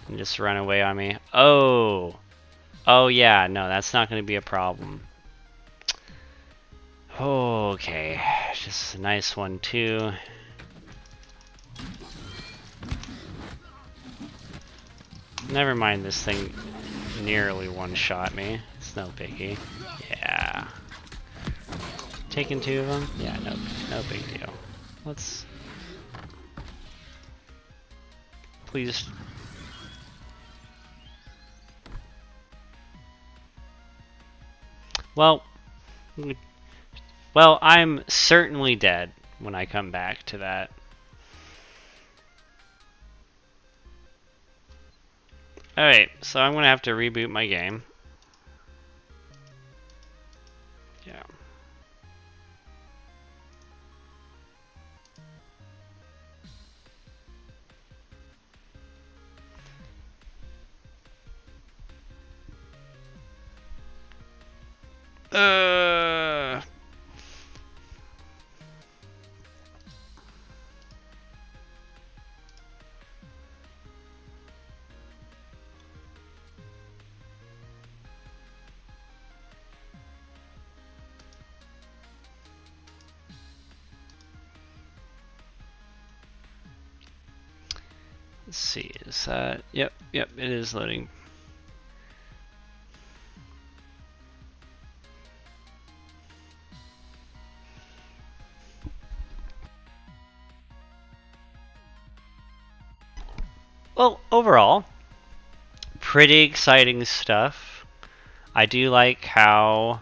and just run away on me. Oh, yeah, no, that's not going to be a problem. Okay, just a nice one too. Never mind, this thing nearly one-shot me. It's no biggie. Yeah. Taking two of them? Yeah, no big deal. Let's... Please. Well, I'm certainly dead when I come back to that. Alright, so I'm gonna have to reboot my game. Yeah. Let's see, is that... Yep, it is loading. Well, overall, pretty exciting stuff. I do like how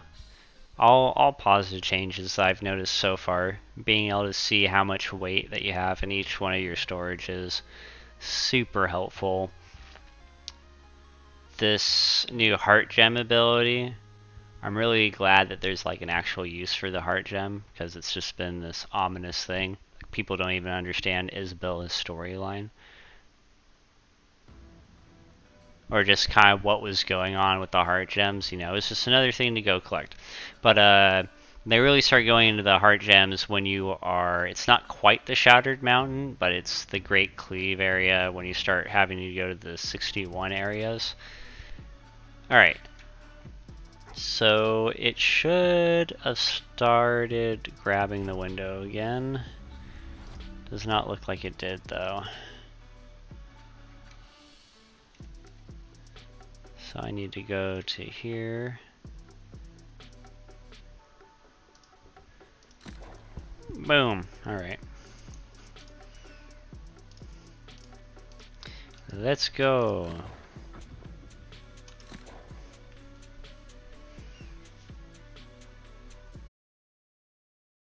all positive changes that I've noticed so far, being able to see how much weight that you have in each one of your storages, super helpful. This new heart gem ability, I'm really glad that there's like an actual use for the heart gem, because it's just been this ominous thing. People don't even understand Isabella's storyline, or just kind of what was going on with the heart gems. You know, it's just another thing to go collect. But they really start going into the heart gems when you are, it's not quite the Shattered Mountain, but it's the Great Cleave area, when you start having to go to the 61 areas. Alright. So it should have started grabbing the window again. Does not look like it did though. So I need to go to here. Boom. Alright. Let's go.